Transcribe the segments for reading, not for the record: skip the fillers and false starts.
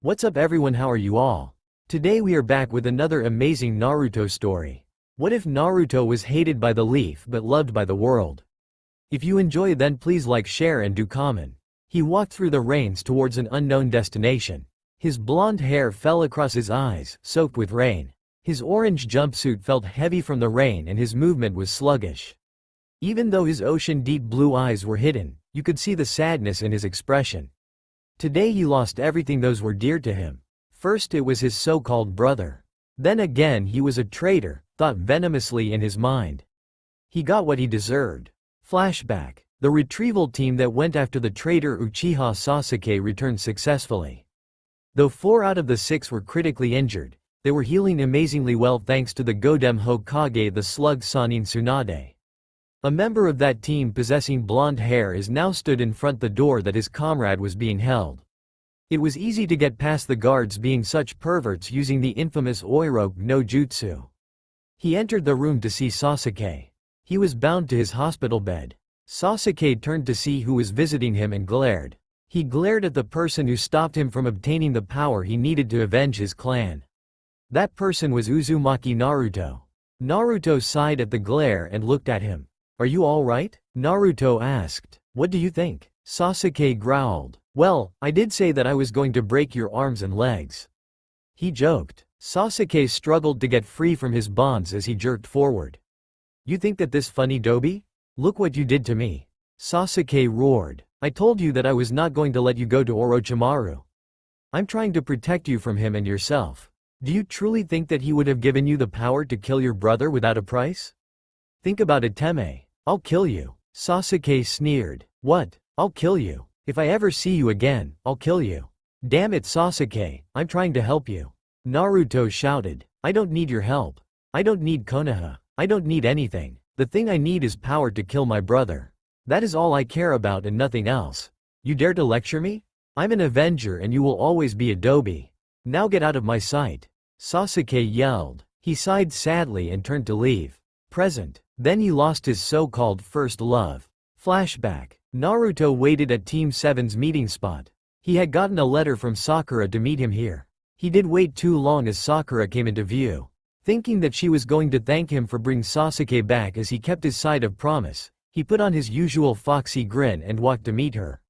What's up everyone, how are you all? Today we are back with another amazing Naruto story. What if Naruto was hated by the leaf but loved by the world? If you enjoy then please like, share and do comment. He walked through the rains towards an unknown destination. His blonde hair fell across his eyes, soaked with rain. His orange jumpsuit felt heavy from the rain and his movement was sluggish. Even though his ocean-deep blue eyes were hidden, you could see the sadness in his expression. Today he lost everything those were dear to him. First it was his so-called brother. Then again he was a traitor, thought venomously in his mind. He got what he deserved. Flashback. The retrieval team that went after the traitor Uchiha Sasuke returned successfully. Though 4 out of the 6 were critically injured, they were healing amazingly well thanks to the Godem Hokage, the slug Sannin Tsunade. A member of that team possessing blonde hair is now stood in front the door that his comrade was being held. It was easy to get past the guards being such perverts using the infamous Oiroke no Jutsu. He entered the room to see Sasuke. He was bound to his hospital bed. Sasuke turned to see who was visiting him and glared. He glared at the person who stopped him from obtaining the power he needed to avenge his clan. That person was Uzumaki Naruto. Naruto sighed at the glare and looked at him. "Are you alright?" Naruto asked. "What do you think?" Sasuke growled. "Well, I did say that I was going to break your arms and legs." He joked. Sasuke struggled to get free from his bonds as he jerked forward. "You think that this funny, Dobi? Look what you did to me." Sasuke roared. "I told you that I was not going to let you go to Orochimaru. I'm trying to protect you from him and yourself. Do you truly think that he would have given you the power to kill your brother without a price? Think about it, Teme. I'll kill you." Sasuke sneered. "What? I'll kill you? If I ever see you again, I'll kill you." "Damn it, Sasuke, I'm trying to help you." Naruto shouted. "I don't need your help. I don't need Konoha. I don't need anything. The thing I need is power to kill my brother. That is all I care about and nothing else. You dare to lecture me? I'm an Avenger and you will always be a Dobi. Now get out of my sight." Sasuke yelled. He sighed sadly and turned to leave. Present. Then he lost his so-called first love. Flashback. Naruto waited at Team 7's meeting spot. He had gotten a letter from Sakura to meet him here. He did wait too long as Sakura came into view. Thinking that she was going to thank him for bringing Sasuke back as he kept his side of promise, he put on his usual foxy grin and walked to meet her.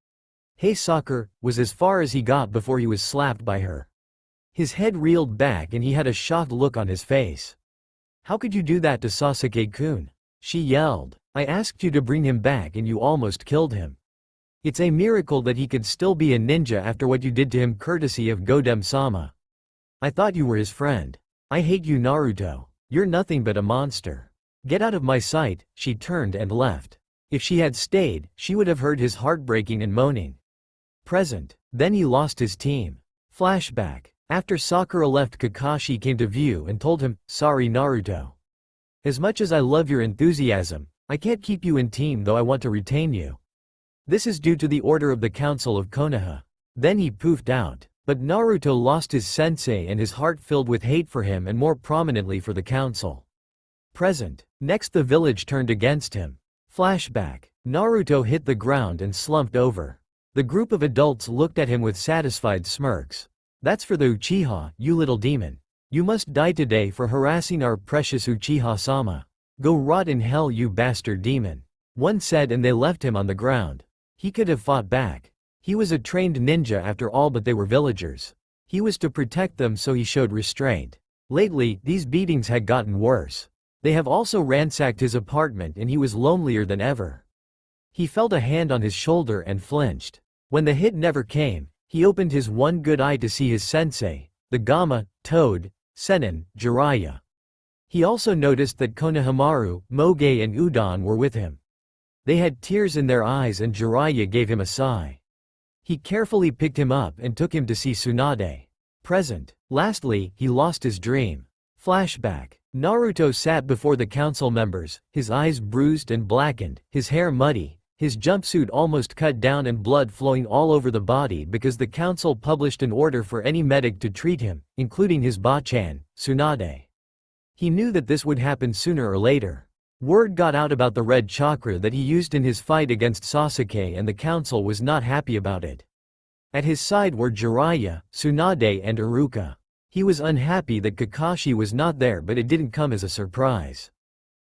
"Hey Sakura," was as far as he got before he was slapped by her. His head reeled back and he had a shocked look on his face. "How could you do that to Sasuke-kun?" She yelled. "I asked you to bring him back and you almost killed him. It's a miracle that he could still be a ninja after what you did to him courtesy of Godem-sama. I thought you were his friend. I hate you, Naruto. You're nothing but a monster. Get out of my sight." She turned and left. If she had stayed, she would have heard his heartbreaking and moaning. Present. Then he lost his team. Flashback. After Sakura left, Kakashi came to view and told him, "Sorry Naruto. As much as I love your enthusiasm, I can't keep you in team though I want to retain you. This is due to the order of the Council of Konoha." Then he poofed out. But Naruto lost his sensei and his heart filled with hate for him and more prominently for the council. Present. Next the village turned against him. Flashback. Naruto hit the ground and slumped over. The group of adults looked at him with satisfied smirks. "That's for the Uchiha, you little demon. You must die today for harassing our precious Uchiha-sama. Go rot in hell you bastard demon," one said, and they left him on the ground. He could have fought back. He was a trained ninja after all, but they were villagers. He was to protect them, so he showed restraint. Lately, these beatings had gotten worse. They have also ransacked his apartment and he was lonelier than ever. He felt a hand on his shoulder and flinched. When the hit never came, he opened his one good eye to see his sensei, the Gamma, Toad, Sennin, Jiraiya. He also noticed that Konohamaru, Moge and Udon were with him. They had tears in their eyes and Jiraiya gave him a sigh. He carefully picked him up and took him to see Tsunade. Present. Lastly, he lost his dream. Flashback. Naruto sat before the council members, his eyes bruised and blackened, his hair muddy, his jumpsuit almost cut down and blood flowing all over the body because the council published an order for any medic to treat him, including his Bachan, Tsunade. He knew that this would happen sooner or later. Word got out about the red chakra that he used in his fight against Sasuke and the council was not happy about it. At his side were Jiraiya, Tsunade and Iruka. He was unhappy that Kakashi was not there, but it didn't come as a surprise.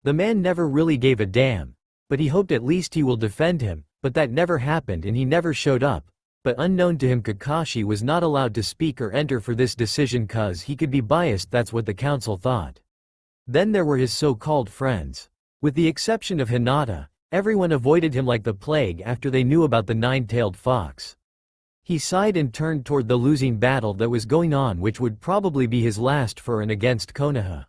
The man never really gave a damn, but he hoped at least he will defend him, but that never happened and he never showed up. But unknown to him, Kakashi was not allowed to speak or enter for this decision cause he could be biased, that's what the council thought. Then there were his so-called friends. With the exception of Hinata, everyone avoided him like the plague after they knew about the nine-tailed fox. He sighed and turned toward the losing battle that was going on, which would probably be his last for and against Konoha.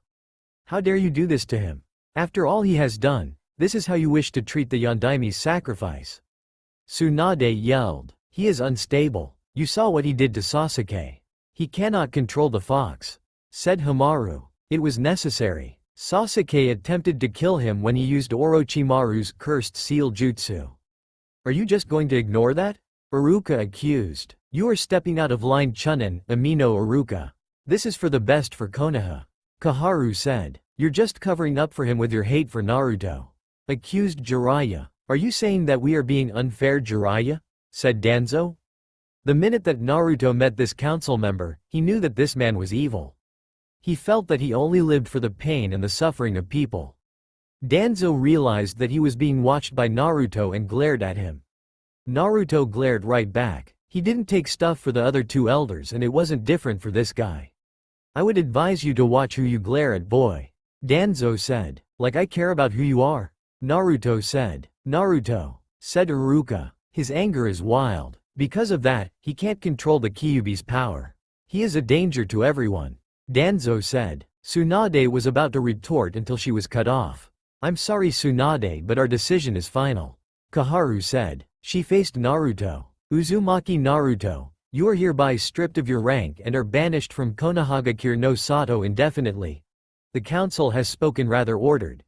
How dare you do this to him? After all he has done, this is how you wish to treat the Yondaime's sacrifice? Tsunade yelled. He is unstable. You saw what he did to Sasuke. He cannot control the fox, said Hamaru. It was necessary. Sasuke attempted to kill him when he used Orochimaru's cursed seal jutsu. Are you just going to ignore that? Iruka accused. You are stepping out of line, Chunin, Amino Iruka. This is for the best for Konoha. Kaharu said. You're just covering up for him with your hate for Naruto. Accused Jiraiya. Are you saying that we are being unfair, Jiraiya? Said Danzo. The minute that Naruto met this council member, he knew that this man was evil. He felt that he only lived for the pain and the suffering of people. Danzo realized that he was being watched by Naruto and glared at him. Naruto glared right back. He didn't take stuff for the other two elders, and it wasn't different for this guy. I would advise you to watch who you glare at, boy. Danzo said. Like I care about who you are? Naruto said. Naruto, said Iruka. His anger is wild. Because of that, he can't control the Kyuubi's power. He is a danger to everyone. Danzo said. Tsunade was about to retort until she was cut off. I'm sorry, Tsunade, but our decision is final. Kaharu said. She faced Naruto. Uzumaki Naruto, you are hereby stripped of your rank and are banished from Konohagakure no Sato indefinitely. The council has spoken, rather ordered.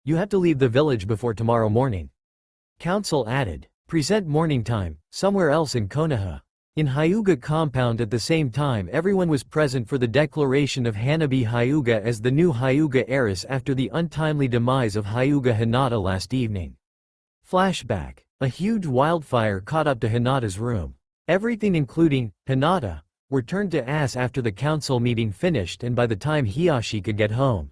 You have to leave the village before tomorrow morning. Council added. Present morning time, somewhere else in Konoha. In Hyuga compound at the same time, everyone was present for the declaration of Hanabi Hyuga as the new Hyuga heiress after the untimely demise of Hyuga Hinata last evening. Flashback. A huge wildfire caught up to Hinata's room. Everything including Hinata were turned to ash after the council meeting finished, and by the time Hiyashi could get home,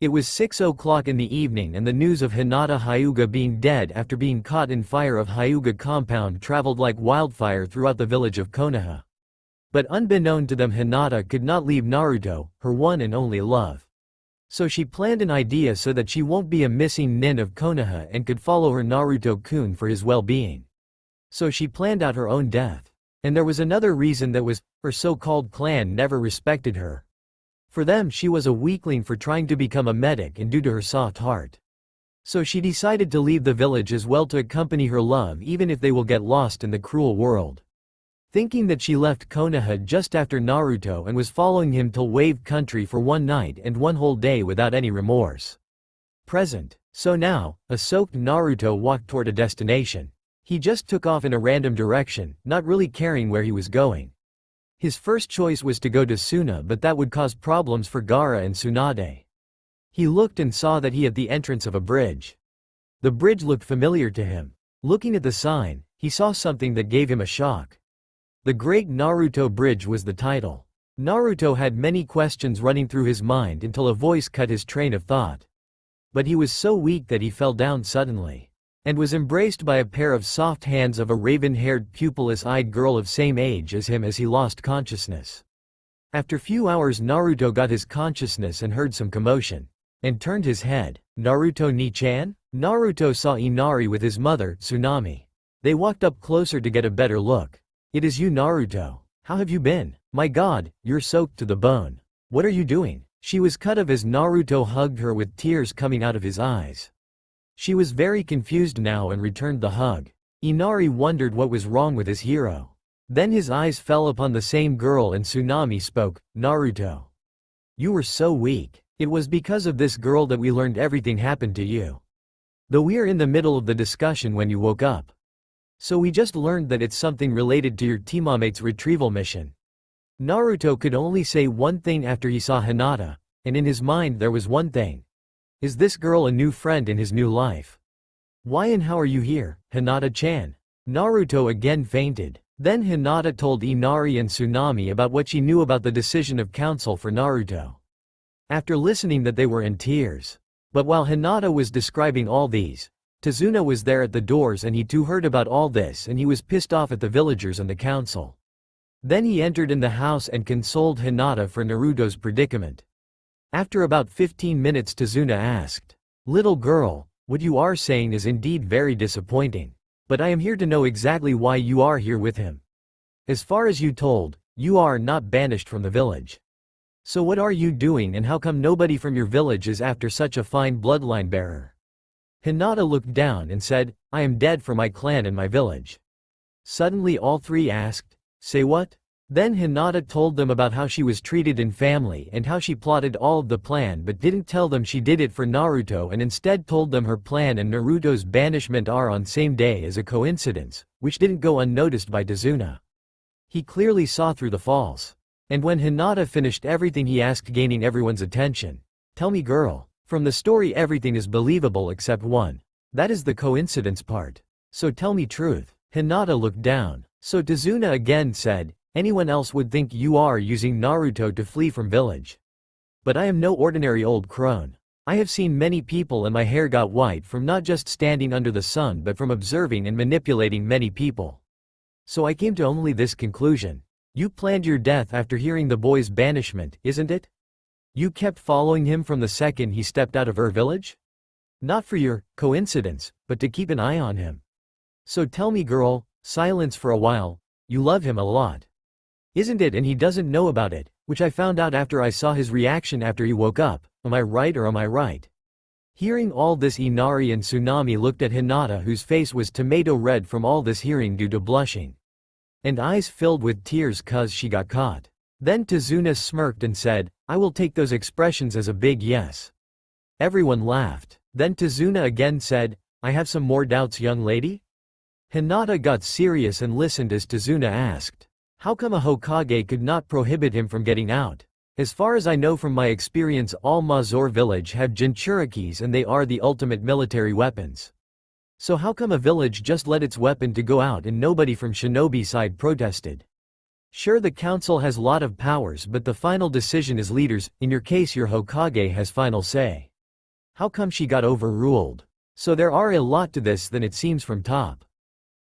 it was 6 o'clock in the evening, and the news of Hinata Hyuga being dead after being caught in fire of Hyuga compound traveled like wildfire throughout the village of Konoha. But unbeknown to them, Hinata could not leave Naruto, her one and only love. So she planned an idea so that she won't be a missing nin of Konoha and could follow her Naruto-kun for his well-being. So she planned out her own death. And there was another reason, that was, her so-called clan never respected her. For them, she was a weakling for trying to become a medic and due to her soft heart. So she decided to leave the village as well to accompany her love, even if they will get lost in the cruel world. Thinking that she left Konoha just after Naruto and was following him till Wave Country for one night and one whole day without any remorse. Present. So now, a soaked Naruto walked toward a destination. He just took off in a random direction, not really caring where he was going. His first choice was to go to Suna, but that would cause problems for Gaara and Tsunade. He looked and saw that he at the entrance of a bridge. The bridge looked familiar to him. Looking at the sign, he saw something that gave him a shock. The Great Naruto Bridge was the title. Naruto had many questions running through his mind until a voice cut his train of thought. But he was so weak that he fell down suddenly, and was embraced by a pair of soft hands of a raven-haired, pupilless-eyed girl of same age as him as he lost consciousness. After few hours, Naruto got his consciousness and heard some commotion, and turned his head. Naruto Ni-chan? Naruto saw Inari with his mother, Tsunami. They walked up closer to get a better look. It is you, Naruto. How have you been? My god, you're soaked to the bone. What are you doing? She was cut off as Naruto hugged her with tears coming out of his eyes. She was very confused now and returned the hug. Inari wondered what was wrong with his hero. Then his eyes fell upon the same girl and Tsunami spoke. Naruto, you were so weak. It was because of this girl that we learned everything happened to you. Though we are in the middle of the discussion when you woke up. So we just learned that it's something related to your teammate's retrieval mission. Naruto could only say one thing after he saw Hinata, and in his mind there was one thing. Is this girl a new friend in his new life? Why and how are you here, Hinata-chan? Naruto again fainted. Then Hinata told Inari and Tsunami about what she knew about the decision of council for Naruto. After listening that they were in tears. But while Hinata was describing all these, Tazuna was there at the doors and he too heard about all this and he was pissed off at the villagers and the council. Then he entered in the house and consoled Hinata for Naruto's predicament. After about 15 minutes Tazuna asked, "Little girl, what you are saying is indeed very disappointing. But I am here to know exactly why you are here with him. As far as you told, you are not banished from the village. So what are you doing and how come nobody from your village is after such a fine bloodline bearer?" Hinata looked down and said, "I am dead for my clan and my village." Suddenly all three asked, "Say what?" Then Hinata told them about how she was treated in family and how she plotted all of the plan but didn't tell them she did it for Naruto and instead told them her plan and Naruto's banishment are on same day as a coincidence, which didn't go unnoticed by Tazuna. He clearly saw through the false. And when Hinata finished everything he asked gaining everyone's attention, "Tell me girl, from the story everything is believable except one. That is the coincidence part. So tell me truth." Hinata looked down. So Tazuna again said, "Anyone else would think you are using Naruto to flee from village. But I am no ordinary old crone. I have seen many people and my hair got white from not just standing under the sun but from observing and manipulating many people. So I came to only this conclusion. You planned your death after hearing the boy's banishment, isn't it? You kept following him from the second he stepped out of our village? Not for your coincidence, but to keep an eye on him. So tell me girl, silence for a while, you love him a lot. Isn't it? And he doesn't know about it, which I found out after I saw his reaction after he woke up. Am I right or am I right?" Hearing all this Inari and Tsunami looked at Hinata whose face was tomato red from all this hearing due to blushing. And eyes filled with tears cause she got caught. Then Tazuna smirked and said, "I will take those expressions as a big yes." Everyone laughed. Then Tazuna again said, "I have some more doubts young lady?" Hinata got serious and listened as Tazuna asked, "How come a Hokage could not prohibit him from getting out? As far as I know from my experience all Mazor village have Jinchurikis and they are the ultimate military weapons. So how come a village just let its weapon to go out and nobody from shinobi side protested? Sure the council has lot of powers but the final decision is leaders, in your case your Hokage has final say. How come she got overruled? So there are a lot to this than it seems from top.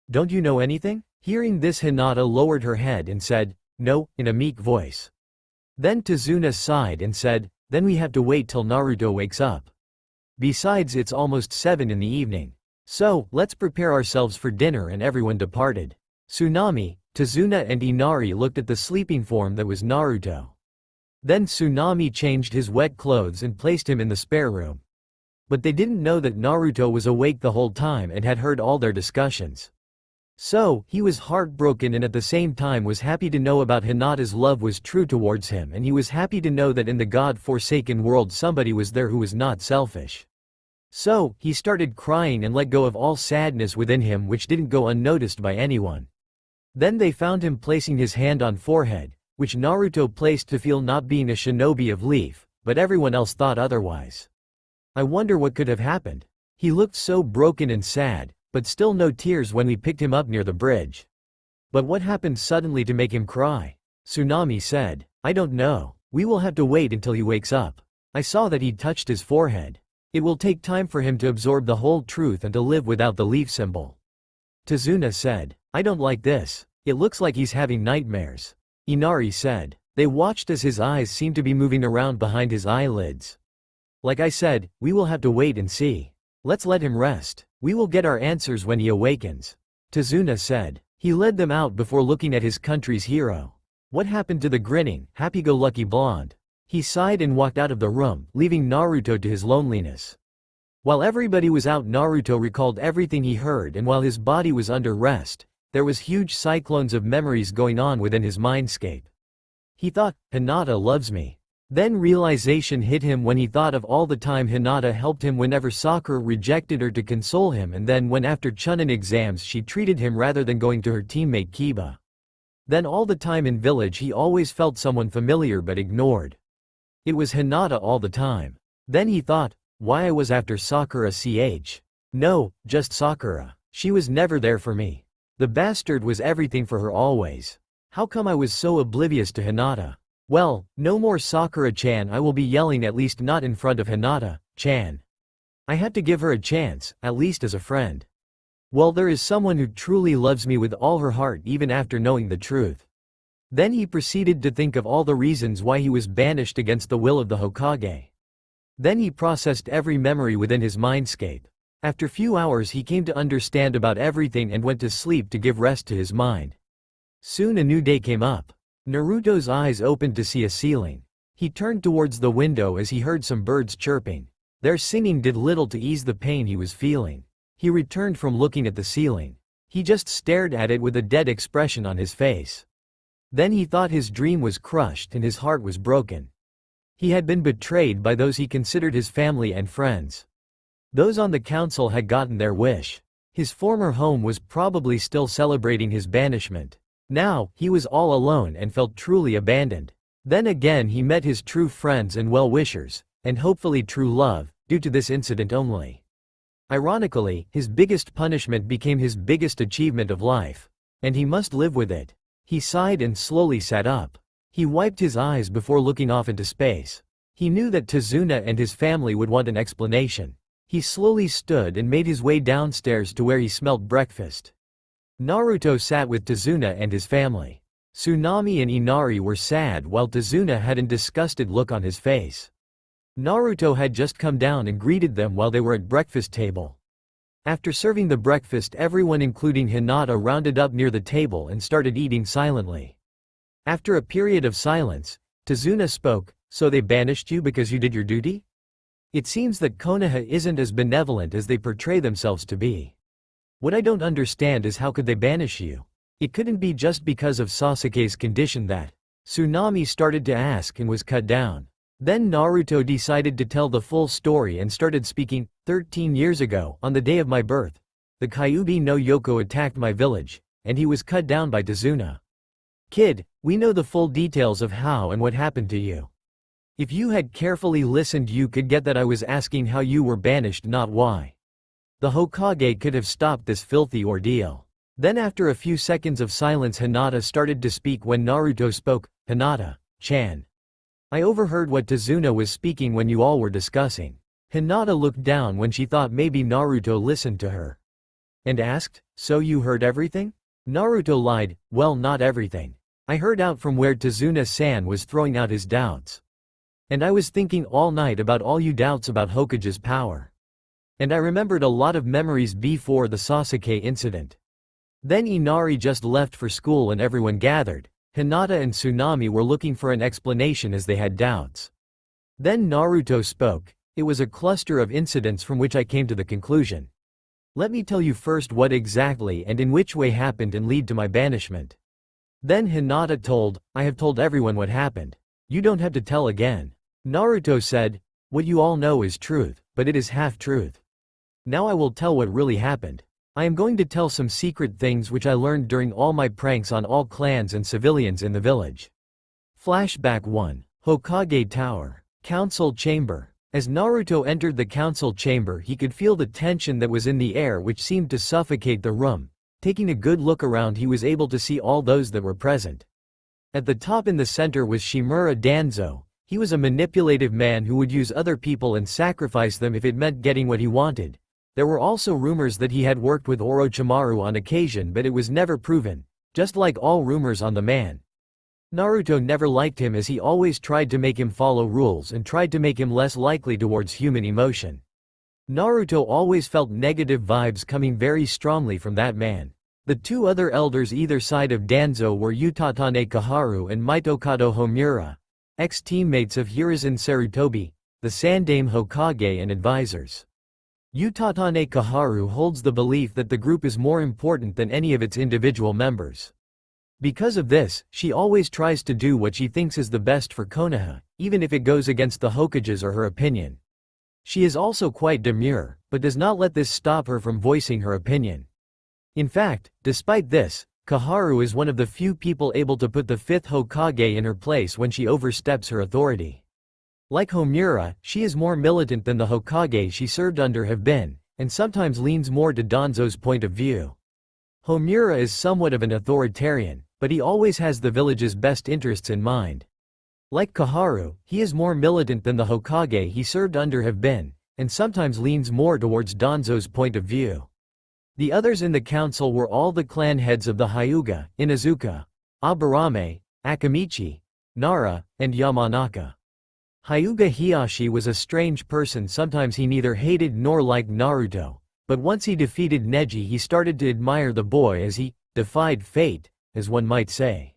Don't you know anything?" Hearing this Hinata lowered her head and said, "No," in a meek voice. Then Tazuna sighed and said, "Then we have to wait till Naruto wakes up. Besides it's almost 7 in the evening. So, let's prepare ourselves for dinner," and everyone departed. Tsunami, Tazuna and Inari looked at the sleeping form that was Naruto. Then Tsunami changed his wet clothes and placed him in the spare room. But they didn't know that Naruto was awake the whole time and had heard all their discussions. So, he was heartbroken and at the same time was happy to know about Hinata's love was true towards him and he was happy to know that in the God-forsaken world somebody was there who was not selfish. So, he started crying and let go of all sadness within him which didn't go unnoticed by anyone. Then they found him placing his hand on forehead, which Naruto placed to feel not being a shinobi of leaf, but everyone else thought otherwise. I wonder what could have happened. He looked so broken and sad, but still no tears when we picked him up near the bridge. But what happened suddenly to make him cry? Tsunami said, "I don't know. We will have to wait until he wakes up. I saw that he touched his forehead. It will take time for him to absorb the whole truth and to live without the leaf symbol." Tazuna said, "I don't like this. It looks like he's having nightmares." Inari said. They watched as his eyes seemed to be moving around behind his eyelids. "Like I said, we will have to wait and see. Let's let him rest. We will get our answers when he awakens," Tazuna said. He led them out before looking at his country's hero. What happened to the grinning, happy-go-lucky blonde? He sighed and walked out of the room, leaving Naruto to his loneliness. While everybody was out Naruto recalled everything he heard and while his body was under rest, there was huge cyclones of memories going on within his mindscape. He thought, Hinata loves me. Then realization hit him when he thought of all the time Hinata helped him whenever Sakura rejected her to console him and then when after Chunin exams she treated him rather than going to her teammate Kiba. Then all the time in village he always felt someone familiar but ignored. It was Hinata all the time. Then he thought, why I was after Sakura No, just Sakura. She was never there for me. The bastard was everything for her always. How come I was so oblivious to Hinata? Well, no more Sakura-chan, I will be yelling, at least not in front of Hinata-chan. I had to give her a chance, at least as a friend. Well, there is someone who truly loves me with all her heart even after knowing the truth. Then he proceeded to think of all the reasons why he was banished against the will of the Hokage. Then he processed every memory within his mindscape. After few hours he came to understand about everything and went to sleep to give rest to his mind. Soon a new day came up. Naruto's eyes opened to see a ceiling. He turned towards the window as he heard some birds chirping. Their singing did little to ease the pain he was feeling. He returned from looking at the ceiling. He just stared at it with a dead expression on his face. Then he thought his dream was crushed and his heart was broken. He had been betrayed by those he considered his family and friends. Those on the council had gotten their wish. His former home was probably still celebrating his banishment. Now, he was all alone and felt truly abandoned. Then again he met his true friends and well-wishers, and hopefully true love, due to this incident only. Ironically, his biggest punishment became his biggest achievement of life. And he must live with it. He sighed and slowly sat up. He wiped his eyes before looking off into space. He knew that Tazuna and his family would want an explanation. He slowly stood and made his way downstairs to where he smelt breakfast. Naruto sat with Tazuna and his family. Tsunami and Inari were sad while Tazuna had a disgusted look on his face. Naruto had just come down and greeted them while they were at breakfast table. After serving the breakfast, everyone including Hinata rounded up near the table and started eating silently. After a period of silence, Tazuna spoke, "So they banished you because you did your duty? It seems that Konoha isn't as benevolent as they portray themselves to be. What I don't understand is how could they banish you? It couldn't be just because of Sasuke's condition that." Tsunami started to ask and was cut down. Then Naruto decided to tell the full story and started speaking. 13 years ago, on the day of my birth, the Kyuubi no Yoko attacked my village, and he was cut down by Tazuna. Kid, we know the full details of how and what happened to you. If you had carefully listened you could get that I was asking how you were banished, not why. The Hokage could have stopped this filthy ordeal. Then after a few seconds of silence Hinata started to speak. When Naruto spoke, "Hinata-chan. I overheard what Tazuna was speaking when you all were discussing." Hinata looked down when she thought maybe Naruto listened to her. And asked, "So you heard everything?" Naruto lied, "Well, not everything. I heard out from where Tazuna-san was throwing out his doubts. And I was thinking all night about all you doubts about Hokage's power. And I remembered a lot of memories before the Sasuke incident. Then Inari just left for school and everyone gathered. Hinata and Tsunami were looking for an explanation as they had doubts. Then Naruto spoke. It was a cluster of incidents from which I came to the conclusion. Let me tell you first what exactly and in which way happened and lead to my banishment." Then Hinata told, "I have told everyone what happened. You don't have to tell again." Naruto said, "What you all know is truth, but it is half-truth. Now I will tell what really happened. I am going to tell some secret things which I learned during all my pranks on all clans and civilians in the village." Flashback 1. Hokage Tower. Council Chamber. As Naruto entered the council chamber he could feel the tension that was in the air which seemed to suffocate the room. Taking a good look around he was able to see all those that were present. At the top in the center was Shimura Danzo. He was a manipulative man who would use other people and sacrifice them if it meant getting what he wanted. There were also rumors that he had worked with Orochimaru on occasion, but it was never proven, just like all rumors on the man. Naruto never liked him as he always tried to make him follow rules and tried to make him less likely towards human emotion. Naruto always felt negative vibes coming very strongly from that man. The two other elders either side of Danzo were Utatane Kaharu and Mitokado Homura, ex-teammates of Hiruzen Sarutobi, the Sandaime Hokage, and advisors. Utatane Kaharu holds the belief that the group is more important than any of its individual members. Because of this, she always tries to do what she thinks is the best for Konoha, even if it goes against the Hokage's or her opinion. She is also quite demure, but does not let this stop her from voicing her opinion. In fact, despite this, Kaharu is one of the few people able to put the fifth Hokage in her place when she oversteps her authority. Like Homura, she is more militant than the Hokage she served under have been, and sometimes leans more to Danzo's point of view. Homura is somewhat of an authoritarian, but he always has the village's best interests in mind. Like Koharu, he is more militant than the Hokage he served under have been, and sometimes leans more towards Danzo's point of view. The others in the council were all the clan heads of the Hyuga, Inuzuka, Aburame, Akamichi, Nara, and Yamanaka. Hyuga Hiyashi was a strange person. Sometimes he neither hated nor liked Naruto, but once he defeated Neji he started to admire the boy as he defied fate, as one might say.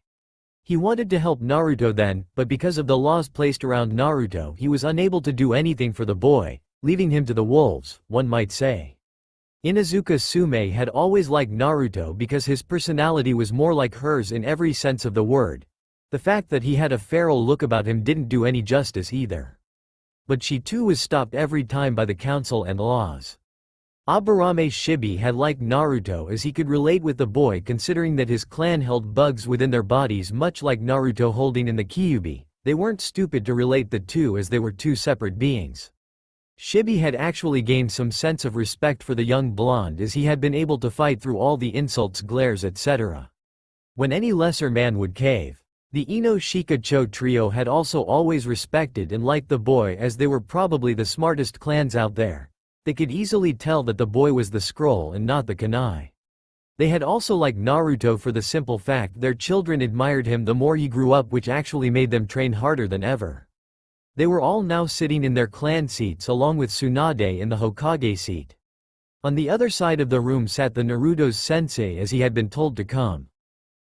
He wanted to help Naruto then, but because of the laws placed around Naruto he was unable to do anything for the boy, leaving him to the wolves, one might say. Inuzuka Sume had always liked Naruto because his personality was more like hers in every sense of the word. The fact that he had a feral look about him didn't do any justice either. But she too was stopped every time by the council and laws. Aburame Shibi had liked Naruto as he could relate with the boy, considering that his clan held bugs within their bodies much like Naruto holding in the Kyuubi. They weren't stupid to relate the two as they were two separate beings. Shibi had actually gained some sense of respect for the young blonde as he had been able to fight through all the insults, glares, etc. when any lesser man would cave. The Ino Shikacho trio had also always respected and liked the boy as they were probably the smartest clans out there. They could easily tell that the boy was the scroll and not the kunai. They had also liked Naruto for the simple fact their children admired him the more he grew up, which actually made them train harder than ever. They were all now sitting in their clan seats along with Tsunade in the Hokage seat. On the other side of the room sat the Naruto's sensei as he had been told to come.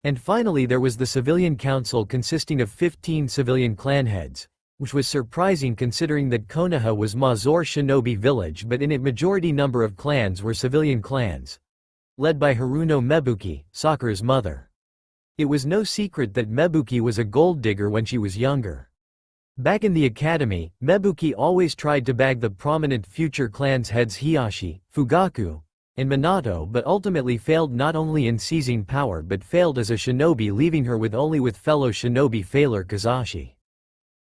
And finally there was the civilian council consisting of 15 civilian clan heads, which was surprising considering that Konoha was Mazor shinobi village, but in it majority number of clans were civilian clans, led by Haruno Mebuki, Sakura's mother. It was no secret that Mebuki was a gold digger when she was younger. Back in the academy, Mebuki always tried to bag the prominent future clans heads Hiyashi, Fugaku, and Minato, but ultimately failed not only in seizing power but failed as a shinobi, leaving her with fellow shinobi failure Kazashi.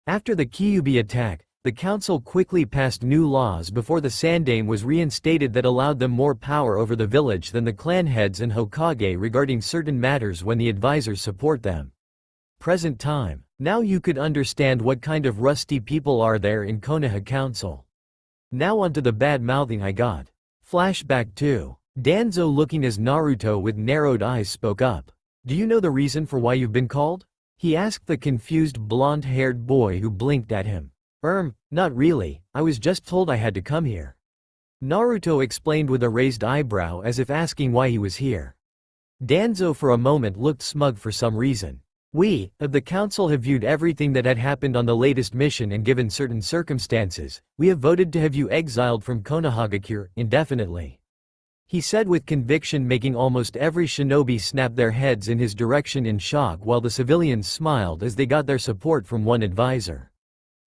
After the Kyuubi attack, the council quickly passed new laws before the Sandaime was reinstated that allowed them more power over the village than the clan heads and Hokage regarding certain matters when the advisors support them. Present time. Now you could understand what kind of rusty people are there in Konoha Council. Now onto the bad mouthing I got. Flashback 2. Danzo, looking as Naruto with narrowed eyes, spoke up. Do you know the reason for why you've been called? He asked the confused blonde-haired boy who blinked at him. Not really, I was just told I had to come here. Naruto explained with a raised eyebrow as if asking why he was here. Danzo for a moment looked smug for some reason. We, of the council, have viewed everything that had happened on the latest mission, and given certain circumstances, we have voted to have you exiled from Konohagakure indefinitely. He said with conviction, making almost every shinobi snap their heads in his direction in shock, while the civilians smiled as they got their support from one advisor.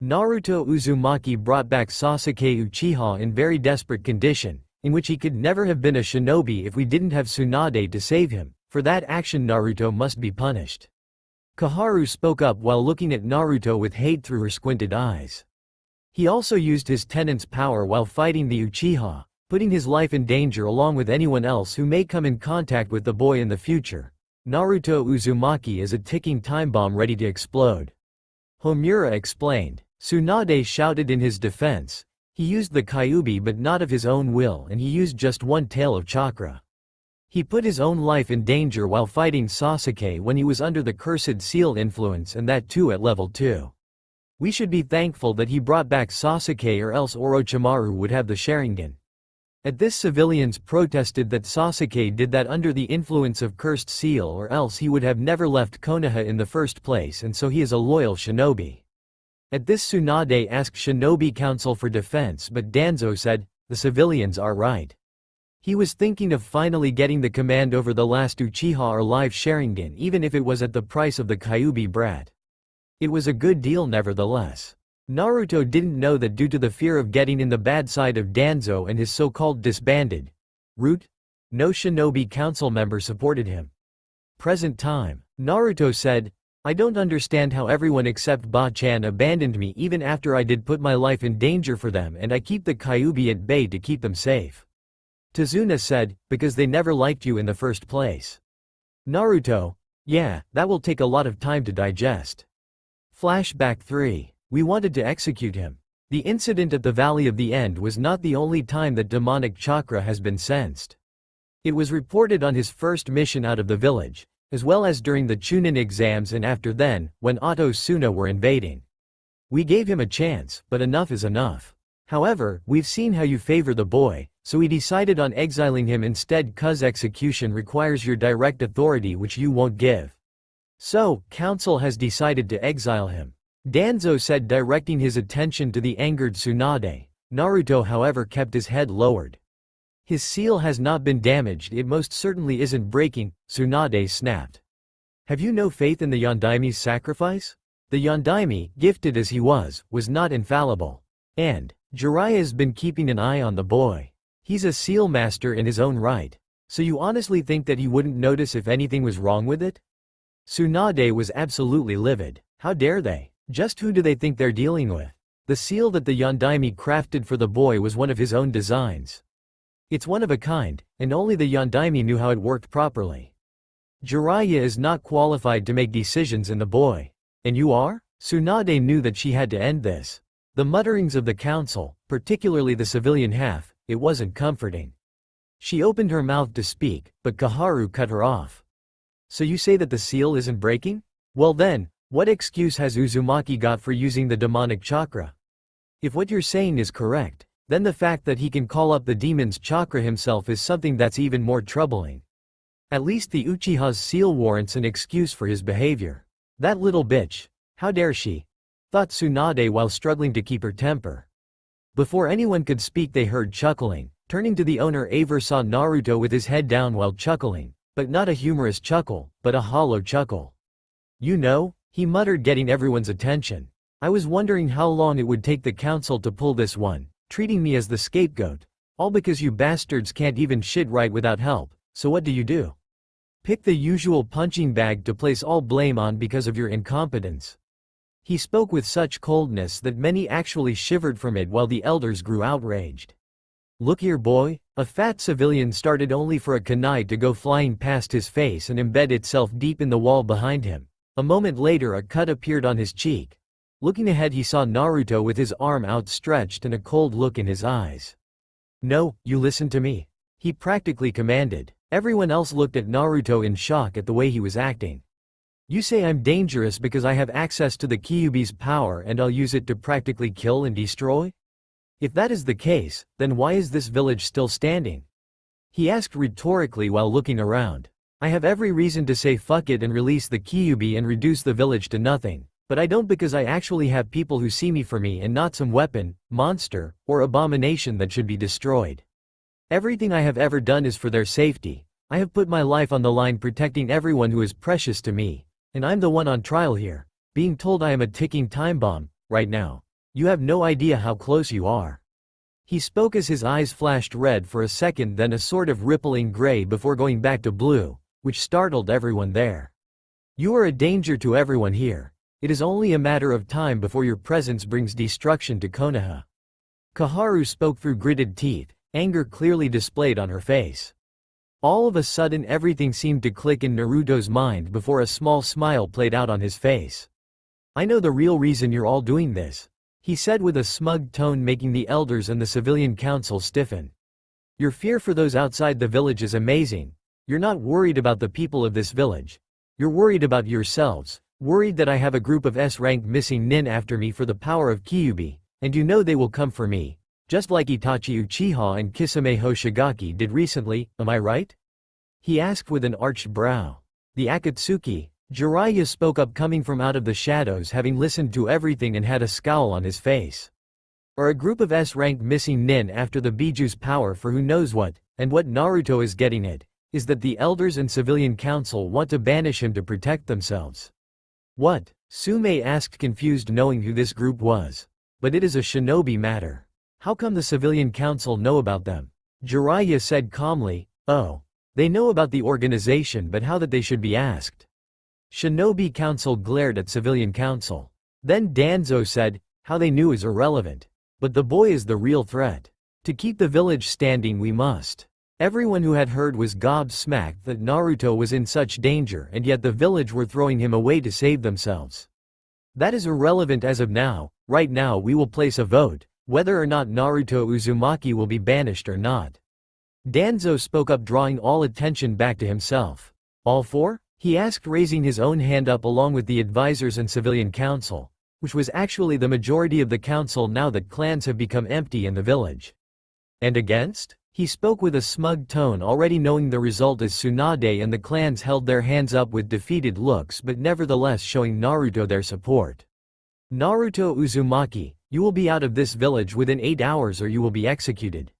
Naruto Uzumaki brought back Sasuke Uchiha in very desperate condition, in which he could never have been a shinobi if we didn't have Tsunade to save him. For that action Naruto must be punished. Koharu spoke up while looking at Naruto with hate through her squinted eyes. He also used his tenant's power while fighting the Uchiha, putting his life in danger along with anyone else who may come in contact with the boy in the future. Naruto Uzumaki is a ticking time bomb ready to explode. Homura explained. Tsunade shouted in his defense. He used the Kyuubi but not of his own will, and he used just one tail of chakra. He put his own life in danger while fighting Sasuke when he was under the cursed seal influence, and that too at level 2. We should be thankful that he brought back Sasuke, or else Orochimaru would have the Sharingan. At this, civilians protested that Sasuke did that under the influence of cursed seal, or else he would have never left Konoha in the first place, and so he is a loyal shinobi. At this, Tsunade asked Shinobi Council for defense, but Danzo said, the civilians are right. He was thinking of finally getting the command over the last Uchiha or live Sharingan, even if it was at the price of the Kyuubi brat. It was a good deal nevertheless. Naruto didn't know that due to the fear of getting in the bad side of Danzo and his so-called disbanded route, no Shinobi Council member supported him. Present time. Naruto said, I don't understand how everyone except Ba-chan abandoned me even after I did put my life in danger for them, and I keep the Kyuubi at bay to keep them safe. Tazuna said, because they never liked you in the first place. Naruto, yeah, that will take a lot of time to digest. Flashback 3. We wanted to execute him. The incident at the Valley of the End was not the only time that demonic chakra has been sensed. It was reported on his first mission out of the village, as well as during the Chunin exams and after then, when Otto Suna were invading. We gave him a chance, but enough is enough. However, we've seen how you favor the boy, so we decided on exiling him instead cause execution requires your direct authority which you won't give. So, council has decided to exile him. Danzo said, directing his attention to the angered Tsunade. Naruto however kept his head lowered. His seal has not been damaged, it most certainly isn't breaking, Tsunade snapped. Have you no faith in the Yondaime's sacrifice? The Yondaime, gifted as he was not infallible. And Jiraiya's been keeping an eye on the boy. He's a seal master in his own right. So you honestly think that he wouldn't notice if anything was wrong with it? Tsunade was absolutely livid. How dare they? Just who do they think they're dealing with? The seal that the Yondaime crafted for the boy was one of his own designs. It's one of a kind, and only the Yondaime knew how it worked properly. Jiraiya is not qualified to make decisions in the boy. And you are? Tsunade knew that she had to end this. The mutterings of the council, particularly the civilian half, it wasn't comforting. She opened her mouth to speak, but Koharu cut her off. So you say that the seal isn't breaking? Well then, what excuse has Uzumaki got for using the demonic chakra? If what you're saying is correct, then the fact that he can call up the demon's chakra himself is something that's even more troubling. At least the Uchiha's seal warrants an excuse for his behavior. That little bitch. How dare she? Thought Tsunade while struggling to keep her temper. Before anyone could speak they heard chuckling. Turning to the owner, Aver saw Naruto with his head down while chuckling, but not a humorous chuckle, but a hollow chuckle. You know, he muttered, getting everyone's attention. I was wondering how long it would take the council to pull this one, treating me as the scapegoat. All because you bastards can't even shit right without help, so what do? Pick the usual punching bag to place all blame on because of your incompetence. He spoke with such coldness that many actually shivered from it while the elders grew outraged. Look here boy, a fat civilian started only for a kunai to go flying past his face and embed itself deep in the wall behind him. A moment later a cut appeared on his cheek. Looking ahead he saw Naruto with his arm outstretched and a cold look in his eyes. No, you listen to me. He practically commanded. Everyone else looked at Naruto in shock at the way he was acting. You say I'm dangerous because I have access to the Kyuubi's power and I'll use it to practically kill and destroy? If that is the case, then why is this village still standing? He asked rhetorically while looking around. I have every reason to say fuck it and release the Kyuubi and reduce the village to nothing, but I don't because I actually have people who see me for me and not some weapon, monster, or abomination that should be destroyed. Everything I have ever done is for their safety. I have put my life on the line protecting everyone who is precious to me. And I'm the one on trial here, being told I am a ticking time bomb, right now. You have no idea how close you are. He spoke as his eyes flashed red for a second, then a sort of rippling gray before going back to blue, which startled everyone there. You are a danger to everyone here. It is only a matter of time before your presence brings destruction to Konoha. Koharu spoke through gritted teeth, anger clearly displayed on her face. All of a sudden everything seemed to click in Naruto's mind before a small smile played out on his face. I know the real reason you're all doing this, he said with a smug tone, making the elders and the civilian council stiffen. Your fear for those outside the village is amazing. You're not worried about the people of this village. You're worried about yourselves, worried that I have a group of S-rank missing nin after me for the power of Kyuubi, and you know they will come for me. Just like Itachi Uchiha and Kisame Hoshigaki did recently, am I right? He asked with an arched brow. The Akatsuki, Jiraiya spoke up, coming from out of the shadows, having listened to everything and had a scowl on his face. Are a group of S-rank missing nin after the Biju's power for who knows what, and what Naruto is getting at, is that the elders and civilian council want to banish him to protect themselves. What? Sume asked, confused, knowing who this group was. But it is a shinobi matter. How come the civilian council know about them? Jiraiya said calmly, oh. They know about the organization, but how that they should be asked. Shinobi council glared at civilian council. Then Danzo said, how they knew is irrelevant. But the boy is the real threat. To keep the village standing we must. Everyone who had heard was gobsmacked that Naruto was in such danger, and yet the village were throwing him away to save themselves. That is irrelevant as of now. Right now we will place a vote, whether or not Naruto Uzumaki will be banished or not. Danzo spoke up, drawing all attention back to himself. All for? He asked, raising his own hand up along with the advisors and civilian council, which was actually the majority of the council now that clans have become empty in the village. And against? He spoke with a smug tone, already knowing the result, as Tsunade and the clans held their hands up with defeated looks but nevertheless showing Naruto their support. Naruto Uzumaki, you will be out of this village within 8 hours or you will be executed.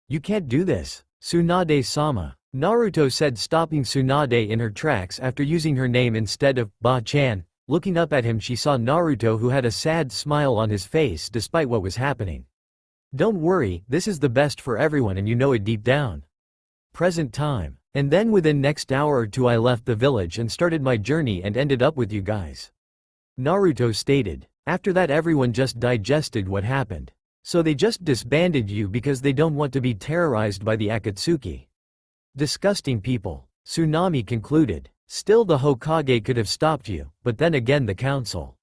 You can't do this, Tsunade-sama, Naruto said, stopping Tsunade in her tracks after using her name instead of Ba-chan. Looking up at him, she saw Naruto, who had a sad smile on his face despite what was happening. Don't worry, this is the best for everyone and you know it deep down. Present time. And then within next hour or two I left the village and started my journey and ended up with you guys. Naruto stated. After that everyone just digested what happened. So they just disbanded you because they don't want to be terrorized by the Akatsuki. Disgusting people. Tsunami concluded. Still, the Hokage could have stopped you, but then again the council.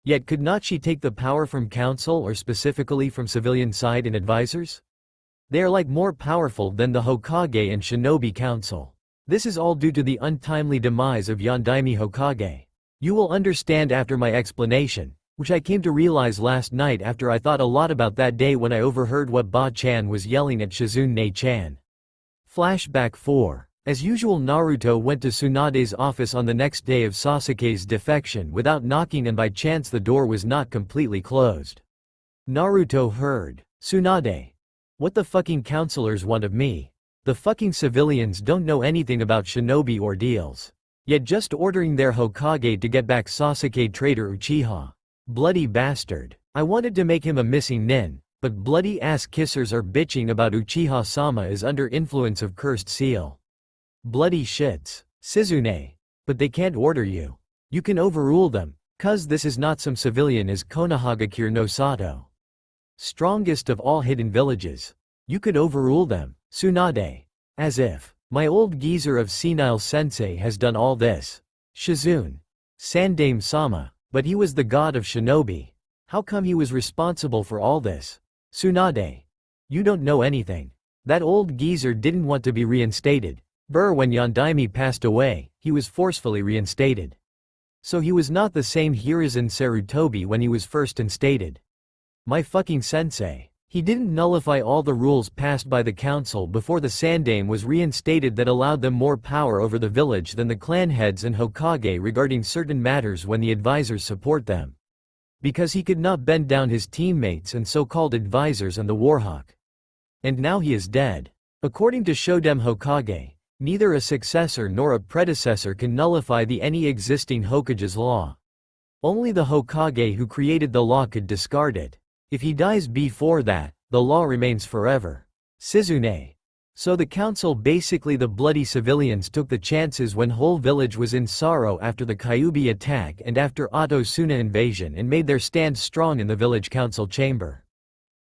Yet could not she take the power from council, or specifically from civilian side and advisors? They are like more powerful than the Hokage and Shinobi Council. This is all due to the untimely demise of Yondaime Hokage. You will understand after my explanation, which I came to realize last night after I thought a lot about that day when I overheard what Ba-chan was yelling at Shizune-chan. Flashback 4. As usual, Naruto went to Tsunade's office on the next day of Sasuke's defection without knocking, and by chance the door was not completely closed. Naruto heard, "Tsunade. What the fucking counselors want of me? The fucking civilians don't know anything about shinobi ordeals. Yet just ordering their Hokage to get back Sasuke, traitor Uchiha. Bloody bastard. I wanted to make him a missing nin, but bloody ass kissers are bitching about Uchiha-sama is under influence of cursed seal. Bloody shits. Shizune. But they can't order you. You can overrule them, cuz this is not some civilian, is Konohagakure no Sato. Strongest of all hidden villages. You could overrule them, Tsunade. As if. My old geezer of senile sensei has done all this. Shizune. Sandame-sama. But he was the god of shinobi. How come he was responsible for all this? Tsunade. You don't know anything. That old geezer didn't want to be reinstated. When Yondaime passed away, he was forcefully reinstated. So he was not the same Hiruzen Sarutobi when he was first instated. My fucking sensei. He didn't nullify all the rules passed by the council before the Sandame was reinstated that allowed them more power over the village than the clan heads and Hokage regarding certain matters when the advisors support them. Because he could not bend down his teammates and so-called advisors and the Warhawk. And now he is dead. According to Shodem Hokage, neither a successor nor a predecessor can nullify any existing Hokage's law. Only the Hokage who created the law could discard it. If he dies before that, the law remains forever. Shizune. So the council, basically the bloody civilians, took the chances when whole village was in sorrow after the Kyuubi attack and after Otosuna invasion, and made their stand strong in the village council chamber.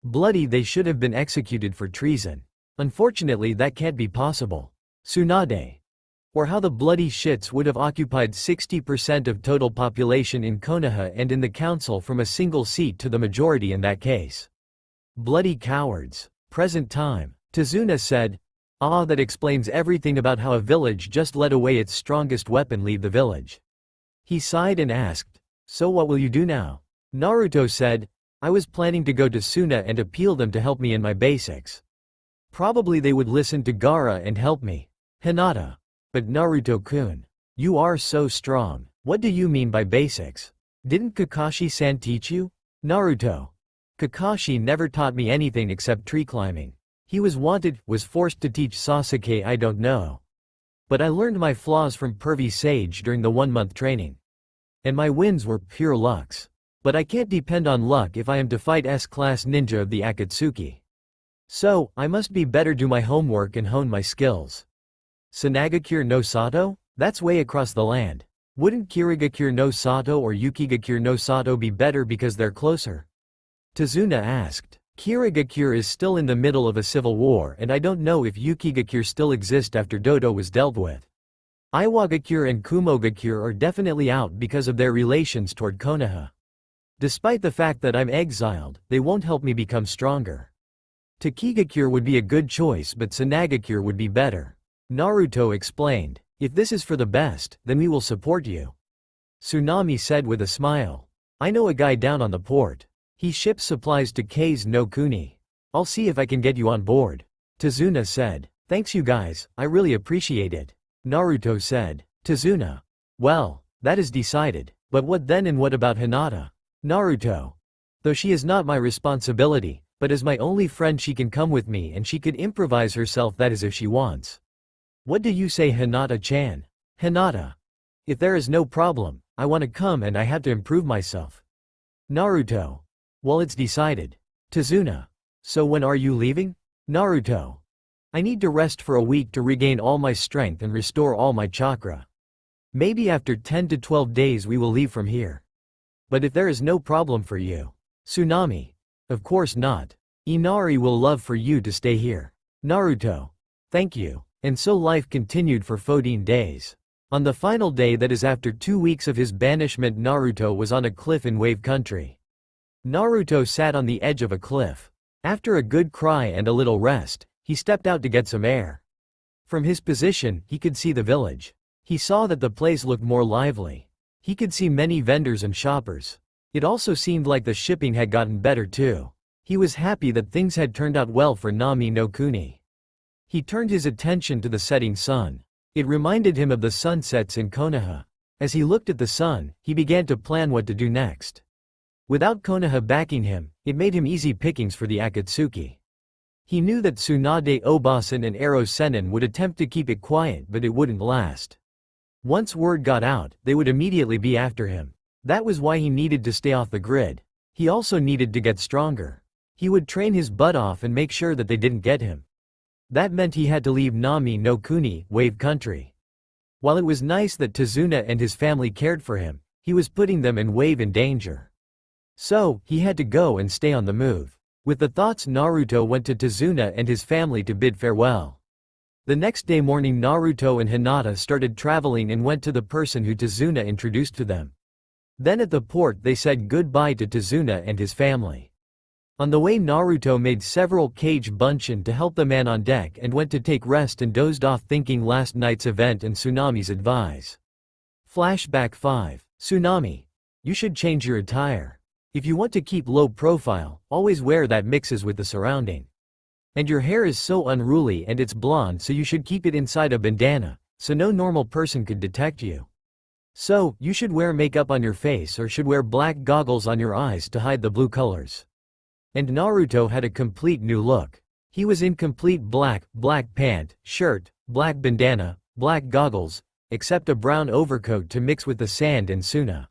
Bloody, they should have been executed for treason. Unfortunately that can't be possible. Tsunade. Or how the bloody shits would have occupied 60% of total population in Konoha and in the council from a single seat to the majority in that case. Bloody cowards. Present time. Tazuna said, "Ah, that explains everything about how a village just let away its strongest weapon leave the village." He sighed and asked, "So what will you do now?" Naruto said, "I was planning to go to Suna and appeal them to help me in my basics. Probably they would listen to Gaara and help me." Hinata. But Naruto-kun. You are so strong. What do you mean by basics? Didn't Kakashi-san teach you? Naruto. Kakashi never taught me anything except tree climbing. He was forced to teach Sasuke, I don't know. But I learned my flaws from Pervy Sage during the 1-month training. And my wins were pure lucks. But I can't depend on luck if I am to fight S-class ninja of the Akatsuki. So, I must be better, do my homework and hone my skills. Sanagakure no Sato? That's way across the land. Wouldn't Kirigakure no Sato or Yukigakure no Sato be better because they're closer? Tazuna asked. Kirigakure is still in the middle of a civil war and I don't know if Yukigakure still exist after Dodo was dealt with. Iwagakure and Kumogakure are definitely out because of their relations toward Konoha. Despite the fact that I'm exiled, they won't help me become stronger. Takigakure would be a good choice but Tsunagakure would be better. Naruto explained. If this is for the best, then we will support you. Tsunami said with a smile. I know a guy down on the port. He ships supplies to Kase no Kuni. I'll see if I can get you on board. Tazuna said. Thanks you guys, I really appreciate it. Naruto said. Tazuna. Well, that is decided, but what then and what about Hinata? Naruto. Though she is not my responsibility, but as my only friend she can come with me and she could improvise herself, that is if she wants. What do you say, Hinata-chan? Hinata. If there is no problem, I want to come and I have to improve myself. Naruto. Well, it's decided. Tazuna. So when are you leaving? Naruto. I need to rest for a week to regain all my strength and restore all my chakra. Maybe after 10 to 12 days we will leave from here. But if there is no problem for you. Tsunami. Of course not. Inari will love for you to stay here. Naruto. Thank you. And so life continued for 14 days. On the final day, that is after 2 weeks of his banishment, Naruto was on a cliff in Wave Country. Naruto sat on the edge of a cliff. After a good cry and a little rest, he stepped out to get some air. From his position, he could see the village. He saw that the place looked more lively. He could see many vendors and shoppers. It also seemed like the shipping had gotten better too. He was happy that things had turned out well for Nami no Kuni. He turned his attention to the setting sun. It reminded him of the sunsets in Konoha. As he looked at the sun, he began to plan what to do next. Without Konoha backing him, it made him easy pickings for the Akatsuki. He knew that Tsunade Obasan and Ero Sennin would attempt to keep it quiet, but it wouldn't last. Once word got out, they would immediately be after him. That was why he needed to stay off the grid. He also needed to get stronger. He would train his butt off and make sure that they didn't get him. That meant he had to leave Nami no Kuni, Wave Country. While it was nice that Tazuna and his family cared for him, he was putting them and Wave in danger. So, he had to go and stay on the move. With the thoughts, Naruto went to Tazuna and his family to bid farewell. The next day morning, Naruto and Hinata started traveling and went to the person who Tazuna introduced to them. Then at the port they said goodbye to Tazuna and his family. On the way, Naruto made several kage bunshin to help the man on deck and went to take rest and dozed off thinking last night's event and Tsunami's advice. Flashback 5. Tsunami. You should change your attire. If you want to keep low profile, always wear that mixes with the surrounding. And your hair is so unruly and it's blonde, so you should keep it inside a bandana, so no normal person could detect you. So, you should wear makeup on your face or should wear black goggles on your eyes to hide the blue colors. And Naruto had a complete new look. He was in complete black pant, shirt, black bandana, black goggles, except a brown overcoat to mix with the sand and Suna.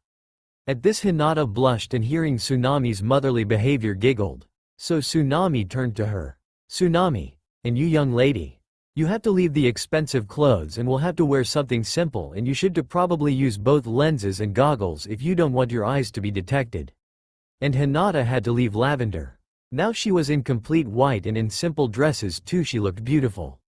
At this, Hinata blushed and hearing Tsunami's motherly behavior giggled. So Tsunami turned to her. Tsunami. And you, young lady. You have to leave the expensive clothes and will have to wear something simple, and you should probably use both lenses and goggles if you don't want your eyes to be detected. And Hinata had to leave lavender. Now she was in complete white and in simple dresses too, she looked beautiful.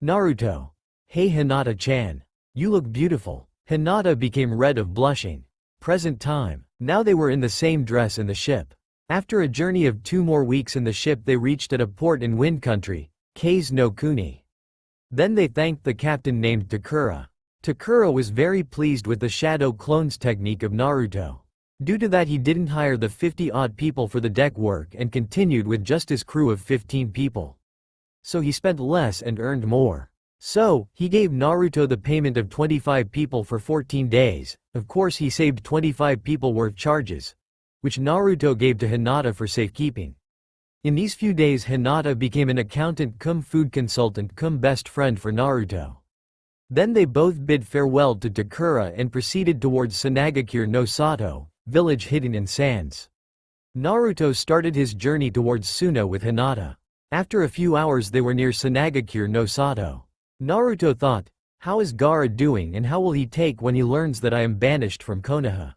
Naruto. Hey Hinata-chan. You look beautiful. Hinata became red of blushing. Present time. Now they were in the same dress in the ship. After a journey of 2 more weeks in the ship, they reached at a port in Wind Country, Kase no Kuni. Then they thanked the captain named Takura. Takura was very pleased with the shadow clones technique of Naruto. Due to that, he didn't hire the 50-odd people for the deck work and continued with just his crew of 15 people. So he spent less and earned more. So, he gave Naruto the payment of 25 people for 14 days, of course he saved 25 people worth charges, which Naruto gave to Hinata for safekeeping. In these few days, Hinata became an accountant cum food consultant cum best friend for Naruto. Then they both bid farewell to Takura and proceeded towards Tsunagakure no Sato, village hidden in sands. Naruto started his journey towards Suna with Hinata. After a few hours they were near Tsunagakure no Sato. Naruto thought, how is Gaara doing and how will he take when he learns that I am banished from Konoha?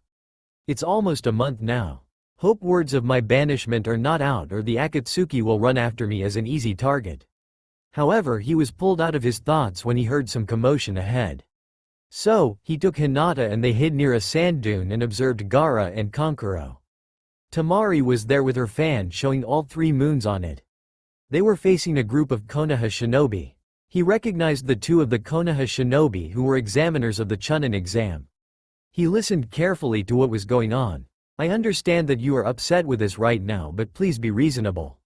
It's almost a month now. Hope words of my banishment are not out or the Akatsuki will run after me as an easy target. However, he was pulled out of his thoughts when he heard some commotion ahead. So, he took Hinata and they hid near a sand dune and observed Gaara and Kankuro. Tamari was there with her fan showing all 3 moons on it. They were facing a group of Konoha shinobi. He recognized the 2 of the Konoha shinobi who were examiners of the Chunin exam. He listened carefully to what was going on. I understand that you are upset with us right now, but please be reasonable.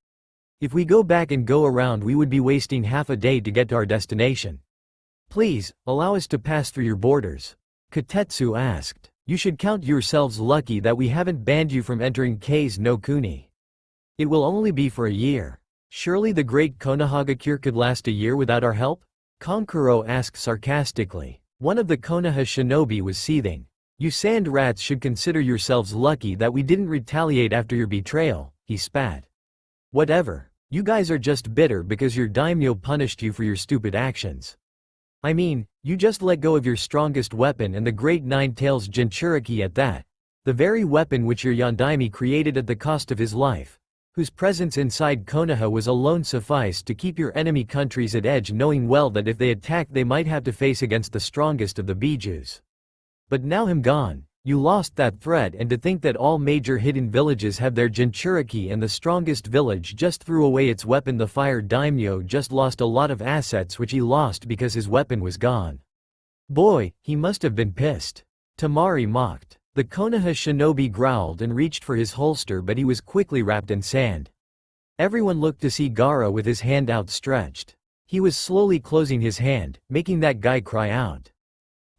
If we go back and go around, we would be wasting half a day to get to our destination. Please, allow us to pass through your borders. Kotetsu asked. You should count yourselves lucky that we haven't banned you from entering K's no Kuni. It will only be for a year. Surely the great Konohagakure could last a year without our help? Kankuro asked sarcastically. One of the Konoha shinobi was seething. You sand rats should consider yourselves lucky that we didn't retaliate after your betrayal, he spat. Whatever. You guys are just bitter because your daimyo punished you for your stupid actions. I mean, you just let go of your strongest weapon and the great Nine-Tails Jinchuriki at that. The very weapon which your Yondaime created at the cost of his life. Whose presence inside Konoha was alone sufficed to keep your enemy countries at edge, knowing well that if they attacked they might have to face against the strongest of the Bijus. But now him gone, you lost that threat, and to think that all major hidden villages have their Jinchuriki and the strongest village just threw away its weapon. The fire daimyo just lost a lot of assets which he lost because his weapon was gone. Boy, he must have been pissed. Tamari mocked. The Konoha shinobi growled and reached for his holster, but he was quickly wrapped in sand. Everyone looked to see Gaara with his hand outstretched. He was slowly closing his hand, making that guy cry out.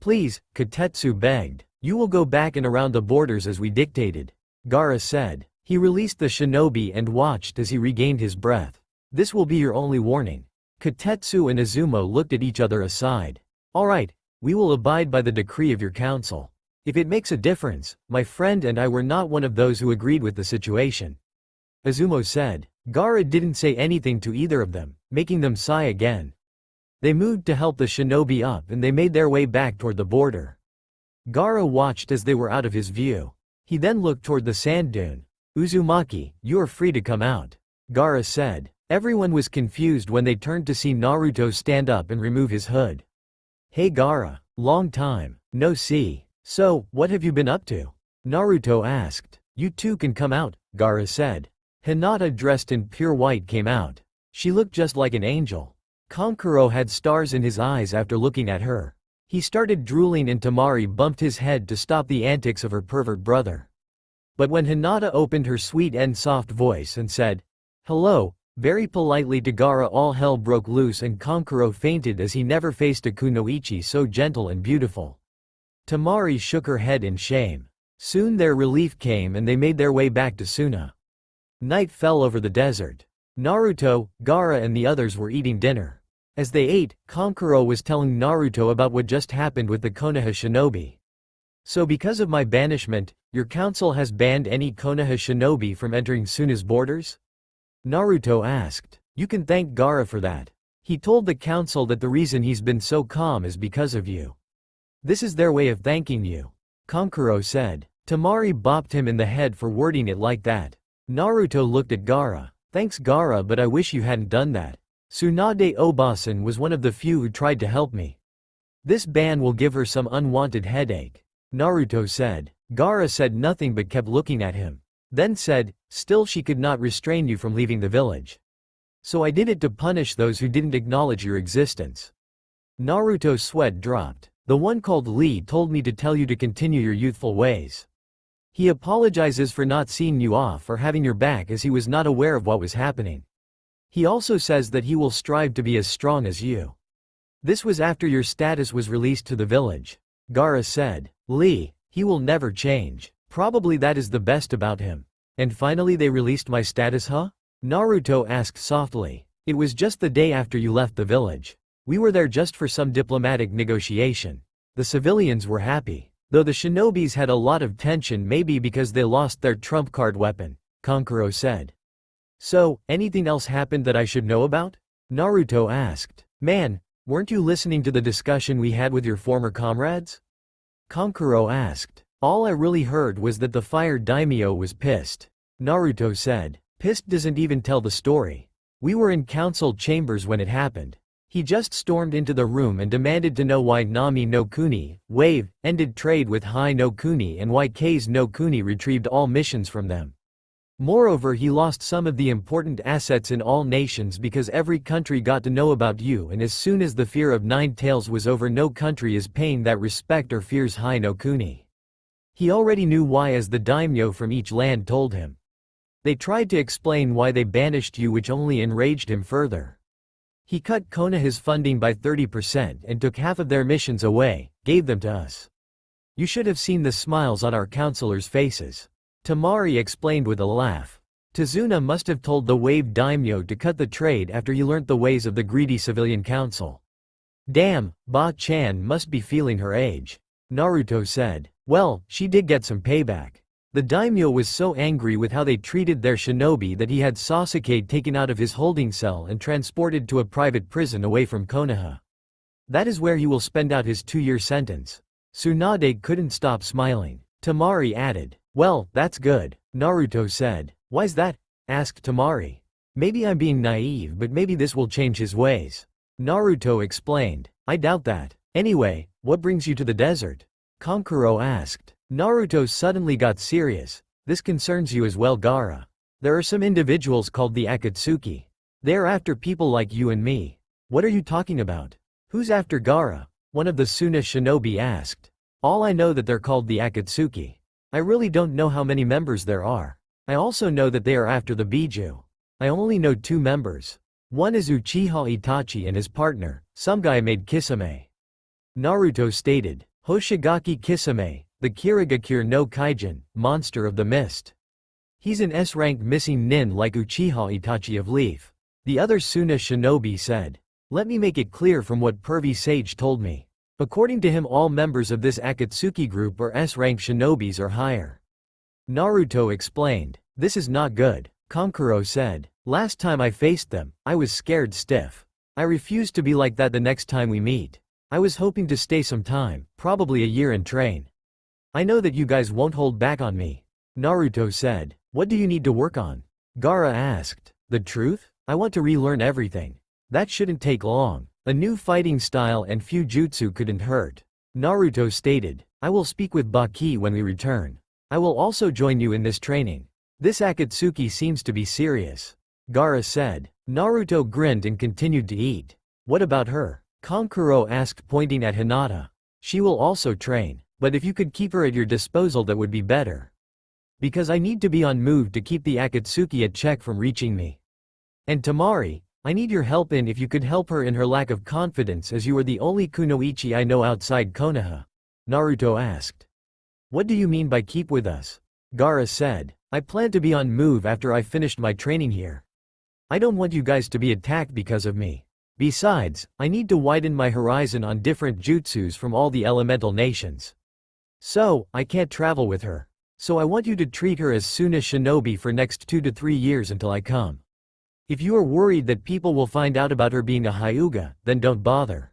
Please, Kotetsu begged. You will go back and around the borders as we dictated, Gaara said. He released the shinobi and watched as he regained his breath. This will be your only warning. Kotetsu and Izumo looked at each other aside. All right, we will abide by the decree of your council. If it makes a difference, my friend and I were not one of those who agreed with the situation, Izumo said. Gaara didn't say anything to either of them, making them sigh again. They moved to help the shinobi up and they made their way back toward the border. Gaara watched as they were out of his view. He then looked toward the sand dune. Uzumaki, you are free to come out, Gaara said. Everyone was confused when they turned to see Naruto stand up and remove his hood. Hey Gaara, long time, no see. So, what have you been up to? Naruto asked. You too can come out, Gaara said. Hinata, dressed in pure white, came out. She looked just like an angel. Kankuro had stars in his eyes after looking at her. He started drooling and Tamari bumped his head to stop the antics of her pervert brother. But when Hinata opened her sweet and soft voice and said, hello, very politely to Gaara, all hell broke loose and Kankuro fainted as he never faced a kunoichi so gentle and beautiful. Tamari shook her head in shame. Soon their relief came and they made their way back to Suna. Night fell over the desert. Naruto, Gaara and the others were eating dinner. As they ate, Kankuro was telling Naruto about what just happened with the Konoha shinobi. So because of my banishment, your council has banned any Konoha shinobi from entering Suna's borders? Naruto asked. You can thank Gaara for that. He told the council that the reason he's been so calm is because of you. This is their way of thanking you, Kankuro said. Tamari bopped him in the head for wording it like that. Naruto looked at Gaara. Thanks Gaara, but I wish you hadn't done that. Tsunade Obasan was one of the few who tried to help me. This ban will give her some unwanted headache, Naruto said. Gaara said nothing but kept looking at him. Then said, still she could not restrain you from leaving the village. So I did it to punish those who didn't acknowledge your existence. Naruto's sweat dropped. The one called Lee told me to tell you to continue your youthful ways. He apologizes for not seeing you off or having your back as he was not aware of what was happening. He also says that he will strive to be as strong as you. This was after your status was released to the village, Gaara said. Lee, he will never change. Probably that is the best about him. And finally they released my status, huh? Naruto asked softly. It was just the day after you left the village. We were there just for some diplomatic negotiation. The civilians were happy. Though the shinobis had a lot of tension, maybe because they lost their trump card weapon, Kankuro said. So, anything else happened that I should know about? Naruto asked. Man, weren't you listening to the discussion we had with your former comrades? Kankuro asked. All I really heard was that the fire daimyo was pissed. Naruto said. Pissed doesn't even tell the story. We were in council chambers when it happened. He just stormed into the room and demanded to know why Nami no Kuni, Wave, ended trade with Hai no Kuni and why K's no Kuni retrieved all missions from them. Moreover, he lost some of the important assets in all nations because every country got to know about you, and as soon as the fear of Nine Tails was over, no country is paying that respect or fears Hai no Kuni. He already knew why, as the daimyo from each land told him. They tried to explain why they banished you, which only enraged him further. He cut Konoha's funding by 30% and took half of their missions away, gave them to us. You should have seen the smiles on our counselors' faces. Tamari explained with a laugh. Tazuna must have told the Wave daimyo to cut the trade after he learnt the ways of the greedy civilian council. Damn, Ba-chan must be feeling her age. Naruto said. Well, she did get some payback. The daimyo was so angry with how they treated their shinobi that he had Sasuke taken out of his holding cell and transported to a private prison away from Konoha. That is where he will spend out his 2-year sentence. Tsunade couldn't stop smiling. Tamari added. Well, that's good. Naruto said. Why's that? Asked Tamari. Maybe I'm being naive, but maybe this will change his ways. Naruto explained. I doubt that. Anyway, what brings you to the desert? Kankuro asked. Naruto suddenly got serious. This concerns you as well, Gaara. There are some individuals called the Akatsuki. They are after people like you and me. What are you talking about? Who's after Gaara? One of the Suna shinobi asked. All I know that they're called the Akatsuki. I really don't know how many members there are. I also know that they are after the Biju. I only know 2 members. One is Uchiha Itachi and his partner, some guy made Kisame. Naruto stated. Hoshigaki Kisame, the Kirigakure no Kaijin, monster of the mist. He's an S-rank missing nin like Uchiha Itachi of Leaf. The other Suna shinobi said. Let me make it clear from what Pervy Sage told me. According to him, all members of this Akatsuki group are S-rank shinobis or higher. Naruto explained. This is not good. Kankuro said. Last time I faced them, I was scared stiff. I refuse to be like that the next time we meet. I was hoping to stay some time, probably a year, and train. I know that you guys won't hold back on me. Naruto said. What do you need to work on? Gaara asked. The truth? I want to relearn everything. That shouldn't take long. A new fighting style and few jutsu couldn't hurt. Naruto stated. I will speak with Baki when we return. I will also join you in this training. This Akatsuki seems to be serious. Gaara said. Naruto grinned and continued to eat. What about her? Kankuro asked, pointing at Hinata. She will also train, but if you could keep her at your disposal, that would be better. Because I need to be on move to keep the Akatsuki at check from reaching me. And Tamari, I need your help if you could help her in her lack of confidence, as you are the only kunoichi I know outside Konoha. Naruto asked. What do you mean by keep with us? Gaara said. I plan to be on move after I finished my training here. I don't want you guys to be attacked because of me. Besides, I need to widen my horizon on different jutsus from all the elemental nations. So, I can't travel with her. So I want you to treat her as Suna shinobi for next 2 to 3 years until I come. If you are worried that people will find out about her being a Hyuga, then don't bother.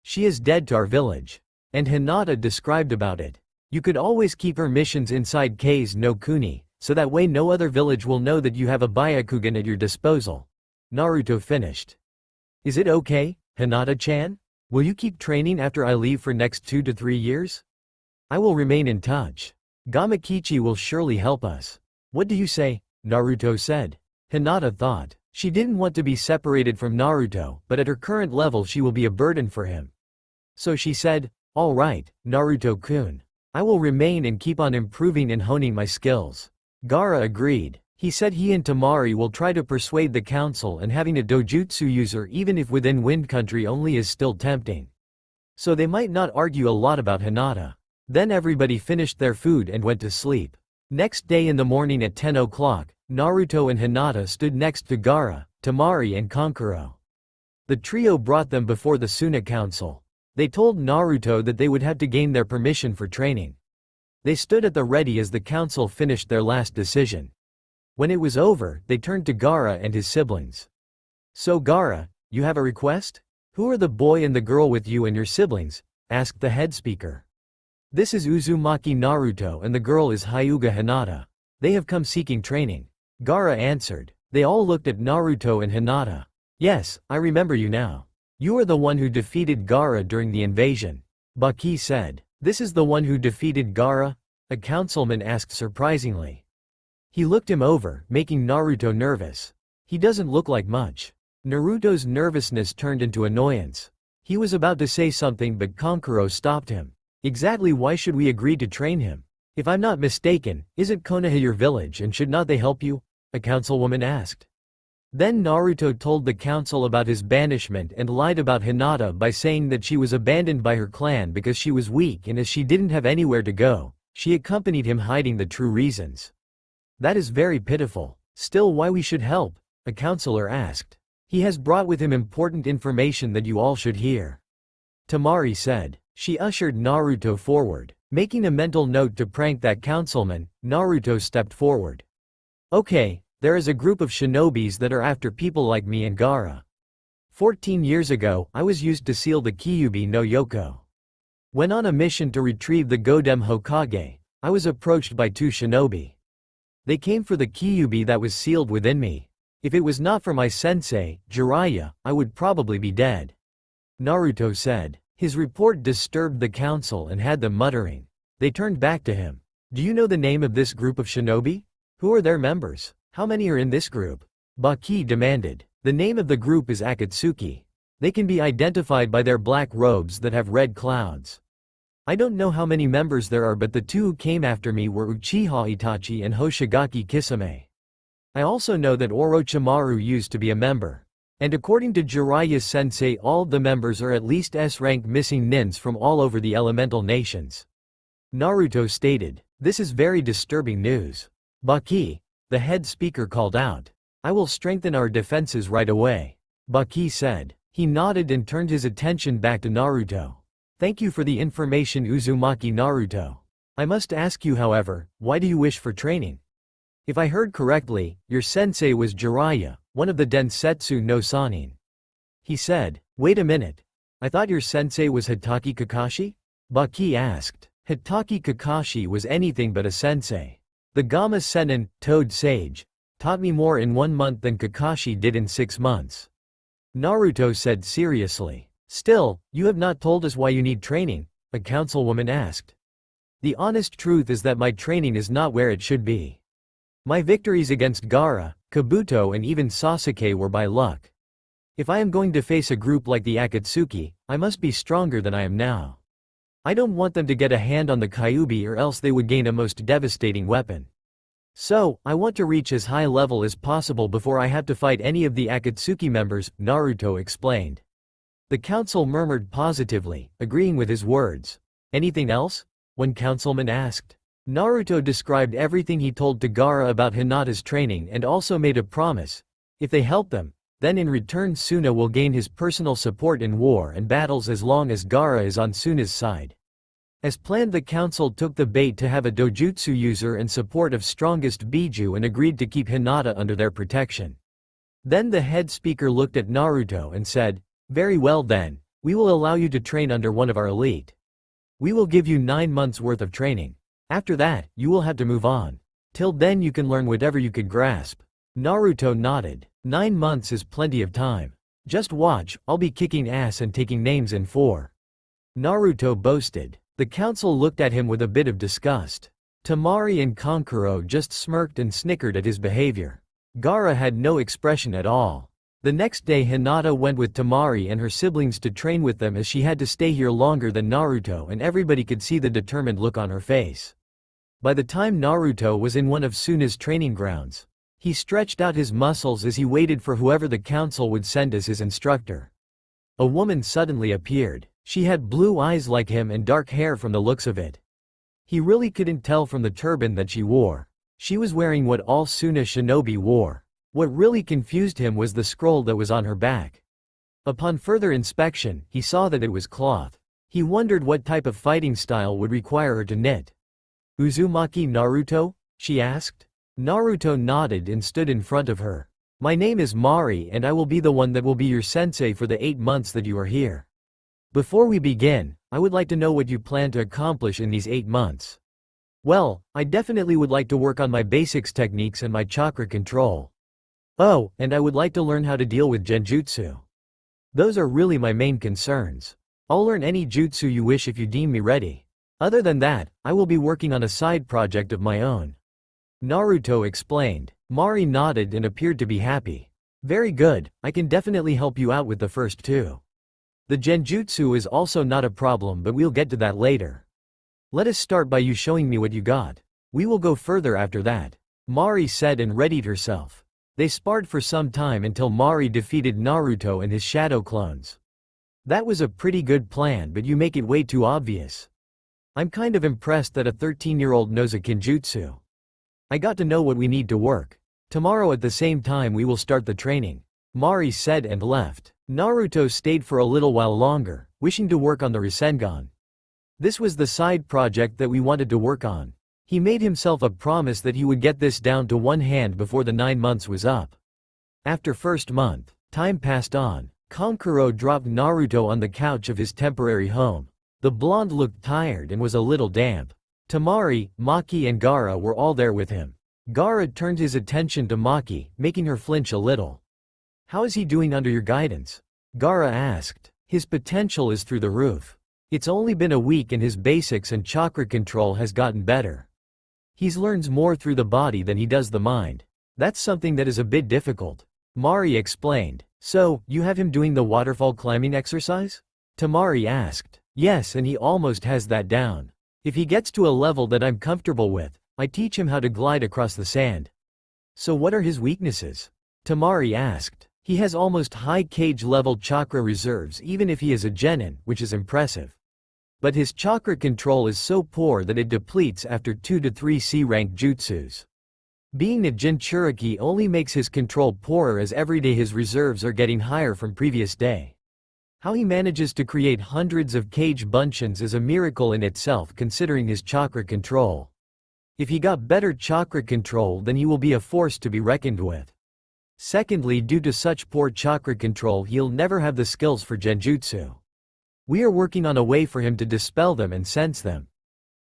She is dead to our village. And Hinata described about it. You could always keep her missions inside K's no Kuni, so that way no other village will know that you have a Byakugan at your disposal. Naruto finished. Is it okay, Hinata-chan? Will you keep training after I leave for next 2 to 3 years? I will remain in touch. Gamakichi will surely help us. What do you say? Naruto said. Hinata thought. She didn't want to be separated from Naruto, but at her current level she will be a burden for him. So she said, all right, Naruto-kun. I will remain and keep on improving and honing my skills. Gaara agreed. He said he and Tamari will try to persuade the council, and having a dojutsu user even if within Wind Country only is still tempting. So they might not argue a lot about Hinata. Then everybody finished their food and went to sleep. Next day in the morning at 10 o'clock, Naruto and Hinata stood next to Gaara, Tamari and Kankuro. The trio brought them before the Suna Council. They told Naruto that they would have to gain their permission for training. They stood at the ready as the council finished their last decision. When it was over, they turned to Gaara and his siblings. So Gaara, you have a request? Who are the boy and the girl with you and your siblings? Asked the head speaker. This is Uzumaki Naruto and the girl is Hyuga Hinata. They have come seeking training. Gaara answered. They all looked at Naruto and Hinata. Yes, I remember you now. You are the one who defeated Gaara during the invasion. Baki said. This is the one who defeated Gaara? A councilman asked surprisingly. He looked him over, making Naruto nervous. He doesn't look like much. Naruto's nervousness turned into annoyance. He was about to say something but Kankuro stopped him. Exactly why should we agree to train him? If I'm not mistaken, isn't Konoha your village and should not they help you? A councilwoman asked. Then Naruto told the council about his banishment and lied about Hinata by saying that she was abandoned by her clan because she was weak and as she didn't have anywhere to go, she accompanied him hiding the true reasons. That is very pitiful. Still, why we should help? A counselor asked. He has brought with him important information that you all should hear. Tamari said. She ushered Naruto forward. Making a mental note to prank that councilman, Naruto stepped forward. Okay, there is a group of shinobis that are after people like me and Gaara. 14 years ago, I was used to seal the Kyuubi no Yoko. When on a mission to retrieve the Godem Hokage, I was approached by two shinobi. They came for the Kyuubi that was sealed within me. If it was not for my sensei, Jiraiya, I would probably be dead. Naruto said. His report disturbed the council and had them muttering. They turned back to him. Do you know the name of this group of shinobi? Who are their members? How many are in this group? Baki demanded. The name of the group is Akatsuki. They can be identified by their black robes that have red clouds. I don't know how many members there are but the two who came after me were Uchiha Itachi and Hoshigaki Kisame. I also know that Orochimaru used to be a member. And according to Jiraiya sensei all the members are at least S-rank missing nins from all over the elemental nations. Naruto stated. This is very disturbing news. Baki, the head speaker called out. I will strengthen our defenses right away. Baki said. He nodded and turned his attention back to Naruto. Thank you for the information Uzumaki Naruto. I must ask you however, why do you wish for training? If I heard correctly, your sensei was Jiraiya, one of the Densetsu no Sannin. He said, wait a minute. I thought your sensei was Hitaki Kakashi? Baki asked. Hitaki Kakashi was anything but a sensei. The Gamma Sennin, Toad Sage, taught me more in 1 month than Kakashi did in 6 months. Naruto said seriously. Still, you have not told us why you need training, a councilwoman asked. The honest truth is that my training is not where it should be. My victories against Gaara, Kabuto and even Sasuke were by luck. If I am going to face a group like the Akatsuki, I must be stronger than I am now. I don't want them to get a hand on the Kyuubi or else they would gain a most devastating weapon. So, I want to reach as high level as possible before I have to fight any of the Akatsuki members, Naruto explained. The council murmured positively, agreeing with his words. Anything else? One councilman asked. Naruto described everything he told to Gaara about Hinata's training and also made a promise. If they help them, then in return Suna will gain his personal support in war and battles as long as Gaara is on Suna's side. As planned, the council took the bait to have a dojutsu user and support of strongest Biju and agreed to keep Hinata under their protection. Then the head speaker looked at Naruto and said, very well then, we will allow you to train under one of our elite. We will give you 9 months worth of training. After that, you will have to move on. Till then you can learn whatever you could grasp. Naruto nodded. 9 months is plenty of time. Just watch, I'll be kicking ass and taking names in 4. Naruto boasted. The council looked at him with a bit of disgust. Tamari and Kankuro just smirked and snickered at his behavior. Gaara had no expression at all. The next day Hinata went with Tamari and her siblings to train with them as she had to stay here longer than Naruto and everybody could see the determined look on her face. By the time Naruto was in one of Suna's training grounds, he stretched out his muscles as he waited for whoever the council would send as his instructor. A woman suddenly appeared. She had blue eyes like him and dark hair from the looks of it. He really couldn't tell from the turban that she wore. She was wearing what all Suna shinobi wore. What really confused him was the scroll that was on her back. Upon further inspection, he saw that it was cloth. He wondered what type of fighting style would require her to knit. Uzumaki Naruto? She asked. Naruto nodded and stood in front of her. My name is Mari and I will be the one that will be your sensei for the 8 months that you are here. Before we begin, I would like to know what you plan to accomplish in these 8 months. Well, I definitely would like to work on my basics techniques and my chakra control. Oh, and I would like to learn how to deal with genjutsu. Those are really my main concerns. I'll learn any jutsu you wish if you deem me ready. Other than that, I will be working on a side project of my own. Naruto explained. Mari nodded and appeared to be happy. Very good, I can definitely help you out with the first two. The genjutsu is also not a problem, but we'll get to that later. Let us start by you showing me what you got. We will go further after that. Mari said and readied herself. They sparred for some time until Mari defeated Naruto and his shadow clones. That was a pretty good plan, but you make it way too obvious. I'm kind of impressed that a 13-year-old knows a kenjutsu. I got to know what we need to work. Tomorrow at the same time we will start the training. Mari said and left. Naruto stayed for a little while longer, wishing to work on the Rasengan. This was the side project that we wanted to work on. He made himself a promise that he would get this down to one hand before the 9 months was up. After first month, time passed on. Kankuro dropped Naruto on the couch of his temporary home. The blonde looked tired and was a little damp. Temari, Maki and Gaara were all there with him. Gaara turned his attention to Maki, making her flinch a little. How is he doing under your guidance? Gaara asked. His potential is through the roof. It's only been a week and his basics and chakra control has gotten better. He learns more through the body than he does the mind. That's something that is a bit difficult. Mari explained. So, you have him doing the waterfall climbing exercise? Temari asked. Yes, and he almost has that down. If he gets to a level that I'm comfortable with, I teach him how to glide across the sand. So what are his weaknesses? Temari asked. He has almost high cage level chakra reserves even if he is a genin, which is impressive. But his chakra control is so poor that it depletes after 2 to 3 C-rank jutsus. Being a Jinchuriki only makes his control poorer as every day his reserves are getting higher from previous day. How he manages to create hundreds of cage bunchins is a miracle in itself considering his chakra control. If he got better chakra control then he will be a force to be reckoned with. Secondly, due to such poor chakra control he'll never have the skills for genjutsu. We are working on a way for him to dispel them and sense them.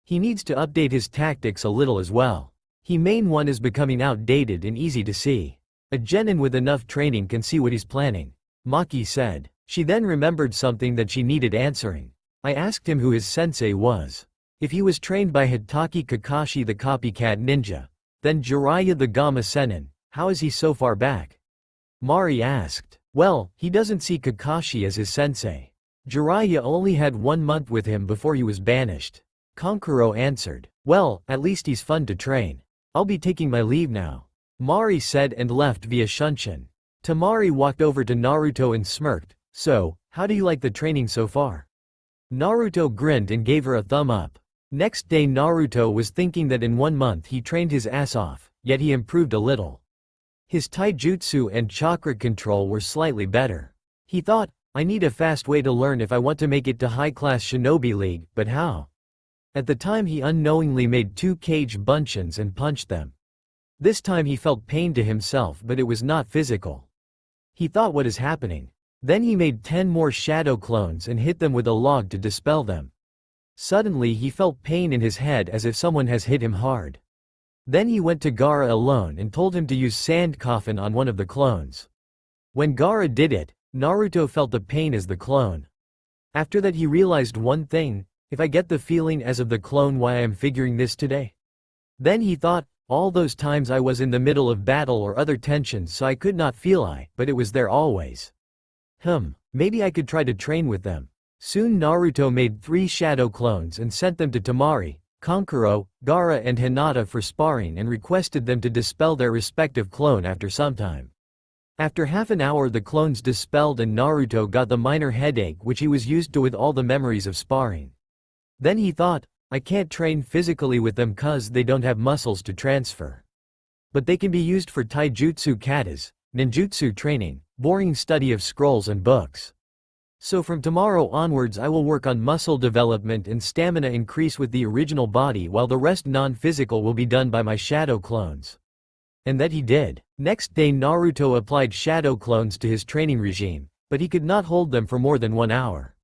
He needs to update his tactics a little as well. His main one is becoming outdated and easy to see. A genin with enough training can see what he's planning. Maki said. She then remembered something that she needed answering. I asked him who his sensei was. If he was trained by Hitaki Kakashi the copycat ninja. Then Jiraiya the Gamma Sennin, how is he so far back? Mari asked. Well, he doesn't see Kakashi as his sensei. Jiraiya only had 1 month with him before he was banished. Kankuro answered. Well, at least he's fun to train. I'll be taking my leave now. Mari said and left via Shunshin. Temari walked over to Naruto and smirked. So, how do you like the training so far? Naruto grinned and gave her a thumb up. Next day Naruto was thinking that in 1 month he trained his ass off, yet he improved a little. His taijutsu and chakra control were slightly better. He thought, I need a fast way to learn if I want to make it to high-class shinobi league, but how? At the time he unknowingly made 2 cage bunchins and punched them. This time he felt pain to himself but it was not physical. He thought what is happening? Then he made 10 more shadow clones and hit them with a log to dispel them. Suddenly he felt pain in his head as if someone has hit him hard. Then he went to Gaara alone and told him to use sand coffin on one of the clones. When Gaara did it, Naruto felt the pain as the clone. After that he realized one thing, if I get the feeling as of the clone why I am figuring this today. Then he thought, all those times I was in the middle of battle or other tensions so I could not feel but it was there always. Maybe I could try to train with them. Soon Naruto made 3 shadow clones and sent them to Temari, Kankuro, Gaara and Hinata for sparring and requested them to dispel their respective clone after some time. After half an hour the clones dispelled and Naruto got the minor headache which he was used to with all the memories of sparring. Then he thought, I can't train physically with them cause they don't have muscles to transfer. But they can be used for taijutsu katas, ninjutsu training, boring study of scrolls and books. So from tomorrow onwards I will work on muscle development and stamina increase with the original body while the rest non-physical will be done by my shadow clones. And that he did. Next day Naruto applied shadow clones to his training regime, but he could not hold them for more than 1 hour.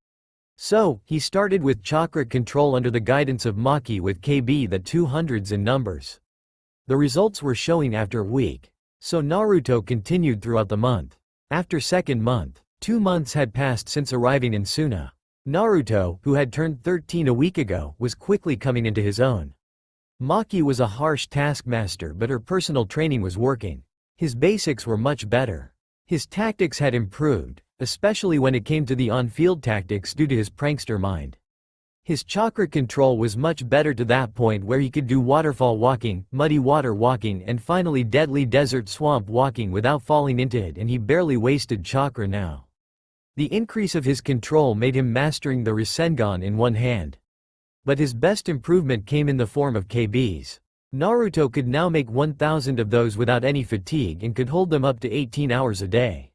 So, he started with chakra control under the guidance of Maki with KB the 200s in numbers. The results were showing after a week. So Naruto continued throughout the month. After second month, 2 months had passed since arriving in Suna. Naruto, who had turned 13 a week ago, was quickly coming into his own. Maki was a harsh taskmaster, but her personal training was working. His basics were much better. His tactics had improved, especially when it came to the on-field tactics due to his prankster mind. His chakra control was much better to that point where he could do waterfall walking, muddy water walking, and finally deadly desert swamp walking without falling into it, and he barely wasted chakra now. The increase of his control made him mastering the Rasengan in one hand. But his best improvement came in the form of KBs. Naruto could now make 1,000 of those without any fatigue and could hold them up to 18 hours a day.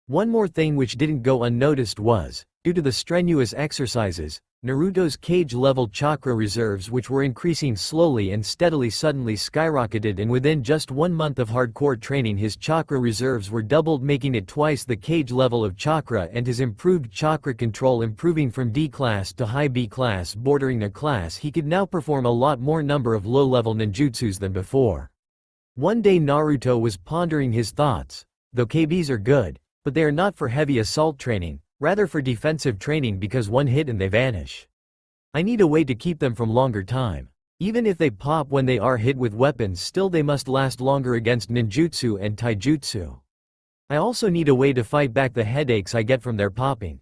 One more thing which didn't go unnoticed was, due to the strenuous exercises, Naruto's cage-level chakra reserves, which were increasing slowly and steadily, suddenly skyrocketed, and within just 1 month of hardcore training his chakra reserves were doubled, making it twice the cage level of chakra, and his improved chakra control improving from D class to high B class, bordering a class. He could now perform a lot more number of low-level ninjutsus than before. One day Naruto was pondering his thoughts. Though KBs are good, but they are not for heavy assault training, rather for defensive training, because one hit and they vanish. I need a way to keep them from longer time. Even if they pop when they are hit with weapons, still they must last longer against ninjutsu and taijutsu. I also need a way to fight back the headaches I get from their popping.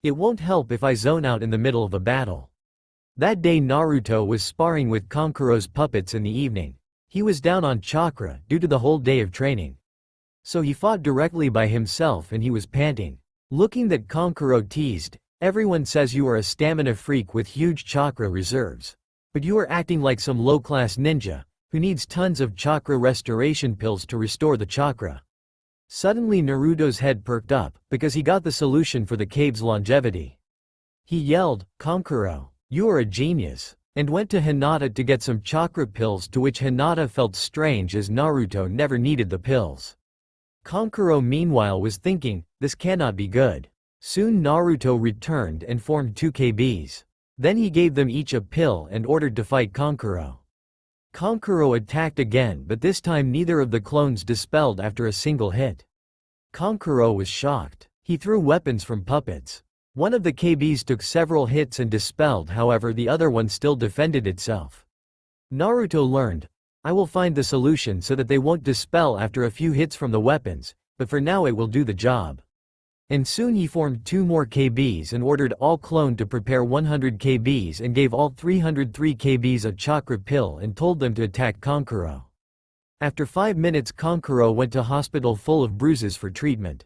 It won't help if I zone out in the middle of a battle. That day Naruto was sparring with Kankuro's puppets in the evening. He was down on chakra due to the whole day of training. So he fought directly by himself and he was panting. Looking that Kankuro teased, "Everyone says you are a stamina freak with huge chakra reserves. But you are acting like some low-class ninja, who needs tons of chakra restoration pills to restore the chakra." Suddenly Naruto's head perked up, because he got the solution for the cave's longevity. He yelled, "Kankuro, you are a genius," and went to Hinata to get some chakra pills, to which Hinata felt strange as Naruto never needed the pills. Kankuro meanwhile was thinking, this cannot be good. Soon Naruto returned and formed 2 KBs. Then he gave them each a pill and ordered to fight Kankuro. Kankuro attacked again, but this time neither of the clones dispelled after a single hit. Kankuro was shocked. He threw weapons from puppets. One of the KBs took several hits and dispelled, however the other one still defended itself. Naruto learned, I will find the solution so that they won't dispel after a few hits from the weapons, but for now it will do the job. And soon he formed 2 more KBs and ordered all clone to prepare 100 KBs and gave all 303 KBs a chakra pill and told them to attack Kankuro. After 5 minutes Kankuro went to hospital full of bruises for treatment.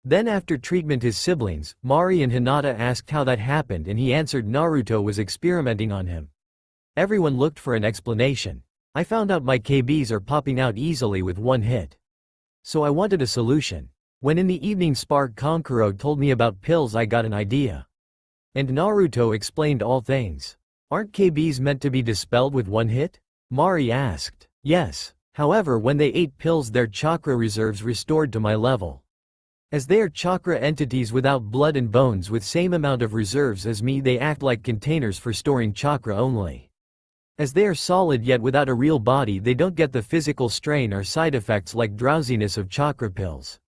Then after treatment his siblings, Mari and Hinata, asked how that happened, and he answered Naruto was experimenting on him. Everyone looked for an explanation. I found out my KBs are popping out easily with 1 hit. So I wanted a solution. When in the evening spar Kankuro told me about pills, I got an idea. And Naruto explained all things. Aren't KBs meant to be dispelled with 1 hit? Mari asked. Yes. However, when they ate pills their chakra reserves restored to my level. As they are chakra entities without blood and bones with same amount of reserves as me, they act like containers for storing chakra only. As they are solid yet without a real body, they don't get the physical strain or side effects like drowsiness of chakra pills.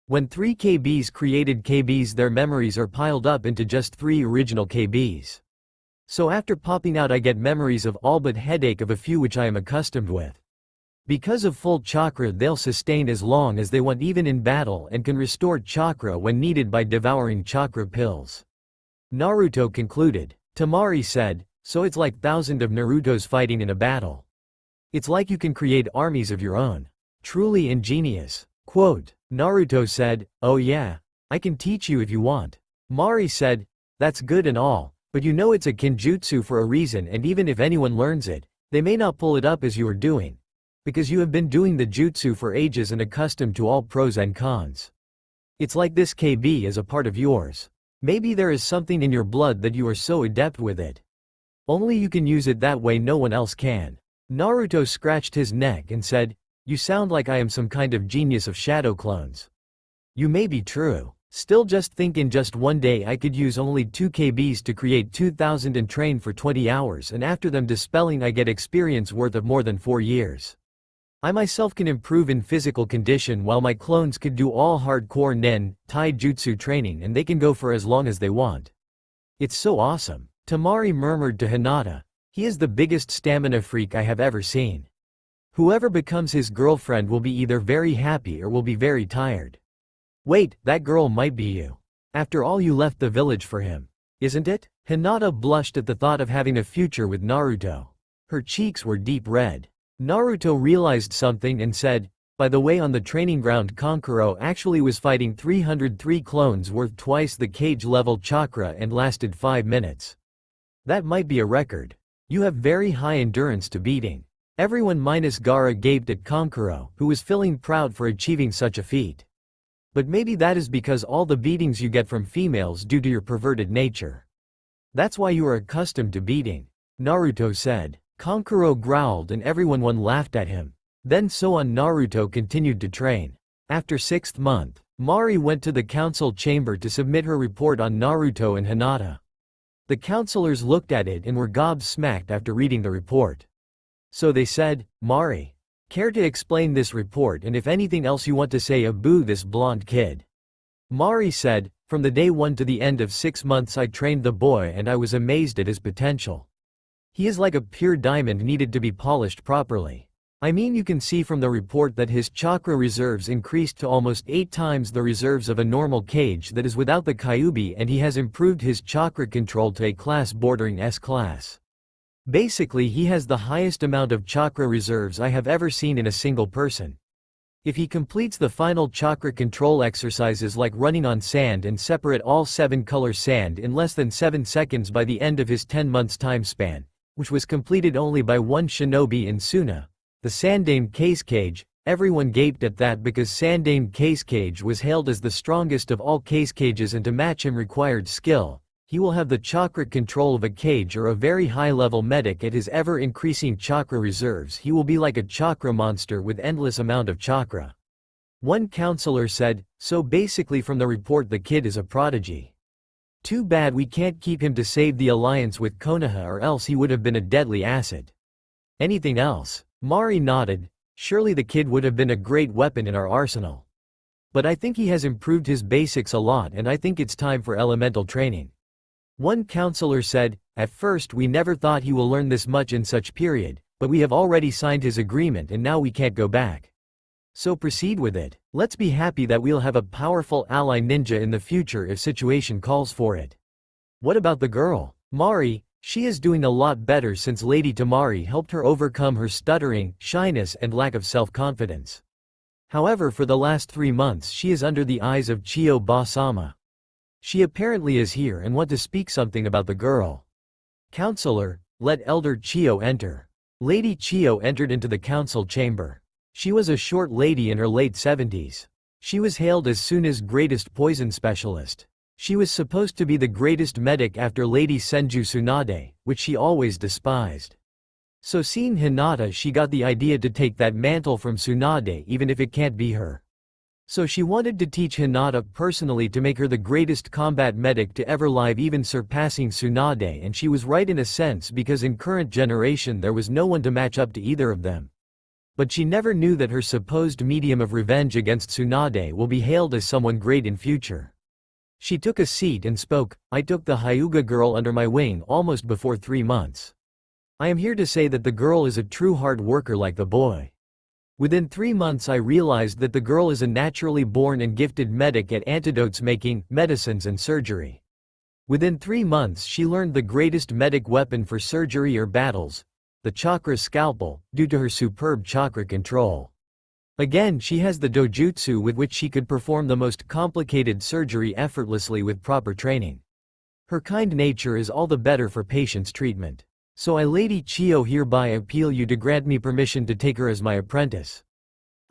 When 3 KBs created KBs, their memories are piled up into just 3 original KBs. So after popping out I get memories of all but headache of a few which I am accustomed with. Because of full chakra they'll sustain as long as they want even in battle, and can restore chakra when needed by devouring chakra pills. Naruto concluded. Tamari said, so it's like thousands of Narutos fighting in a battle. It's like you can create armies of your own. Truly ingenious. Quote, Naruto said, oh yeah, I can teach you if you want. Mari said, that's good and all, but you know it's a kinjutsu for a reason, and even if anyone learns it, they may not pull it up as you are doing. Because you have been doing the jutsu for ages and accustomed to all pros and cons. It's like this KB is a part of yours. Maybe there is something in your blood that you are so adept with it. Only you can use it that way, no one else can. Naruto scratched his neck and said, you sound like I am some kind of genius of shadow clones. You may be true. Still, just think, in just one day I could use only 2 KBs to create 2000 and train for 20 hours, and after them dispelling I get experience worth of more than 4 years. I myself can improve in physical condition while my clones could do all hardcore nen, taijutsu training, and they can go for as long as they want. It's so awesome. Tamari murmured to Hinata. He is the biggest stamina freak I have ever seen. Whoever becomes his girlfriend will be either very happy or will be very tired. Wait, that girl might be you. After all, you left the village for him, isn't it? Hinata blushed at the thought of having a future with Naruto. Her cheeks were deep red. Naruto realized something and said, by the way, on the training ground Kankuro actually was fighting 303 clones worth twice the cage level chakra and lasted 5 minutes. That might be a record. You have very high endurance to beating. Everyone minus Gaara gaped at Kankuro, who was feeling proud for achieving such a feat. But maybe that is because all the beatings you get from females due to your perverted nature. That's why you are accustomed to beating, Naruto said. Kankuro growled and everyone laughed at him. Then so on. Naruto continued to train. After 6th month, Mari went to the council chamber to submit her report on Naruto and Hinata. The counselors looked at it and were gobsmacked after reading the report. So they said, Mari, care to explain this report, and if anything else you want to say about this blonde kid? Mari said, from the day 1 to the end of 6 months I trained the boy and I was amazed at his potential. He is like a pure diamond, needed to be polished properly. I mean, you can see from the report that his chakra reserves increased to almost 8 times the reserves of a normal cage that is without the Kyuubi, and he has improved his chakra control to a class bordering S class. Basically, he has the highest amount of chakra reserves I have ever seen in a single person. If he completes the final chakra control exercises like running on sand and separate all 7 color sand in less than 7 seconds by the end of his 10 months time span, which was completed only by one shinobi in Suna, the Sandame Case Cage, everyone gaped at that because Sandame Case Cage was hailed as the strongest of all case cages, and to match him required skill. He will have the chakra control of a cage or a very high-level medic at his ever-increasing chakra reserves. He will be like a chakra monster with endless amount of chakra. One counselor said, so basically from the report the kid is a prodigy. Too bad we can't keep him to save the alliance with Konoha, or else he would have been a deadly asset. Anything else? Mari nodded. Surely the kid would have been a great weapon in our arsenal. But I think he has improved his basics a lot, and I think it's time for elemental training. One counselor said, at first we never thought he will learn this much in such period, but we have already signed his agreement and now we can't go back. So proceed with it. Let's be happy that we'll have a powerful ally ninja in the future if situation calls for it. What about the girl? Mari, she is doing a lot better since Lady Tamari helped her overcome her stuttering, shyness and lack of self-confidence. However, for the last 3 months she is under the eyes of Chiyo Ba-sama. She apparently is here and want to speak something about the girl. Counselor, let Elder Chiyo enter. Lady Chiyo entered into the council chamber. She was a short lady in her late 70s. She was hailed as Suna's greatest poison specialist. She was supposed to be the greatest medic after Lady Senju Tsunade, which she always despised. So seeing Hinata, she got the idea to take that mantle from Tsunade even if it can't be her. So she wanted to teach Hinata personally to make her the greatest combat medic to ever live, even surpassing Tsunade, and she was right in a sense because in current generation there was no one to match up to either of them. But she never knew that her supposed medium of revenge against Tsunade will be hailed as someone great in future. She took a seat and spoke, I took the Hyuga girl under my wing almost before 3 months. I am here to say that the girl is a true hard worker like the boy. Within 3 months I realized that the girl is a naturally born and gifted medic at antidotes making, medicines and surgery. Within 3 months she learned the greatest medic weapon for surgery or battles, the chakra scalpel, due to her superb chakra control. Again, she has the dojutsu with which she could perform the most complicated surgery effortlessly with proper training. Her kind nature is all the better for patients' treatment. So I, Lady Chiyo, hereby appeal you to grant me permission to take her as my apprentice.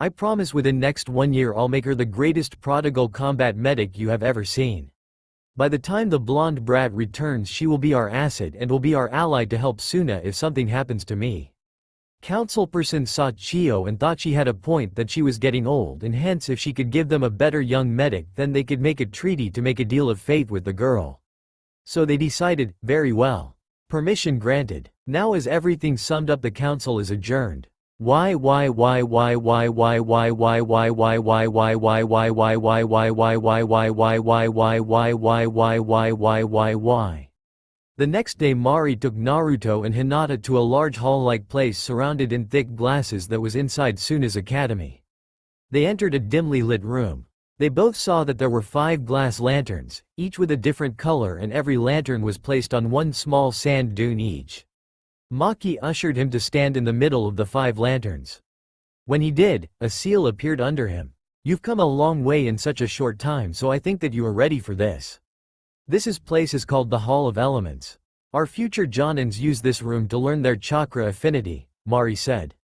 I promise within next 1 year I'll make her the greatest prodigal combat medic you have ever seen. By the time the blonde brat returns she will be our asset and will be our ally to help Suna if something happens to me. Councilperson saw Chio and thought she had a point that she was getting old and hence if she could give them a better young medic then they could make a treaty to make a deal of faith with the girl. So they decided, very well. Permission granted. Now as everything summed up the council is adjourned. Why? The next day Mari took Naruto and Hinata to a large hall-like place surrounded in thick glasses that was inside Suna's academy. They entered a dimly lit room. They both saw that there were 5 glass lanterns, each with a different color and every lantern was placed on one small sand dune each. Maki ushered him to stand in the middle of the 5 lanterns. When he did, a seal appeared under him. You've come a long way in such a short time so I think that you are ready for this. This place is called the Hall of Elements. Our future Jonins use this room to learn their chakra affinity, Mari said.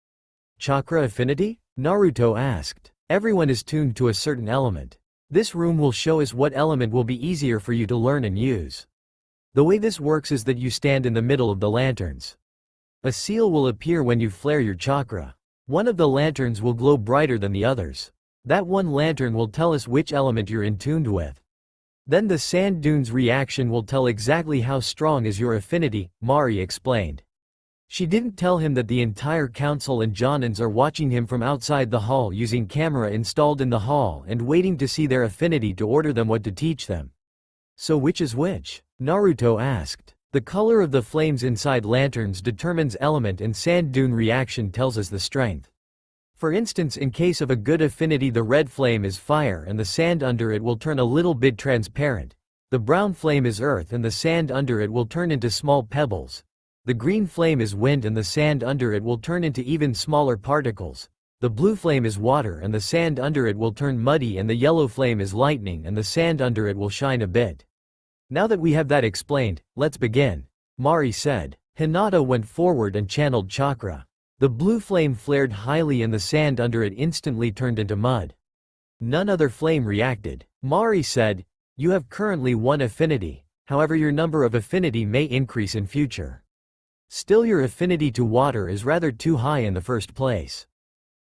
Chakra affinity? Naruto asked. Everyone is tuned to a certain element. This room will show us what element will be easier for you to learn and use. The way this works is that you stand in the middle of the lanterns. A seal will appear when you flare your chakra. One of the lanterns will glow brighter than the others. That one lantern will tell us which element you're in tuned with. Then the sand dunes reaction will tell exactly how strong is your affinity, Mari explained. She didn't tell him that the entire council and Jonins are watching him from outside the hall using camera installed in the hall and waiting to see their affinity to order them what to teach them. So which is which? Naruto asked. The color of the flames inside lanterns determines element and sand dune reaction tells us the strength. For instance, in case of a good affinity the red flame is fire and the sand under it will turn a little bit transparent. The brown flame is earth and the sand under it will turn into small pebbles. The green flame is wind and the sand under it will turn into even smaller particles. The blue flame is water and the sand under it will turn muddy and the yellow flame is lightning and the sand under it will shine a bit. Now that we have that explained, let's begin, Mari said. Hinata went forward and channeled chakra. The blue flame flared highly and the sand under it instantly turned into mud. None other flame reacted. Mari said, you have currently 1 affinity, however your number of affinity may increase in future. Still your affinity to water is rather too high in the first place.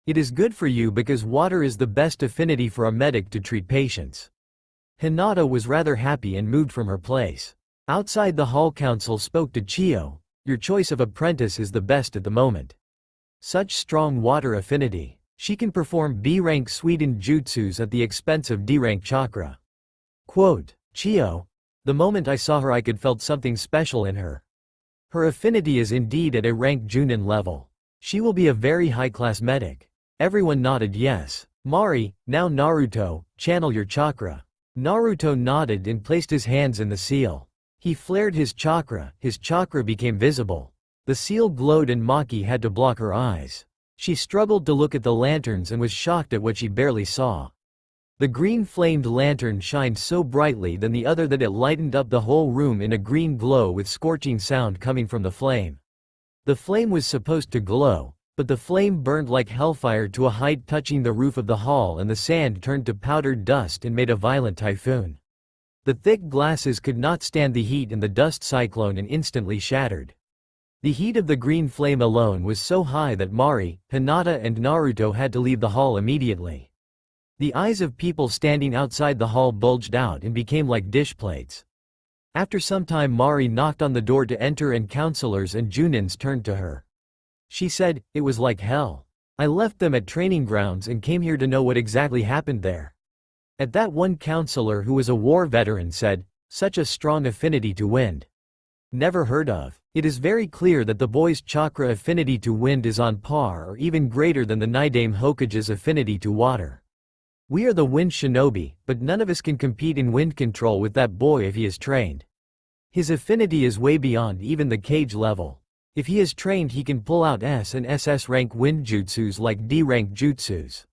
It is good for you because water is the best affinity for a medic to treat patients. Hinata was rather happy and moved from her place. Outside the hall council spoke to Chio, your choice of apprentice is the best at the moment. Such strong water affinity. She can perform B-rank Suiden jutsus at the expense of D-rank chakra. Quote, Chio, the moment I saw her I could felt something special in her. Her affinity is indeed at a rank Junin level. She will be a very high-class medic. Everyone nodded yes. Mari, now Naruto, channel your chakra. Naruto nodded and placed his hands in the seal. He flared his chakra became visible. The seal glowed and Maki had to block her eyes. She struggled to look at the lanterns and was shocked at what she barely saw. The green-flamed lantern shined so brightly than the other that it lightened up the whole room in a green glow with scorching sound coming from the flame. The flame was supposed to glow, but the flame burned like hellfire to a height touching the roof of the hall and the sand turned to powdered dust and made a violent typhoon. The thick glasses could not stand the heat and the dust cyclone and instantly shattered. The heat of the green flame alone was so high that Mari, Hinata and Naruto had to leave the hall immediately. The eyes of people standing outside the hall bulged out and became like dish plates. After some time Mari knocked on the door to enter and counselors and Junins turned to her. She said, it was like hell. I left them at training grounds and came here to know what exactly happened there. At that one counselor who was a war veteran said, such a strong affinity to wind. Never heard of. It is very clear that the boy's chakra affinity to wind is on par or even greater than the Nidaime Hokage's affinity to water. We are the wind shinobi, but none of us can compete in wind control with that boy if he is trained. His affinity is way beyond even the cage level. If he is trained he can pull out S and SS rank wind jutsus like D rank jutsus.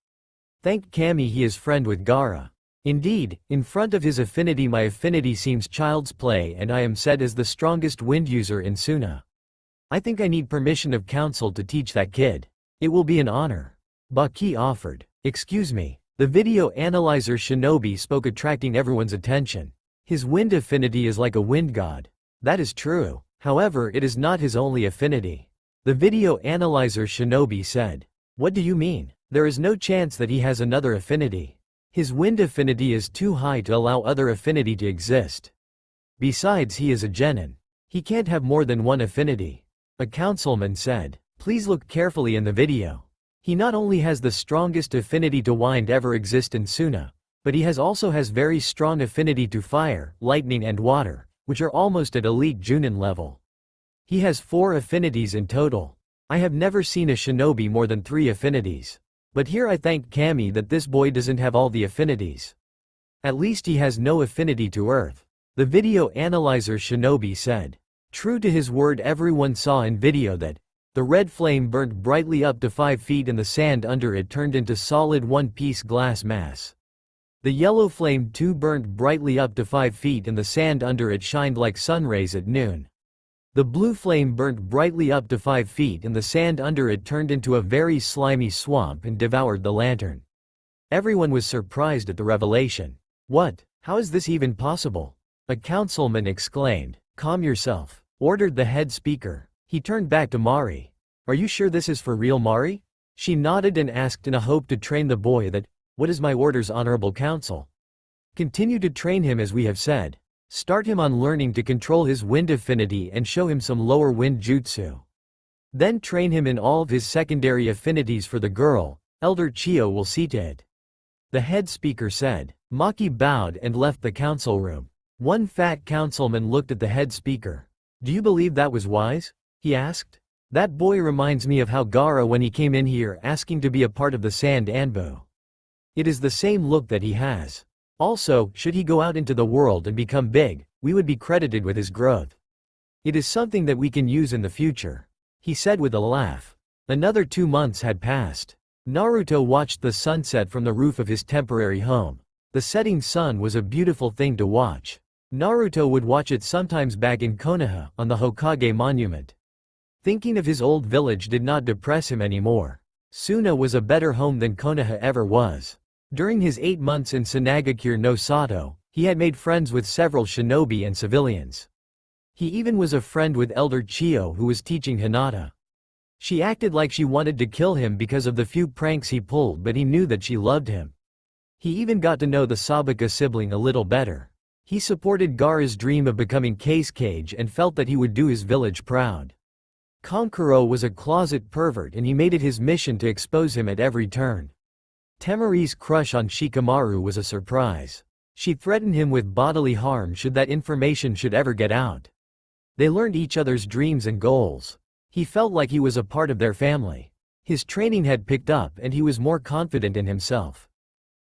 Thank Kami he is friend with Gaara. Indeed, in front of his affinity my affinity seems child's play and I am set as the strongest wind user in Suna. I think I need permission of council to teach that kid. It will be an honor. Baki offered. Excuse me. The video analyzer shinobi spoke attracting everyone's attention. His wind affinity is like a wind god. That is true. However, it is not his only affinity. The video analyzer Shinobi said. What do you mean? There is no chance that he has another affinity. His wind affinity is too high to allow other affinity to exist. Besides, he is a genin. He can't have more than one affinity. A councilman said. Please look carefully in the video. He not only has the strongest affinity to wind ever exist in Suna, but he also has very strong affinity to fire, lightning and water, which are almost at elite Junin level. He has 4 affinities in total. I have never seen a shinobi more than 3 affinities. But here I thank Kami that this boy doesn't have all the affinities. At least he has no affinity to earth. The video analyzer Shinobi said. True to his word, everyone saw in video that the red flame burnt brightly up to 5 feet and the sand under it turned into solid one-piece glass mass. The yellow flame too burnt brightly up to 5 feet and the sand under it shined like sun rays at noon. The blue flame burnt brightly up to 5 feet and the sand under it turned into a very slimy swamp and devoured the lantern. Everyone was surprised at the revelation. What? How is this even possible? A councilman exclaimed. Calm yourself, ordered the head speaker. He turned back to Mari. Are you sure this is for real, Mari? She nodded and asked in a hope to train the boy that, what is my orders, honorable council? Continue to train him as we have said. Start him on learning to control his wind affinity and show him some lower wind jutsu. Then train him in all of his secondary affinities for the girl. Elder Chio will see to it. The head speaker said. Maki bowed and left the council room. One fat councilman looked at the head speaker. Do you believe that was wise? He asked. That boy reminds me of how Gaara when he came in here asking to be a part of the Sand Anbu. It is the same look that he has. Also, should he go out into the world and become big, we would be credited with his growth. It is something that we can use in the future. He said with a laugh. Another 2 months had passed. Naruto watched the sunset from the roof of his temporary home. The setting sun was a beautiful thing to watch. Naruto would watch it sometimes back in Konoha, on the Hokage monument. Thinking of his old village did not depress him anymore. Suna was a better home than Konoha ever was. During his 8 months in Sanagakure no Sato, he had made friends with several shinobi and civilians. He even was a friend with Elder Chio who was teaching Hinata. She acted like she wanted to kill him because of the few pranks he pulled, but he knew that she loved him. He even got to know the Sabaka sibling a little better. He supported Gaara's dream of becoming Case Cage and felt that he would do his village proud. Kankuro was a closet pervert and he made it his mission to expose him at every turn. Temari's crush on Shikamaru was a surprise. She threatened him with bodily harm should that information ever get out. They learned each other's dreams and goals. He felt like he was a part of their family. His training had picked up and he was more confident in himself.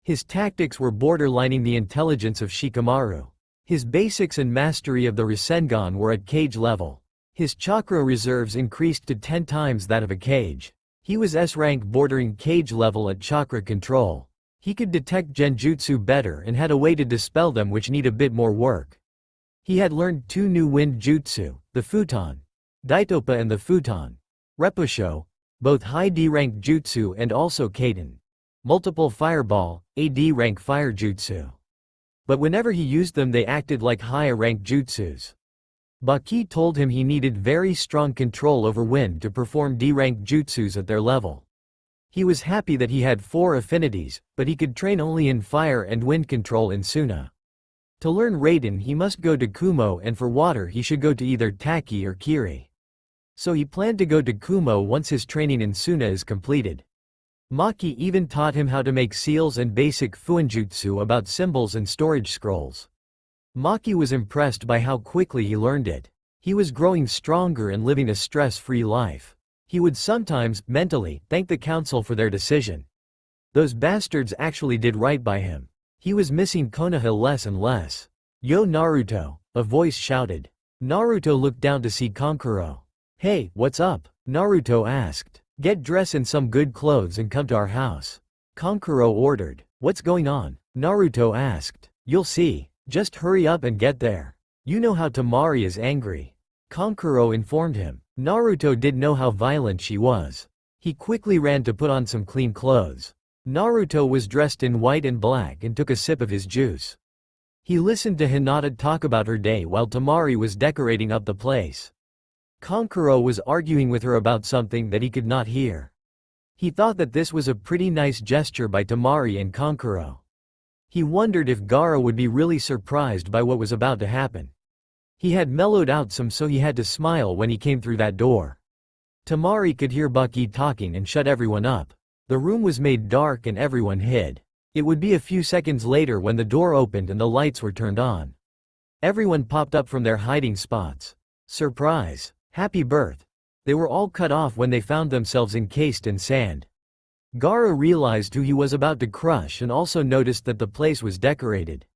His tactics were borderlining the intelligence of Shikamaru. His basics and mastery of the Rasengan were at Cage level. His chakra reserves increased to 10 times that of a Cage. He was S-rank bordering Cage level at chakra control. He could detect genjutsu better and had a way to dispel them which need a bit more work. He had learned 2 new wind jutsu, the Futon Daitopa and the Futon Repusho, both high D-rank jutsu and also Kaden. Multiple fireball, AD rank fire jutsu. But whenever he used them they acted like higher rank jutsus. Baki told him he needed very strong control over wind to perform D-rank jutsus at their level. He was happy that he had 4 affinities, but he could train only in fire and wind control in Suna. To learn Raiden he must go to Kumo and for water he should go to either Taki or Kiri. So he planned to go to Kumo once his training in Suna is completed. Maki even taught him how to make seals and basic fuinjutsu about symbols and storage scrolls. Maki was impressed by how quickly he learned it. He was growing stronger and living a stress-free life. He would sometimes, mentally, thank the council for their decision. Those bastards actually did right by him. He was missing Konoha less and less. Yo Naruto, a voice shouted. Naruto looked down to see Kankuro. Hey, what's up? Naruto asked. Get dressed in some good clothes and come to our house. Kankuro ordered. What's going on? Naruto asked. You'll see. Just hurry up and get there. You know how Temari is angry. Kankuro informed him. Naruto did know how violent she was. He quickly ran to put on some clean clothes. Naruto was dressed in white and black and took a sip of his juice. He listened to Hinata talk about her day while Temari was decorating up the place. Kankuro was arguing with her about something that he could not hear. He thought that this was a pretty nice gesture by Temari and Kankuro. He wondered if Gaara would be really surprised by what was about to happen. He had mellowed out some, so he had to smile when he came through that door. Temari could hear Baki talking and shut everyone up. The room was made dark and everyone hid. It would be a few seconds later when the door opened and the lights were turned on. Everyone popped up from their hiding spots. Surprise! Happy birth! They were all cut off when they found themselves encased in sand. Gaara realized who he was about to crush and also noticed that the place was decorated.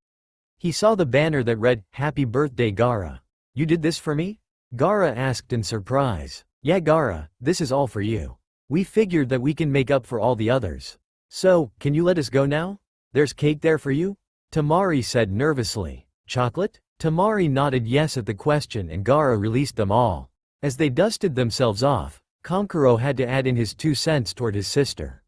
He saw the banner that read, "Happy Birthday Gaara. You did this for me?" Gaara asked in surprise. "Yeah Gaara, this is all for you. We figured that we can make up for all the others. So, can you let us go now? There's cake there for you?" Temari said nervously. "Chocolate?" Temari nodded yes at the question and Gaara released them all. As they dusted themselves off, Kankuro had to add in his 2 cents toward his sister.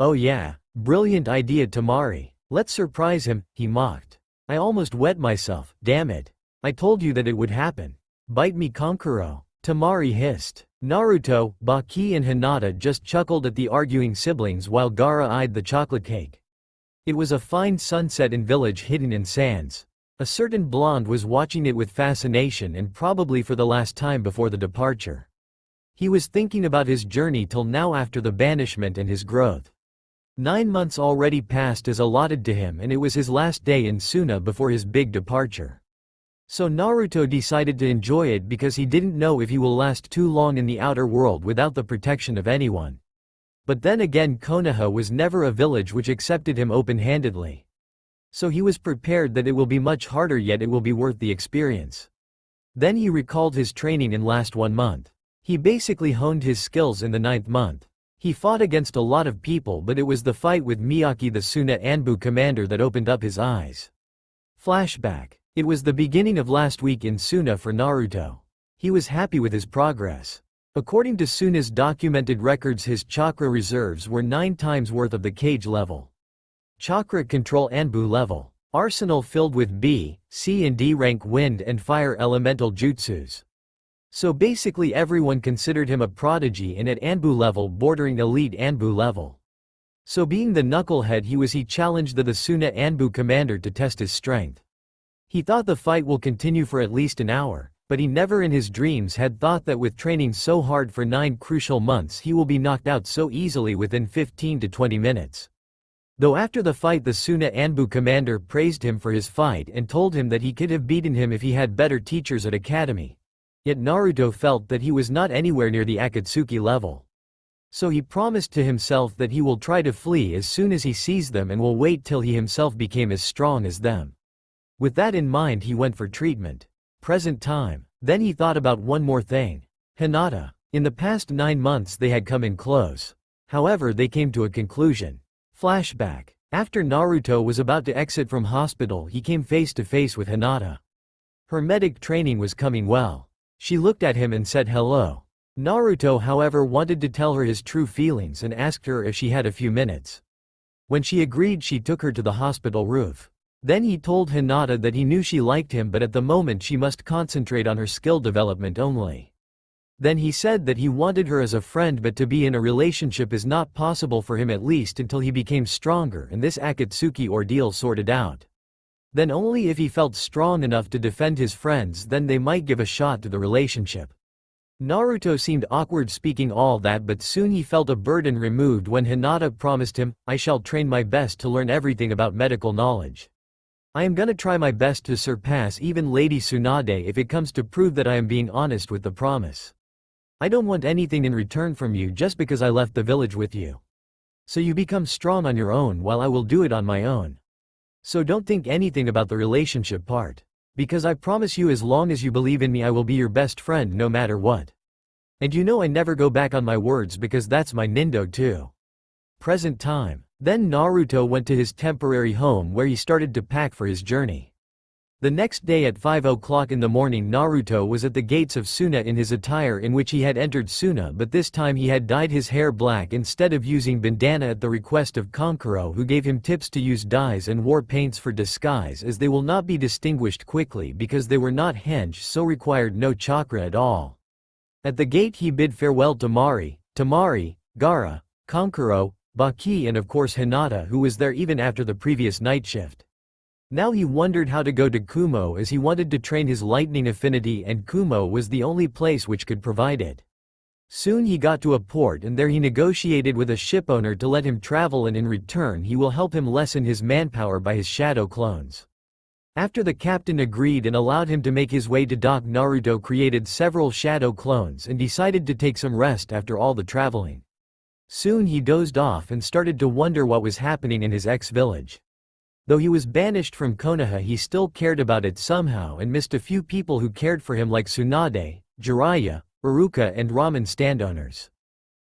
"Oh yeah, brilliant idea Temari. Let's surprise him," he mocked. "I almost wet myself, damn it. I told you that it would happen. Bite me Kankuro," Temari hissed. Naruto, Baki and Hinata just chuckled at the arguing siblings while Gaara eyed the chocolate cake. It was a fine sunset in village hidden in sands. A certain blonde was watching it with fascination and probably for the last time before the departure. He was thinking about his journey till now after the banishment and his growth. 9 months already passed as allotted to him and it was his last day in Suna before his big departure. So Naruto decided to enjoy it because he didn't know if he will last too long in the outer world without the protection of anyone. But then again Konoha was never a village which accepted him open-handedly. So he was prepared that it will be much harder yet it will be worth the experience. Then he recalled his training in last 1 month. He basically honed his skills in the 9th month. He fought against a lot of people but it was the fight with Miyaki the Suna Anbu commander that opened up his eyes. Flashback. It was the beginning of last week in Suna for Naruto. He was happy with his progress. According to Suna's documented records his chakra reserves were 9 times worth of the cage level. Chakra control Anbu level. Arsenal filled with B, C and D rank wind and fire elemental jutsus. So basically everyone considered him a prodigy and at Anbu level bordering elite Anbu level. So being the knucklehead he challenged the Suna Anbu commander to test his strength. He thought the fight will continue for at least an hour, but he never in his dreams had thought that with training so hard for 9 crucial months he will be knocked out so easily within 15 to 20 minutes. Though after the fight the Suna Anbu commander praised him for his fight and told him that he could have beaten him if he had better teachers at academy. Yet Naruto felt that he was not anywhere near the Akatsuki level. So he promised to himself that he will try to flee as soon as he sees them and will wait till he himself became as strong as them. With that in mind he went for treatment. Present time. Then he thought about one more thing. Hinata. In the past 9 months they had come in close. However they came to a conclusion. Flashback. After Naruto was about to exit from hospital he came face to face with Hinata. Her medic training was coming well. She looked at him and said hello. Naruto however wanted to tell her his true feelings and asked her if she had a few minutes. When she agreed she took her to the hospital roof. Then he told Hinata that he knew she liked him but at the moment she must concentrate on her skill development only. Then he said that he wanted her as a friend but to be in a relationship is not possible for him at least until he became stronger and this Akatsuki ordeal sorted out. Then only if he felt strong enough to defend his friends then they might give a shot to the relationship. Naruto seemed awkward speaking all that but soon he felt a burden removed when Hinata promised him, "I shall train my best to learn everything about medical knowledge. I am gonna try my best to surpass even Lady Tsunade if it comes to prove that I am being honest with the promise. I don't want anything in return from you just because I left the village with you. So you become strong on your own while I will do it on my own. So don't think anything about the relationship part. Because I promise you as long as you believe in me I will be your best friend no matter what. And you know I never go back on my words because that's my nindo too." Present time. Then Naruto went to his temporary home where he started to pack for his journey. The next day at 5 o'clock in the morning Naruto was at the gates of Suna in his attire in which he had entered Suna but this time he had dyed his hair black instead of using bandana at the request of Kankuro who gave him tips to use dyes and war paints for disguise as they will not be distinguished quickly because they were not henge so required no chakra at all. At the gate he bid farewell to Mari, Tamari, Gaara, Kankuro, Baki and of course Hinata, who was there even after the previous night shift. Now he wondered how to go to Kumo, as he wanted to train his lightning affinity and Kumo was the only place which could provide it. Soon he got to a port and there he negotiated with a shipowner to let him travel, and in return he will help him lessen his manpower by his shadow clones. After the captain agreed and allowed him to make his way to dock, Naruto created several shadow clones and decided to take some rest after all the traveling. Soon he dozed off and started to wonder what was happening in his ex-village. Though he was banished from Konoha, he still cared about it somehow and missed a few people who cared for him like Tsunade, Jiraiya, Iruka and ramen stand owners.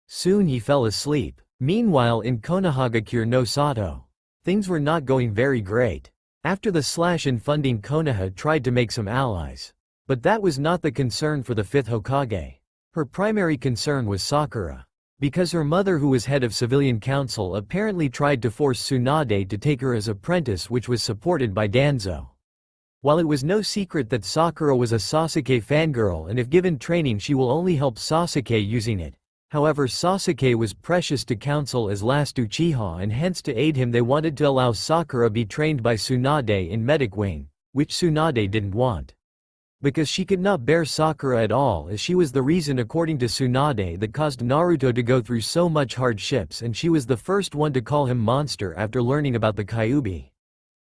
Soon he fell asleep. Meanwhile in Konohagakure no Sato, things were not going very great. After the slash in funding, Konoha tried to make some allies. But that was not the concern for the 5th Hokage. Her primary concern was Sakura. Because her mother, who was head of civilian council, apparently tried to force Tsunade to take her as apprentice, which was supported by Danzo. While it was no secret that Sakura was a Sasuke fangirl and if given training she will only help Sasuke using it. However, Sasuke was precious to council as last Uchiha, and hence to aid him they wanted to allow Sakura be trained by Tsunade in medic wing, which Tsunade didn't want. Because she could not bear Sakura at all, as she was the reason, according to Tsunade, that caused Naruto to go through so much hardships, and she was the first one to call him monster after learning about the Kyuubi.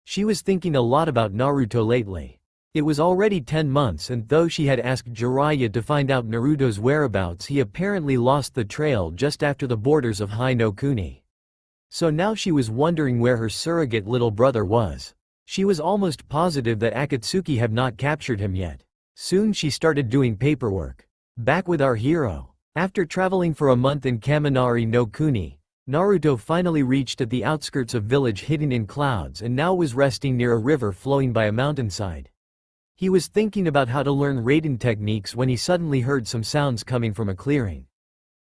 She was thinking a lot about Naruto lately. It was already 10 months, and though she had asked Jiraiya to find out Naruto's whereabouts, he apparently lost the trail just after the borders of Hai no Kuni. So now she was wondering where her surrogate little brother was. She was almost positive that Akatsuki had not captured him yet. Soon she started doing paperwork. Back with our hero. After traveling for a month in Kaminari no Kuni, Naruto finally reached at the outskirts of village hidden in clouds and now was resting near a river flowing by a mountainside. He was thinking about how to learn Raiden techniques when he suddenly heard some sounds coming from a clearing.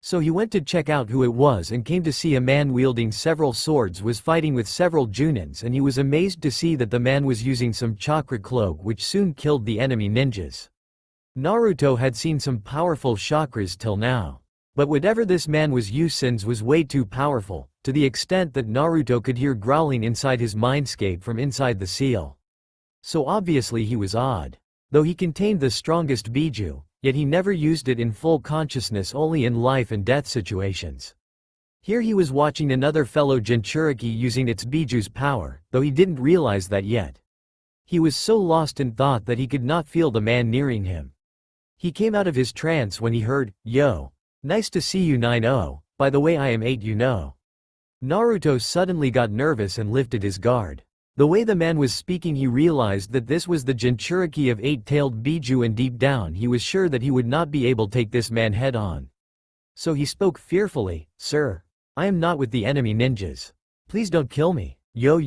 So he went to check out who it was and came to see a man wielding several swords was fighting with several Junins, and he was amazed to see that the man was using some chakra cloak which soon killed the enemy ninjas. Naruto had seen some powerful chakras till now. But whatever this man was using was way too powerful, to the extent that Naruto could hear growling inside his mindscape from inside the seal. So obviously he was odd. Though he contained the strongest Biju, yet he never used it in full consciousness, only in life and death situations. Here he was watching another fellow Jinchuriki using its Biju's power, though he didn't realize that yet. He was so lost in thought that he could not feel the man nearing him. He came out of his trance when he heard, "Yo. Nice to see you 9-0, by the way I am 8 you know." Naruto suddenly got nervous and lifted his guard. The way the man was speaking, he realized that this was the Jinchuriki of 8-tailed Biju, and deep down he was sure that he would not be able to take this man head on. So he spoke fearfully, "Sir, I am not with the enemy ninjas. Please don't kill me." "Yo,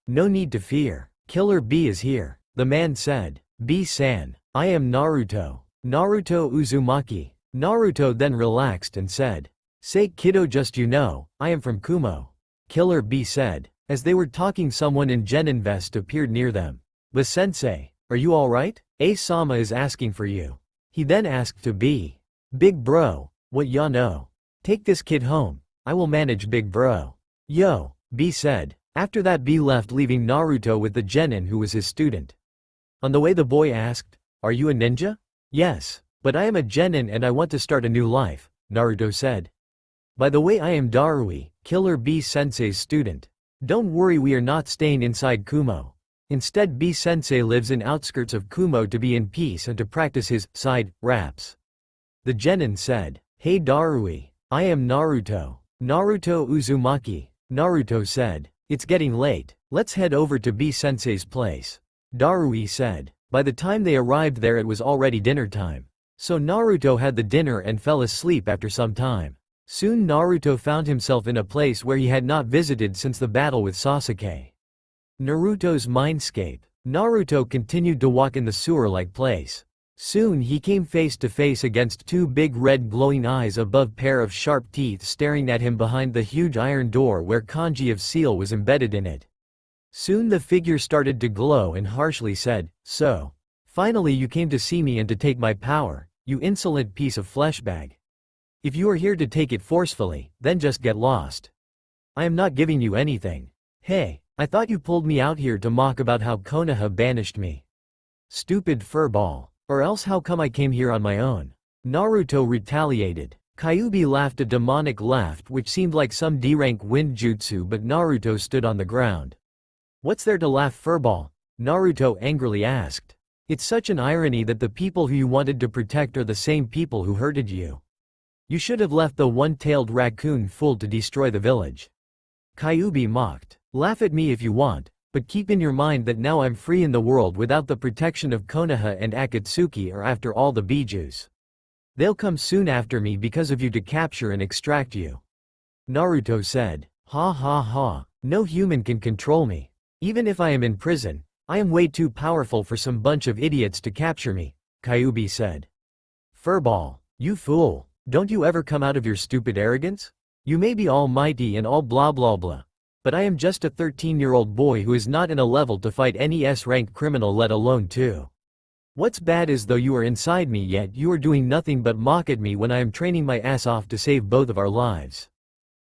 no need to fear. Killer B is here," the man said. "B-san, I am Naruto. Naruto Uzumaki." Naruto then relaxed and said, "Say kiddo, just you know, I am from Kumo." Killer B said. As they were talking, someone in genin vest appeared near them. "Ba-sensei, are you alright? A-sama is asking for you." He then asked to B. "Big bro, what ya know? Take this kid home. I will manage, big bro." "Yo," B said. After that B left, leaving Naruto with the genin who was his student. On the way the boy asked, "Are you a ninja?" "Yes, but I am a genin and I want to start a new life," Naruto said. "By the way, I am Darui, Killer B sensei's student. Don't worry, we are not staying inside Kumo. Instead, B sensei lives in outskirts of Kumo to be in peace and to practice his side raps." The genin said, "Hey Darui, I am Naruto. Naruto Uzumaki." Naruto said, "It's getting late, let's head over to B sensei's place." Darui said. By the time they arrived there, it was already dinner time. So Naruto had the dinner and fell asleep after some time. Soon Naruto found himself in a place where he had not visited since the battle with Sasuke. Naruto's mindscape. Naruto continued to walk in the sewer-like place. Soon he came face to face against two big red glowing eyes above pair of sharp teeth staring at him behind the huge iron door where kanji of seal was embedded in it. Soon the figure started to glow and harshly said, "So, finally you came to see me and to take my power. You insolent piece of fleshbag. If you are here to take it forcefully, then just get lost. I am not giving you anything. Hey, I thought you pulled me out here to mock about how Konoha banished me. Stupid furball. Or else how come I came here on my own? Naruto retaliated. Kyuubi laughed a demonic laugh which seemed like some D-rank wind jutsu, but Naruto stood on the ground. What's there to laugh, furball? Naruto angrily asked. It's such an irony that the people who you wanted to protect are the same people who hurted you. You should have left the one-tailed raccoon fool to destroy the village. Kyuubi mocked. Laugh at me if you want, but keep in your mind that now I'm free in the world without the protection of Konoha and Akatsuki or after all the bijus. They'll come soon after me because of you to capture and extract you. Naruto said. Ha ha ha. No human can control me. Even if I am in prison, I am way too powerful for some bunch of idiots to capture me, Kyuubi said. Furball. You fool. Don't you ever come out of your stupid arrogance? You may be almighty and all blah blah blah. But I am just a 13-year-old boy who is not in a level to fight any S-rank criminal, let alone two. What's bad is though you are inside me yet you are doing nothing but mock at me when I am training my ass off to save both of our lives.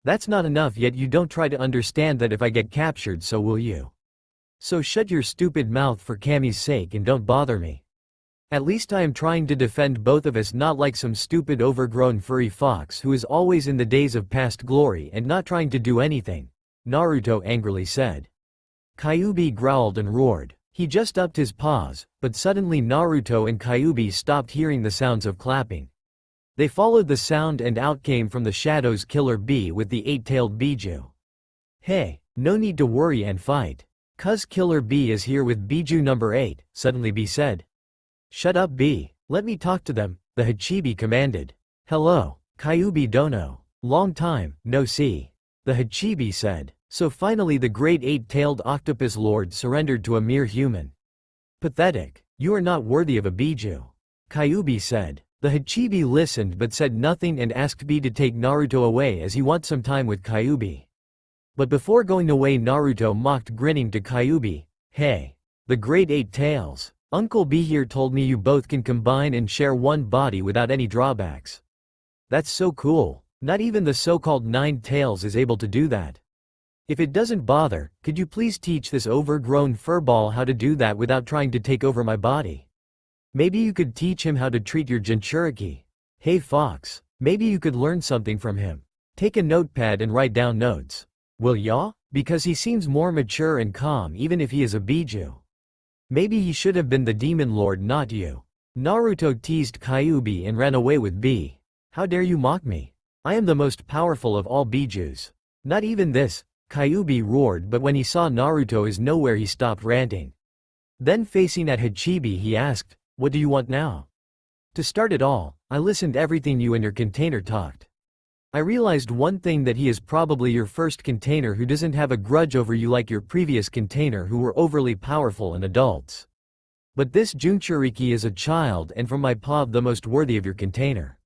That's not enough yet you don't try to understand that if I get captured so will you. So shut your stupid mouth for Kami's sake and don't bother me. At least I am trying to defend both of us, not like some stupid overgrown furry fox who is always in the days of past glory and not trying to do anything, Naruto angrily said. Kyuubi growled and roared. He just upped his paws, but suddenly Naruto and Kyuubi stopped hearing the sounds of clapping. They followed the sound and out came from the shadows Killer Bee with the 8-tailed Biju. Hey, no need to worry and fight. Cuz Killer Bee is here with Biju number 8, suddenly Bee said. Shut up Bee, let me talk to them, the Hachibi commanded. Hello, Kyuubi dono. Long time, no see. The Hachibi said. So finally the great 8-tailed octopus lord surrendered to a mere human. Pathetic. You are not worthy of a Biju. Kyuubi said. The Hachibi listened but said nothing and asked Bee to take Naruto away as he wants some time with Kyuubi. But before going away Naruto mocked, grinning to Kyuubi. Hey. The great 8 tails. Uncle Bee here told me you both can combine and share one body without any drawbacks. That's so cool. Not even the so-called 9 tails is able to do that. If it doesn't bother, could you please teach this overgrown furball how to do that without trying to take over my body? Maybe you could teach him how to treat your Jinchuriki. Hey Fox, maybe you could learn something from him. Take a notepad and write down notes. Will ya? Because he seems more mature and calm even if he is a Biju. Maybe he should have been the demon lord, not you. Naruto teased Kyuubi and ran away with Bee. How dare you mock me? I am the most powerful of all Bijus. Not even this, Kyuubi roared, but when he saw Naruto is nowhere he stopped ranting. Then facing at Hachibi he asked, what do you want now? To start it all, I listened everything you and your container talked. I realized one thing, that he is probably your first container who doesn't have a grudge over you like your previous container who were overly powerful and adults. But this Jinchuriki is a child and from my paw the most worthy of your container.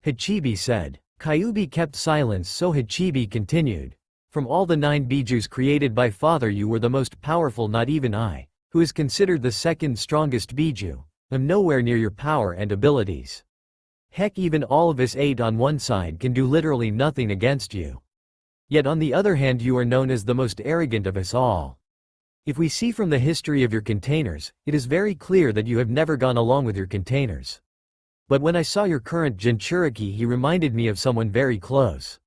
Hachibi said. Kyuubi kept silence so Hachibi continued. From all the 9 Bijus created by father you were the most powerful, not even I, who is considered the second strongest Biju, am nowhere near your power and abilities. Heck, even all of us 8 on one side can do literally nothing against you. Yet on the other hand you are known as the most arrogant of us all. If we see from the history of your containers, it is very clear that you have never gone along with your containers. But when I saw your current Jinchuriki he reminded me of someone very close.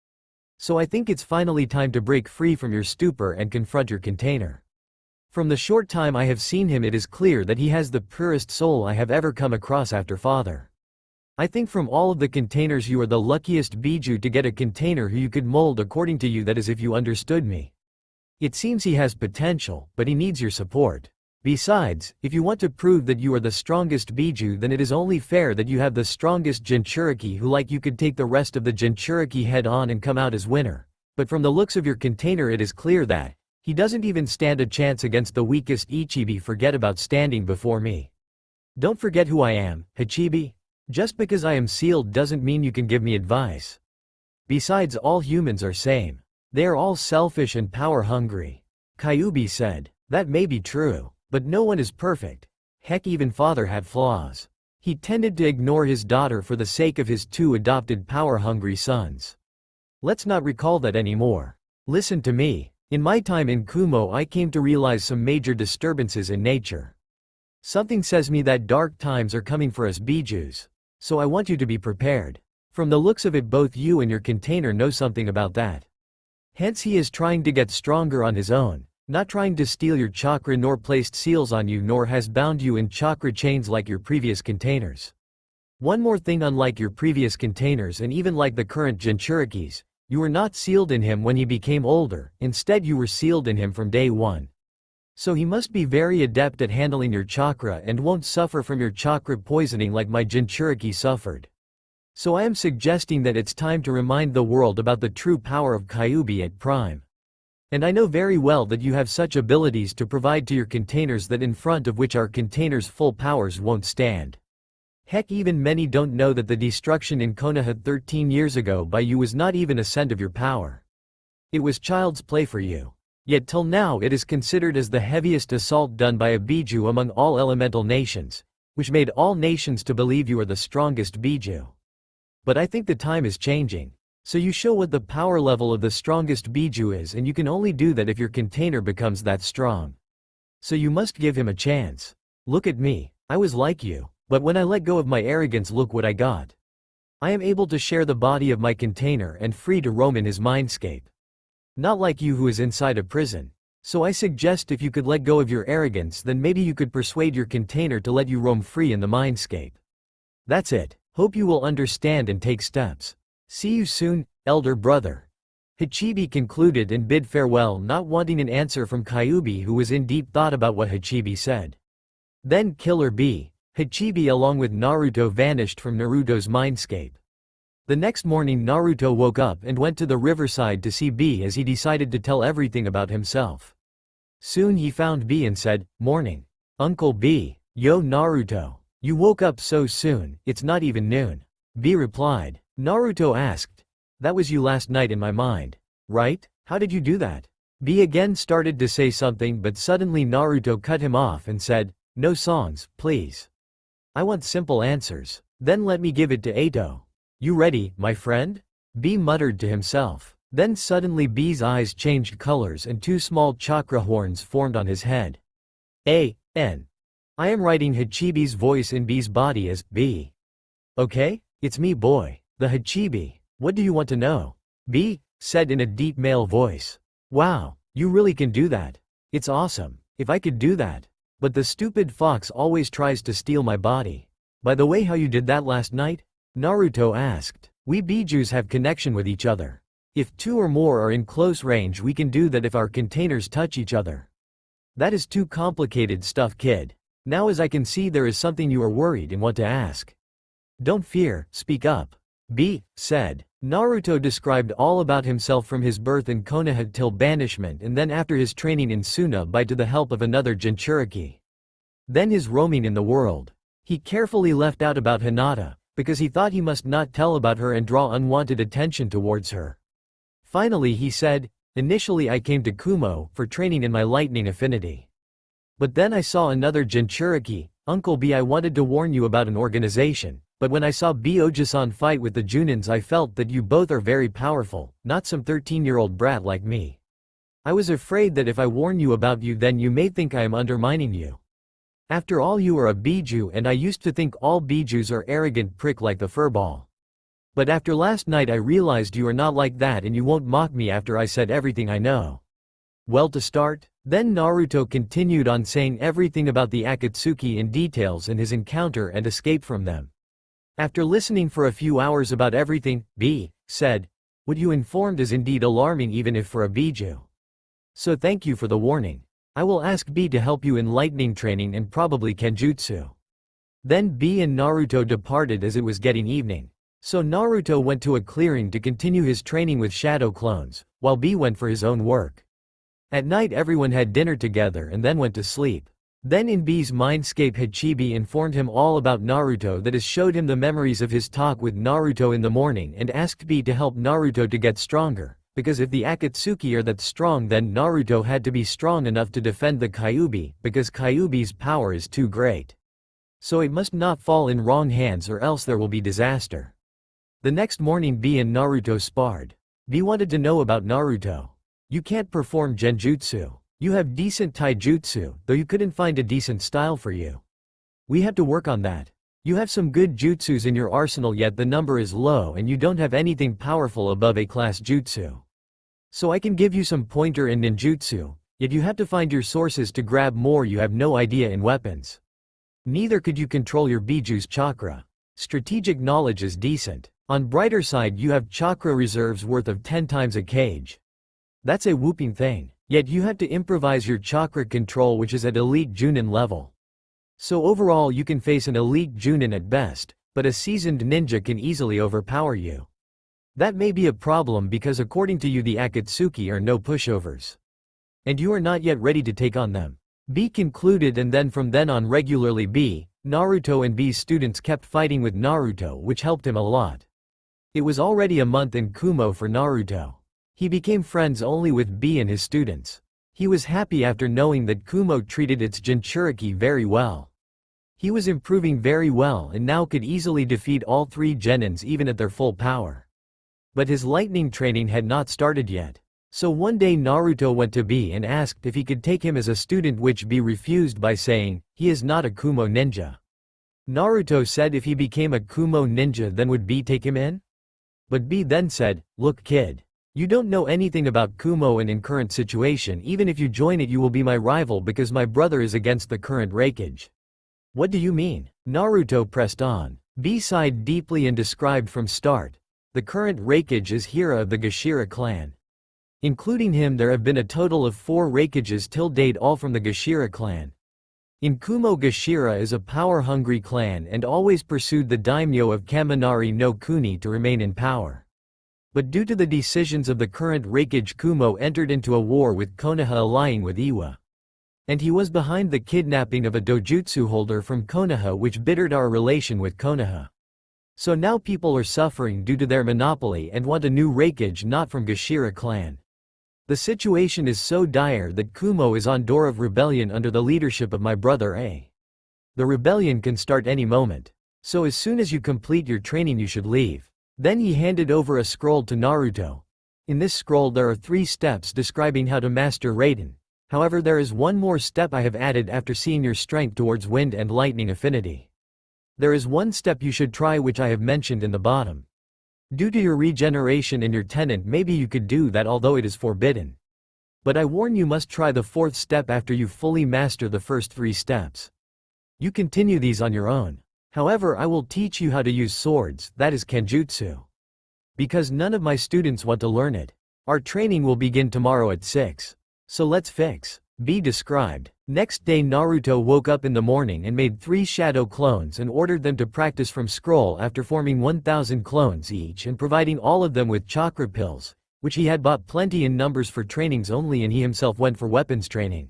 So I think it's finally time to break free from your stupor and confront your container. From the short time I have seen him it is clear that he has the purest soul I have ever come across after father. I think from all of the containers you are the luckiest Biju to get a container who you could mold according to you, that is if you understood me. It seems he has potential, but he needs your support. Besides, if you want to prove that you are the strongest Biju then it is only fair that you have the strongest Jinchuriki who like you could take the rest of the Jinchuriki head on and come out as winner. But from the looks of your container it is clear that he doesn't even stand a chance against the weakest Ichibi. Forget about standing before me. Don't forget who I am, Hachibi. Just because I am sealed doesn't mean you can give me advice. Besides, all humans are same. They are all selfish and power hungry. Kyuubi said. That may be true. But no one is perfect. Heck, even father had flaws. He tended to ignore his daughter for the sake of his two adopted power-hungry sons. Let's not recall that anymore. Listen to me. In my time in Kumo, I came to realize some major disturbances in nature. Something says me that dark times are coming for us Bijus. So I want you to be prepared. From the looks of it, both you and your container know something about that. Hence he is trying to get stronger on his own, not trying to steal your chakra nor placed seals on you nor has bound you in chakra chains like your previous containers. One more thing, unlike your previous containers and even like the current Jinchurikis, you were not sealed in him when he became older, instead you were sealed in him from day one. So he must be very adept at handling your chakra and won't suffer from your chakra poisoning like my Jinchuriki suffered. So I am suggesting that it's time to remind the world about the true power of Kyuubi at Prime. And I know very well that you have such abilities to provide to your containers that in front of which our containers' full powers won't stand. Heck, even many don't know that the destruction in Konoha 13 years ago by you was not even a cent of your power. It was child's play for you. Yet till now it is considered as the heaviest assault done by a Biju among all elemental nations, which made all nations to believe you are the strongest Biju. But I think the time is changing. So you show what the power level of the strongest Biju is, and you can only do that if your container becomes that strong. So you must give him a chance. Look at me, I was like you, but when I let go of my arrogance, look what I got. I am able to share the body of my container and free to roam in his mindscape. Not like you who is inside a prison. So I suggest if you could let go of your arrogance, then maybe you could persuade your container to let you roam free in the mindscape. That's it. Hope you will understand and take steps. See you soon, elder brother. Hachibi concluded and bid farewell, not wanting an answer from Kyuubi, who was in deep thought about what Hachibi said. Then Killer B, Hachibi along with Naruto vanished from Naruto's mindscape. The next morning Naruto woke up and went to the riverside to see B as he decided to tell everything about himself. Soon he found B and said, "Morning. Uncle B, yo Naruto. You woke up so soon, it's not even noon." B replied. Naruto asked, "That was you last night in my mind, right? How did you do that?" B again started to say something, but suddenly Naruto cut him off and said, "No songs, please. I want simple answers. Then let me give it to Eito. You ready, my friend?" B muttered to himself. Then suddenly B's eyes changed colors and two small chakra horns formed on his head. A.N. I am writing Hachibi's voice in B's body as B. Okay, it's me, boy, the Hachibi. What do you want to know? B said in a deep male voice. Wow, you really can do that. It's awesome. If I could do that. But the stupid fox always tries to steal my body. By the way, how you did that last night? Naruto asked. We Bijus have connection with each other. If two or more are in close range, we can do that if our containers touch each other. That is too complicated stuff, kid. Now as I can see, there is something you are worried and want to ask. Don't fear, speak up. B said. Naruto described all about himself from his birth in Konoha till banishment, and then after his training in Tsunabai to the help of another Jinchuriki. Then his roaming in the world. He carefully left out about Hinata, because he thought he must not tell about her and draw unwanted attention towards her. Finally he said, initially I came to Kumo for training in my lightning affinity. But then I saw another Jinchuriki, Uncle B. I wanted to warn you about an organization, but when I saw B Ojisan fight with the Junins, I felt that you both are very powerful, not some 13-year-old brat like me. I was afraid that if I warn you about you, then you may think I am undermining you. After all, you are a Biju, and I used to think all Bijus are arrogant prick like the furball. But after last night I realized you are not like that, and you won't mock me after I said everything I know. Well, to start, then Naruto continued on saying everything about the Akatsuki in details and his encounter and escape from them. After listening for a few hours about everything, B said, what you informed is indeed alarming even if for a Biju. So thank you for the warning. I will ask B to help you in lightning training and probably Kenjutsu. Then B and Naruto departed as it was getting evening. So Naruto went to a clearing to continue his training with shadow clones, while B went for his own work. At night everyone had dinner together and then went to sleep. Then in B's mindscape Hachibi informed him all about Naruto, that is, showed him the memories of his talk with Naruto in the morning and asked B to help Naruto to get stronger, because if the Akatsuki are that strong, then Naruto had to be strong enough to defend the Kyuubi, because Kyuubi's power is too great. So it must not fall in wrong hands or else there will be disaster. The next morning B and Naruto sparred. B wanted to know about Naruto. You can't perform genjutsu. You have decent taijutsu, though you couldn't find a decent style for you. We have to work on that. You have some good jutsus in your arsenal yet the number is low and you don't have anything powerful above A-class jutsu. So I can give you some pointer in ninjutsu, yet you have to find your sources to grab more you have no idea in weapons. Neither could you control your Biju's chakra. Strategic knowledge is decent. On brighter side you have chakra reserves worth of 10 times a cage. That's a whooping thing. Yet you have to improvise your chakra control which is at elite Junin level. So overall you can face an elite Junin at best, but a seasoned ninja can easily overpower you. That may be a problem because according to you the Akatsuki are no pushovers. And you are not yet ready to take on them. B concluded and then from then on regularly Naruto and B's students kept fighting with Naruto which helped him a lot. It was already a month in Kumo for Naruto. He became friends only with B and his students. He was happy after knowing that Kumo treated its Jinchuriki very well. He was improving very well and now could easily defeat all 3 genins even at their full power. But his lightning training had not started yet. So one day Naruto went to B and asked if he could take him as a student which B refused by saying, he is not a Kumo ninja. Naruto said if he became a Kumo ninja then would B take him in? But B then said, look kid. You don't know anything about Kumo and in current situation even if you join it you will be my rival because my brother is against the current raikage. What do you mean? Naruto pressed on. B sighed deeply and described from start. The current raikage is Hira of the Gashira clan. Including him there have been a total of 4 raikages till date all from the Gashira clan. In Kumo Gashira is a power-hungry clan and always pursued the daimyo of Kaminari no Kuni to remain in power. But due to the decisions of the current raikage Kumo entered into a war with Konoha allying with Iwa. And he was behind the kidnapping of a dojutsu holder from Konoha which bittered our relation with Konoha. So now people are suffering due to their monopoly and want a new raikage not from Gashira clan. The situation is so dire that Kumo is on door of rebellion under the leadership of my brother A. The rebellion can start any moment. So as soon as you complete your training you should leave. Then he handed over a scroll to Naruto. In this scroll there are 3 steps describing how to master Raiden. However there is one more step I have added after seeing your strength towards wind and lightning affinity. There is one step you should try which I have mentioned in the bottom. Due to your regeneration and your tenant maybe you could do that although it is forbidden. But I warn you must try the 4th step after you fully master the first 3 steps. You continue these on your own. However I will teach you how to use swords, that is Kenjutsu. Because none of my students want to learn it. Our training will begin tomorrow at 6. So let's fix. B described. Next day Naruto woke up in the morning and made 3 shadow clones and ordered them to practice from scroll after forming 1000 clones each and providing all of them with chakra pills, which he had bought plenty in numbers for trainings only and he himself went for weapons training.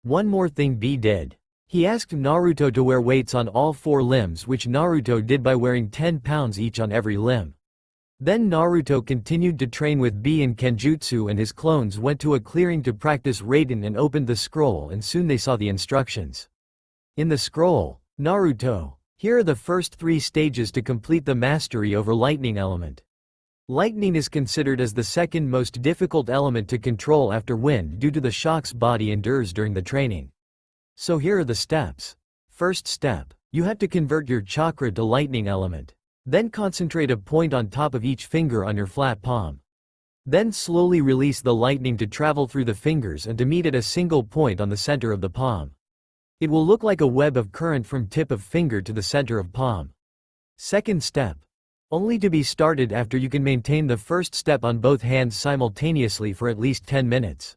One more thing B did. He asked Naruto to wear weights on all 4 limbs which Naruto did by wearing 10 pounds each on every limb. Then Naruto continued to train with B in Kenjutsu and his clones went to a clearing to practice Raiden and opened the scroll and soon they saw the instructions. In the scroll, Naruto, here are the first 3 stages to complete the mastery over lightning element. Lightning is considered as the second most difficult element to control after wind due to the shocks body endures during the training. So here are the steps. First step, you have to convert your chakra to lightning element. Then concentrate a point on top of each finger on your flat palm. Then slowly release the lightning to travel through the fingers and to meet at a single point on the center of the palm. It will look like a web of current from tip of finger to the center of palm. Second step, only to be started after you can maintain the first step on both hands simultaneously for at least 10 minutes.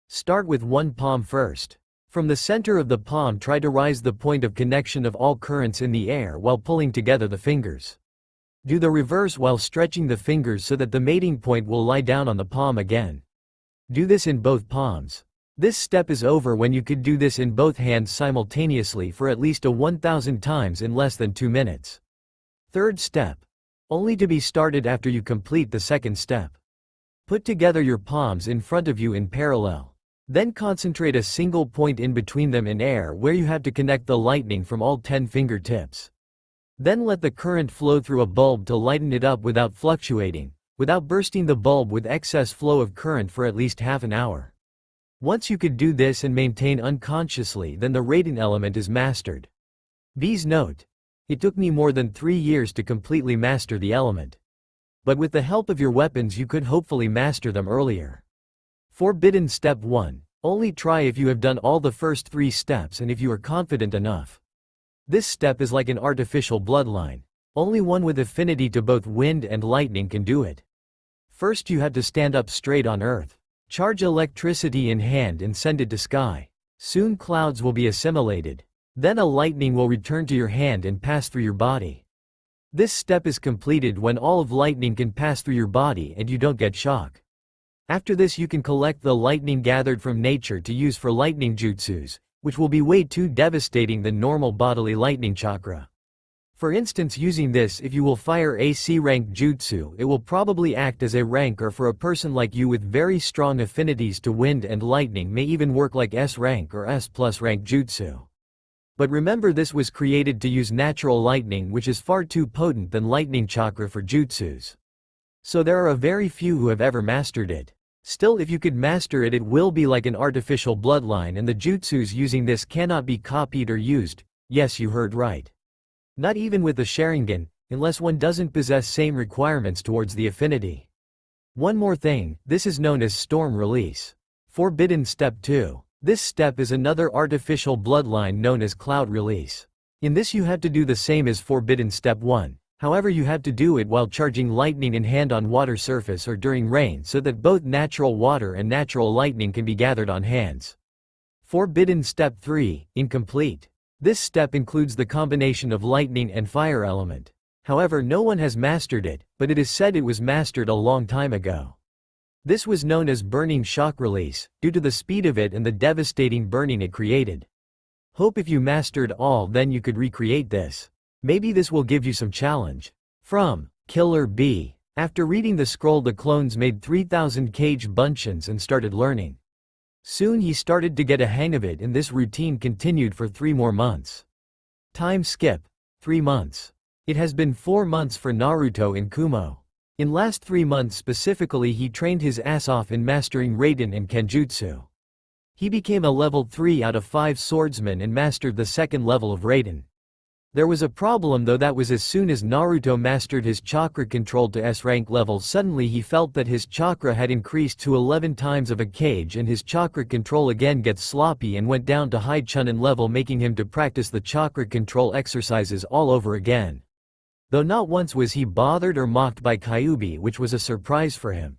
Start with one palm first. From the center of the palm try to rise the point of connection of all currents in the air while pulling together the fingers. Do the reverse while stretching the fingers so that the mating point will lie down on the palm again. Do this in both palms. This step is over when you could do this in both hands simultaneously for at least 1000 times in less than 2 minutes. Third step, only to be started after you complete the second step. Put together your palms in front of you in parallel. Then concentrate a single point in between them in air where you have to connect the lightning from all 10 fingertips. Then let the current flow through a bulb to lighten it up without fluctuating, without bursting the bulb with excess flow of current for at least half an hour. Once you could do this and maintain unconsciously, then the Raiden element is mastered. B's note: it took me more than 3 years to completely master the element. But with the help of your weapons you could hopefully master them earlier. Forbidden Step 1. Only try if you have done all the first 3 steps and if you are confident enough. This step is like an artificial bloodline. Only one with affinity to both wind and lightning can do it. First you have to stand up straight on earth. Charge electricity in hand and send it to sky. Soon clouds will be assimilated. Then a lightning will return to your hand and pass through your body. This step is completed when all of lightning can pass through your body and you don't get shock. After this you can collect the lightning gathered from nature to use for lightning jutsus, which will be way too devastating than normal bodily lightning chakra. For instance, using this, if you will fire a C rank jutsu, it will probably act as a rank, or for a person like you with very strong affinities to wind and lightning may even work like S rank or S plus rank jutsu. But remember, this was created to use natural lightning, which is far too potent than lightning chakra for jutsus. So there are a very few who have ever mastered it. Still, if you could master it, it will be like an artificial bloodline, and the jutsus using this cannot be copied or used. Yes, you heard right. Not even with the Sharingan, unless one doesn't possess same requirements towards the affinity. One more thing, this is known as Storm Release. Forbidden Step 2. This step is another artificial bloodline known as Cloud Release. In this you have to do the same as Forbidden Step 1. However, you have to do it while charging lightning in hand on water surface or during rain, so that both natural water and natural lightning can be gathered on hands. Forbidden Step 3. Incomplete. This step includes the combination of lightning and fire element. However, no one has mastered it, but it is said it was mastered a long time ago. This was known as Burning Shock Release, due to the speed of it and the devastating burning it created. Hope if you mastered all, then you could recreate this. Maybe this will give you some challenge. From Killer B. After reading the scroll, the clones made 3,000 cage bunchins and started learning. Soon he started to get a hang of it, and this routine continued for 3 more months. Time skip. 3 months. It has been 4 months for Naruto in Kumo. In last 3 months specifically, he trained his ass off in mastering Raiden and Kenjutsu. He became a level 3 out of 5 swordsman and mastered the 2nd level of Raiden. There was a problem though, that was as soon as Naruto mastered his chakra control to S rank level, suddenly he felt that his chakra had increased to 11 times of a kage, and his chakra control again gets sloppy and went down to high Chunin level, making him to practice the chakra control exercises all over again. Though not once was he bothered or mocked by Kyuubi, which was a surprise for him.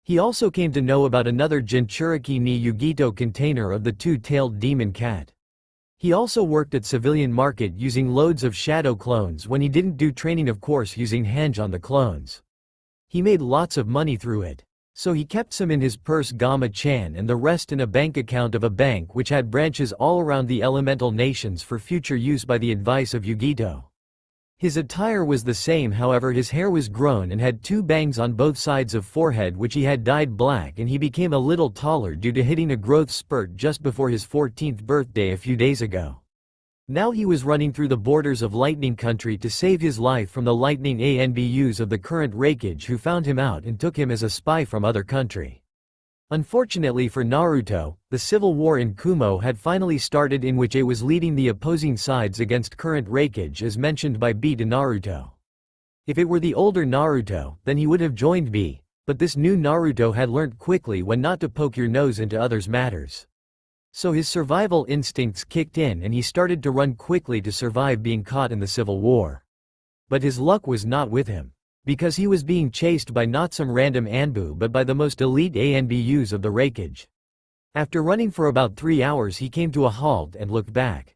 He also came to know about another Jinchuriki ni Yugito container of the 2-tailed demon cat. He also worked at civilian market using loads of shadow clones when he didn't do training, of course, using Hange on the clones. He made lots of money through it. So he kept some in his purse Gama-chan and the rest in a bank account of a bank which had branches all around the elemental nations for future use by the advice of Yugito. His attire was the same, however his hair was grown and had 2 bangs on both sides of forehead which he had dyed black, and he became a little taller due to hitting a growth spurt just before his 14th birthday a few days ago. Now he was running through the borders of Lightning Country to save his life from the lightning ANBUs of the current Raikage, who found him out and took him as a spy from other country. Unfortunately for Naruto, the civil war in Kumo had finally started, in which A was leading the opposing sides against current Raikage as mentioned by B to Naruto. If it were the older Naruto, then he would have joined B, but this new Naruto had learnt quickly when not to poke your nose into others' matters. So his survival instincts kicked in and he started to run quickly to survive being caught in the civil war. But his luck was not with him, because he was being chased by not some random Anbu but by the most elite ANBUs of the Raikage. After running for about 3 hours he came to a halt and looked back.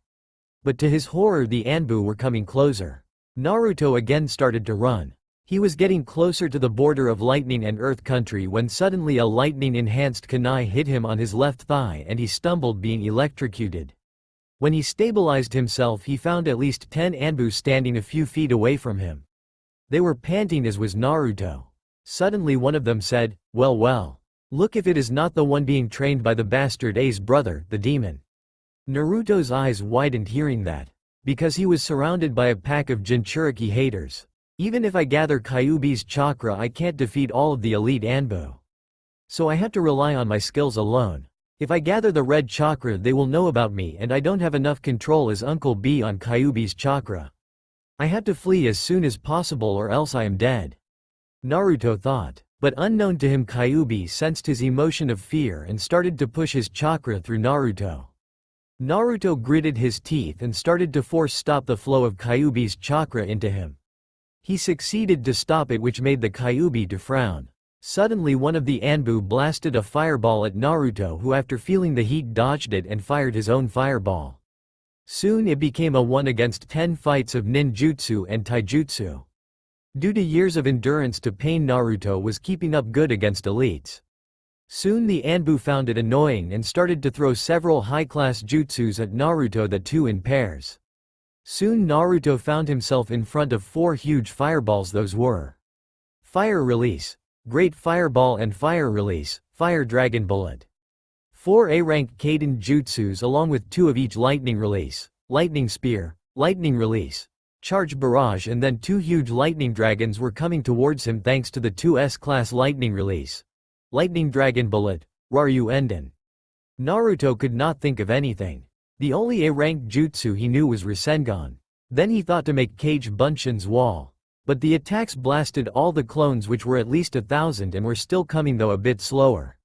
But to his horror the Anbu were coming closer. Naruto again started to run. He was getting closer to the border of Lightning and Earth Country when suddenly a lightning-enhanced kunai hit him on his left thigh and he stumbled, being electrocuted. When he stabilized himself he found at least 10 Anbu standing a few feet away from him. They were panting, as was Naruto. Suddenly one of them said, "Well well. Look if it is not the one being trained by the bastard A's brother, the demon. Naruto's eyes widened hearing that. Because he was surrounded by a pack of Jinchuriki haters. Even if I gather Kyuubi's chakra, I can't defeat all of the elite Anbu. So I have to rely on my skills alone. If I gather the red chakra, they will know about me, and I don't have enough control as Uncle B on Kyuubi's chakra. I have to flee as soon as possible or else I am dead. Naruto thought. But unknown to him, Kyuubi sensed his emotion of fear and started to push his chakra through Naruto. Naruto gritted his teeth and started to force stop the flow of Kyuubi's chakra into him. He succeeded to stop it, which made the Kyuubi to frown. Suddenly one of the Anbu blasted a fireball at Naruto, who after feeling the heat dodged it and fired his own fireball. Soon it became a 1 against 10 fights of ninjutsu and taijutsu. Due to years of endurance to pain, Naruto was keeping up good against elites. Soon the Anbu found it annoying and started to throw several high-class jutsus at Naruto, the two in pairs. Soon Naruto found himself in front of 4 huge fireballs. Those were Fire Release, Great Fireball, and Fire Release, Fire Dragon Bullet. 4 A-rank Kaiden jutsus along with 2 of each Lightning Release, Lightning Spear, Lightning Release, Charge Barrage, and then 2 huge lightning dragons were coming towards him thanks to the 2 S-class Lightning Release, Lightning Dragon Bullet, Raryu Enden. Naruto could not think of anything. The only A-rank jutsu he knew was Rasengan. Then he thought to make Kage Bunshin's wall. But the attacks blasted all the clones, which were at least 1,000 and were still coming, though a bit slower.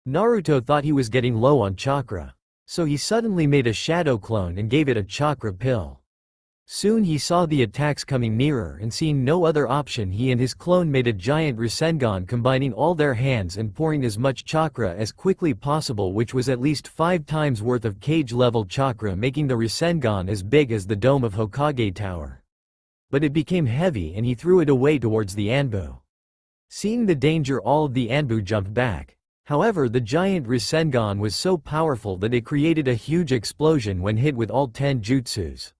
Naruto thought he was getting low on chakra. So he suddenly made a shadow clone and gave it a chakra pill. Soon he saw the attacks coming nearer, and seeing no other option, he and his clone made a giant Rasengan, combining all their hands and pouring as much chakra as quickly possible, which was at least 5 times worth of Kage level chakra, making the Rasengan as big as the dome of Hokage Tower. But it became heavy and he threw it away towards the Anbu. Seeing the danger, all of the Anbu jumped back. However, the giant Rasengan was so powerful that it created a huge explosion when hit with all 10 jutsus.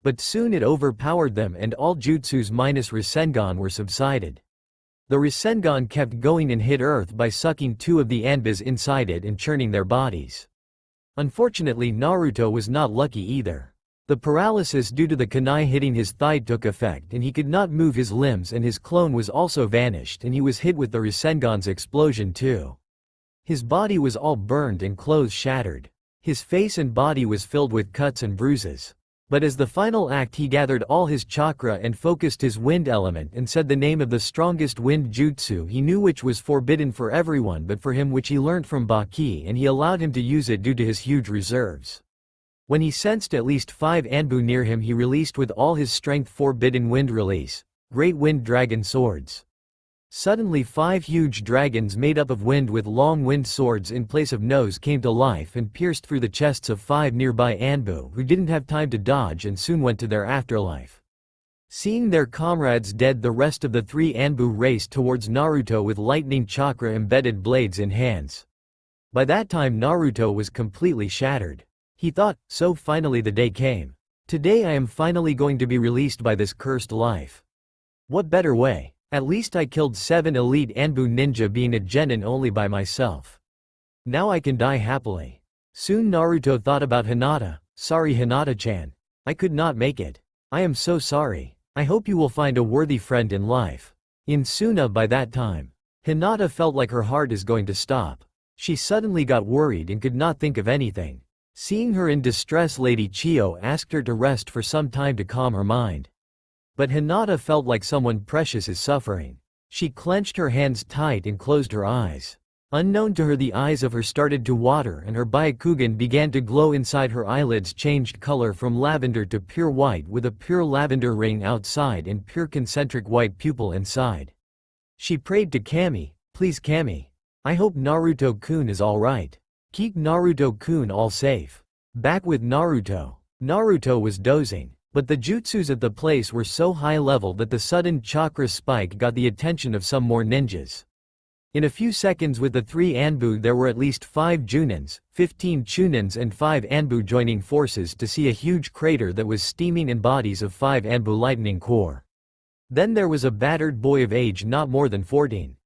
But soon it overpowered them and all jutsus minus Rasengan were subsided. The Rasengan kept going and hit Earth by sucking 2 of the Anbus inside it and churning their bodies. Unfortunately, Naruto was not lucky either. The paralysis due to the kunai hitting his thigh took effect and he could not move his limbs, and his clone was also vanished and he was hit with the Rasengan's explosion too. His body was all burned and clothes shattered. His face and body was filled with cuts and bruises. But as the final act, he gathered all his chakra and focused his wind element and said the name of the strongest wind jutsu he knew, which was forbidden for everyone but for him, which he learnt from Baki, and he allowed him to use it due to his huge reserves. When he sensed at least 5 Anbu near him, he released with all his strength Forbidden Wind Release, Great Wind Dragon Swords. Suddenly 5 huge dragons made up of wind with long wind swords in place of nose came to life and pierced through the chests of 5 nearby Anbu, who didn't have time to dodge and soon went to their afterlife. Seeing their comrades dead, the rest of the 3 Anbu raced towards Naruto with lightning chakra embedded blades in hands. By that time Naruto was completely shattered. He thought, so finally the day came. Today I am finally going to be released by this cursed life. What better way? At least I killed 7 elite Anbu ninja, being a genin only by myself. Now I can die happily. Soon Naruto thought about Hinata. Sorry Hinata-chan. I could not make it. I am so sorry. I hope you will find a worthy friend in life. In Suna by that time. Hinata felt like her heart is going to stop. She suddenly got worried and could not think of anything. Seeing her in distress, Lady Chiyo asked her to rest for some time to calm her mind. But Hinata felt like someone precious is suffering. She clenched her hands tight and closed her eyes. Unknown to her, the eyes of her started to water and her Byakugan began to glow inside her eyelids, changed color from lavender to pure white with a pure lavender ring outside and pure concentric white pupil inside. She prayed to Kami, please Kami. I hope Naruto-kun is alright. Keep Naruto-kun all safe. Back with Naruto. Naruto was dozing. But the jutsus at the place were so high level that the sudden chakra spike got the attention of some more ninjas. In a few seconds, with the 3 Anbu, there were at least 5 Junins, 15 Chunins and 5 Anbu joining forces to see a huge crater that was steaming in bodies of 5 Anbu lightning core. Then there was a battered boy of age not more than 14.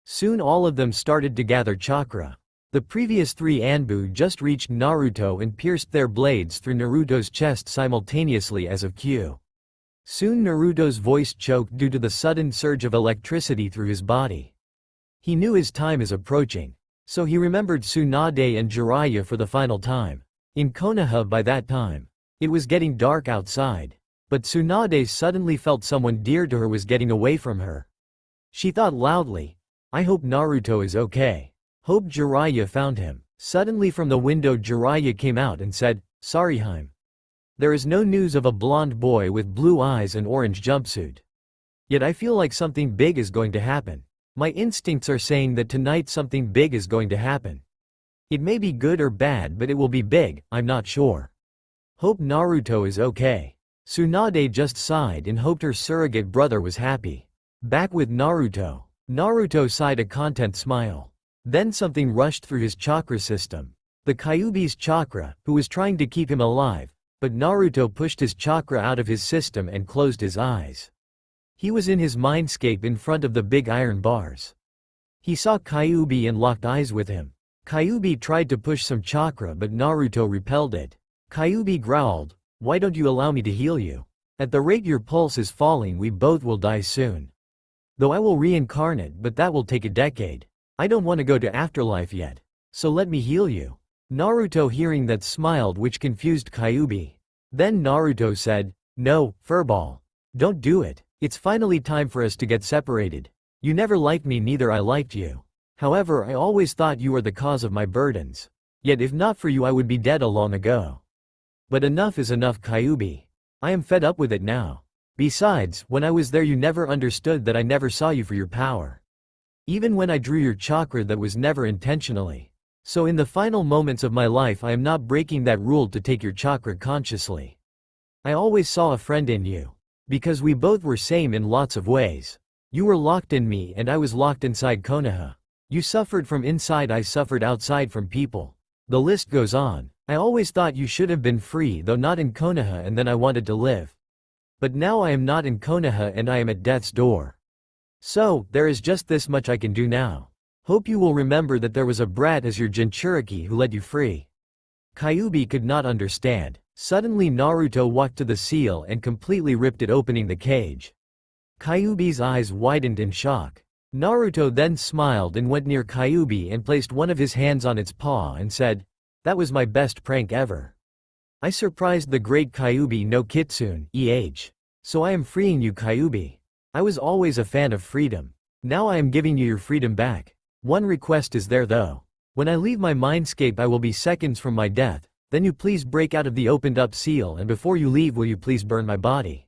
Soon all of them started to gather chakra. The previous 3 Anbu just reached Naruto and pierced their blades through Naruto's chest simultaneously as of Q. Soon Naruto's voice choked due to the sudden surge of electricity through his body. He knew his time is approaching. So he remembered Tsunade and Jiraiya for the final time. In Konoha by that time. It was getting dark outside. But Tsunade suddenly felt someone dear to her was getting away from her. She thought loudly, "I hope Naruto is okay. Hope Jiraiya found him." Suddenly from the window Jiraiya came out and said, "Sorry Haim. There is no news of a blonde boy with blue eyes and orange jumpsuit. Yet I feel like something big is going to happen. My instincts are saying that tonight something big is going to happen. It may be good or bad but it will be big, I'm not sure. Hope Naruto is okay." Tsunade just sighed and hoped her surrogate brother was happy. Back with Naruto. Naruto sighed a content smile. Then something rushed through his chakra system. The Kyuubi's chakra, who was trying to keep him alive, but Naruto pushed his chakra out of his system and closed his eyes. He was in his mindscape in front of the big iron bars. He saw Kyuubi and locked eyes with him. Kyuubi tried to push some chakra but Naruto repelled it. Kyuubi growled, "Why don't you allow me to heal you? At the rate your pulse is falling we both will die soon. Though I will reincarnate but that will take a decade. I don't want to go to afterlife yet. So let me heal you." Naruto hearing that smiled which confused Kyuubi. Then Naruto said, "No, furball. Don't do it. It's finally time for us to get separated. You never liked me neither I liked you. However I always thought you were the cause of my burdens. Yet if not for you I would be dead a long ago. But enough is enough Kyuubi. I am fed up with it now. Besides, when I was there you never understood that I never saw you for your power. Even when I drew your chakra that was never intentionally. So in the final moments of my life I am not breaking that rule to take your chakra consciously. I always saw a friend in you. Because we both were same in lots of ways. You were locked in me and I was locked inside Konoha. You suffered from inside I suffered outside from people. The list goes on. I always thought you should have been free though not in Konoha and then I wanted to live. But now I am not in Konoha and I am at death's door. So, there is just this much I can do now. Hope you will remember that there was a brat as your Jinchuriki who let you free." Kyuubi could not understand. Suddenly Naruto walked to the seal and completely ripped it opening the cage. Kyuubi's eyes widened in shock. Naruto then smiled and went near Kyuubi and placed one of his hands on its paw and said, "That was my best prank ever. I surprised the great Kyuubi no Kitsune, So I am freeing you Kyuubi. I was always a fan of freedom. Now I am giving you your freedom back. One request is there though. When I leave my mindscape I will be seconds from my death. Then you please break out of the opened up seal and before you leave will you please burn my body?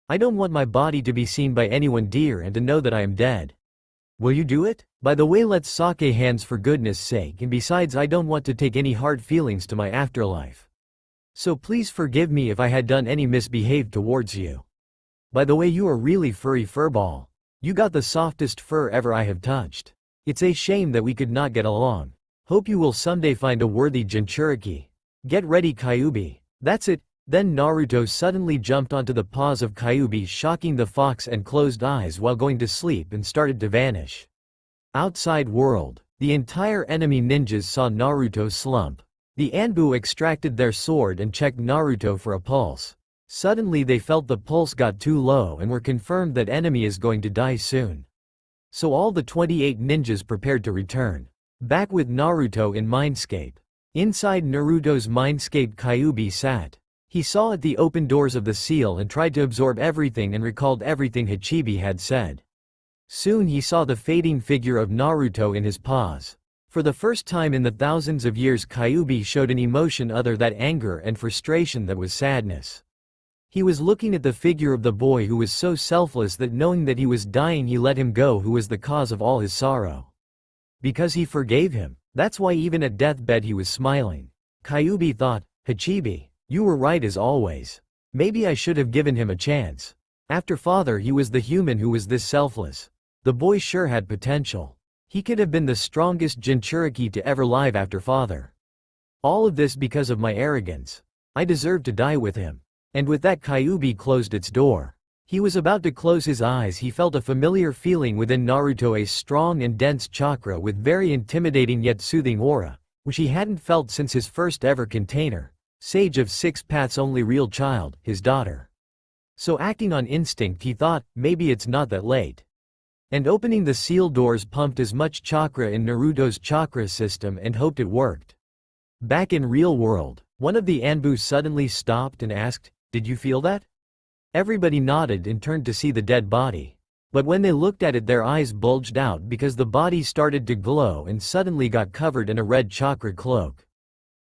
I don't want my body to be seen by anyone dear and to know that I am dead. Will you do it? By the way let's sake hands for goodness sake and besides I don't want to take any hard feelings to my afterlife. So please forgive me if I had done any misbehaved towards you. By the way you are really furry furball. You got the softest fur ever I have touched. It's a shame that we could not get along. Hope you will someday find a worthy Jinchuriki. Get ready Kyuubi. That's it." Then Naruto suddenly jumped onto the paws of Kyuubi shocking the fox and closed eyes while going to sleep and started to vanish. Outside world. The entire enemy ninjas saw Naruto slump. The Anbu extracted their sword and checked Naruto for a pulse. Suddenly they felt the pulse got too low and were confirmed that enemy is going to die soon. So all the 28 ninjas prepared to return. Back with Naruto in Mindscape. Inside Naruto's Mindscape Kyuubi sat. He saw at the open doors of the seal and tried to absorb everything and recalled everything Hachibi had said. Soon he saw the fading figure of Naruto in his paws. For the first time in the thousands of years Kyuubi showed an emotion other than anger and frustration that was sadness. He was looking at the figure of the boy who was so selfless that knowing that he was dying he let him go who was the cause of all his sorrow. Because he forgave him. That's why even at deathbed he was smiling. Kyuubi thought, Hachibi, you were right as always. Maybe I should have given him a chance. After father he was the human who was this selfless. The boy sure had potential. He could have been the strongest Jinchuriki to ever live after father. All of this because of my arrogance. I deserve to die with him. And with that Kyuubi closed its door. He was about to close his eyes. He felt a familiar feeling within Naruto, a strong and dense chakra with very intimidating yet soothing aura, which he hadn't felt since his first ever container, Sage of Six Paths' only real child, his daughter. So acting on instinct, he thought, maybe it's not that late. And opening the seal doors pumped as much chakra in Naruto's chakra system and hoped it worked. Back in real world, one of the Anbu suddenly stopped and asked, "Did you feel that?" Everybody nodded and turned to see the dead body. But when they looked at it, their eyes bulged out because the body started to glow and suddenly got covered in a red chakra cloak.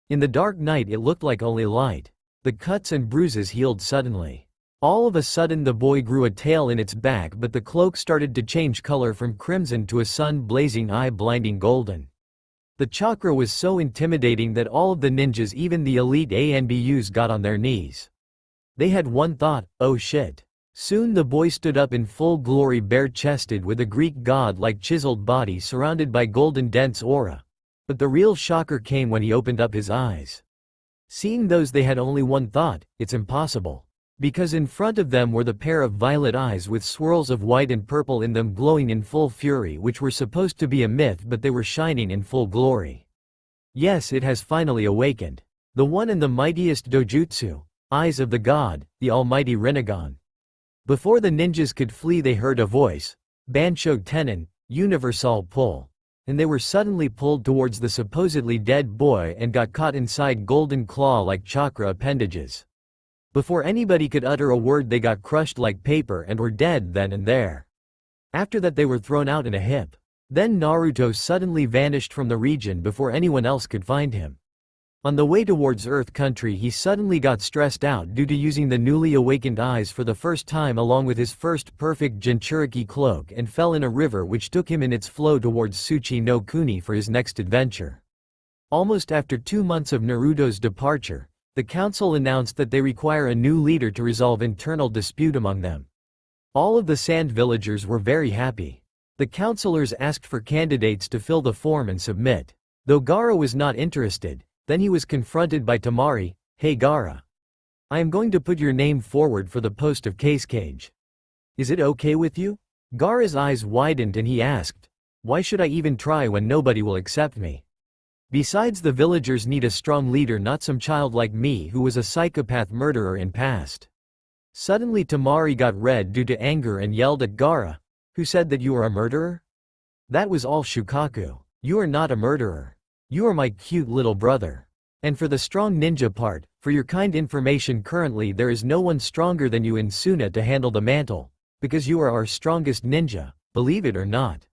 In the dark night it looked like only light. The cuts and bruises healed suddenly. All of a sudden the boy grew a tail in its back, but the cloak started to change color from crimson to a sun-blazing eye-blinding golden. The chakra was so intimidating that all of the ninjas, even the elite ANBUs, got on their knees. They had one thought, oh shit. Soon the boy stood up in full glory, bare-chested with a Greek god-like chiseled body surrounded by golden dense aura. But the real shocker came when he opened up his eyes. Seeing those, they had only one thought, it's impossible. Because in front of them were the pair of violet eyes with swirls of white and purple in them, glowing in full fury, which were supposed to be a myth, but they were shining in full glory. Yes, it has finally awakened. The one and the mightiest dojutsu, eyes of the god, the almighty Rinnegan. Before the ninjas could flee, they heard a voice, Bansho Tenon, universal pull. And they were suddenly pulled towards the supposedly dead boy and got caught inside golden claw-like chakra appendages. Before anybody could utter a word, they got crushed like paper and were dead then and there. After that they were thrown out in a hip. Then Naruto suddenly vanished from the region before anyone else could find him. On the way towards Earth Country, he suddenly got stressed out due to using the newly awakened eyes for the first time along with his first perfect Jinchuriki cloak, and fell in a river which took him in its flow towards Tsuchi no Kuni for his next adventure. Almost after 2 months of Naruto's departure, the council announced that they require a new leader to resolve internal dispute among them. All of the sand villagers were very happy. The councilors asked for candidates to fill the form and submit. Though Gaara was not interested, then he was confronted by Tamari. Hey Gaara. I am going to put your name forward for the post of Case Cage. Is it okay with you? Gaara's eyes widened and he asked, why should I even try when nobody will accept me? Besides, the villagers need a strong leader, not some child like me who was a psychopath murderer in past. Suddenly Tamari got red due to anger and yelled at Gaara. Who said that you are a murderer? That was all Shukaku. You are not a murderer. You are my cute little brother. And for the strong ninja part, for your kind information, currently there is no one stronger than you in Suna to handle the mantle, because you are our strongest ninja, believe it or not.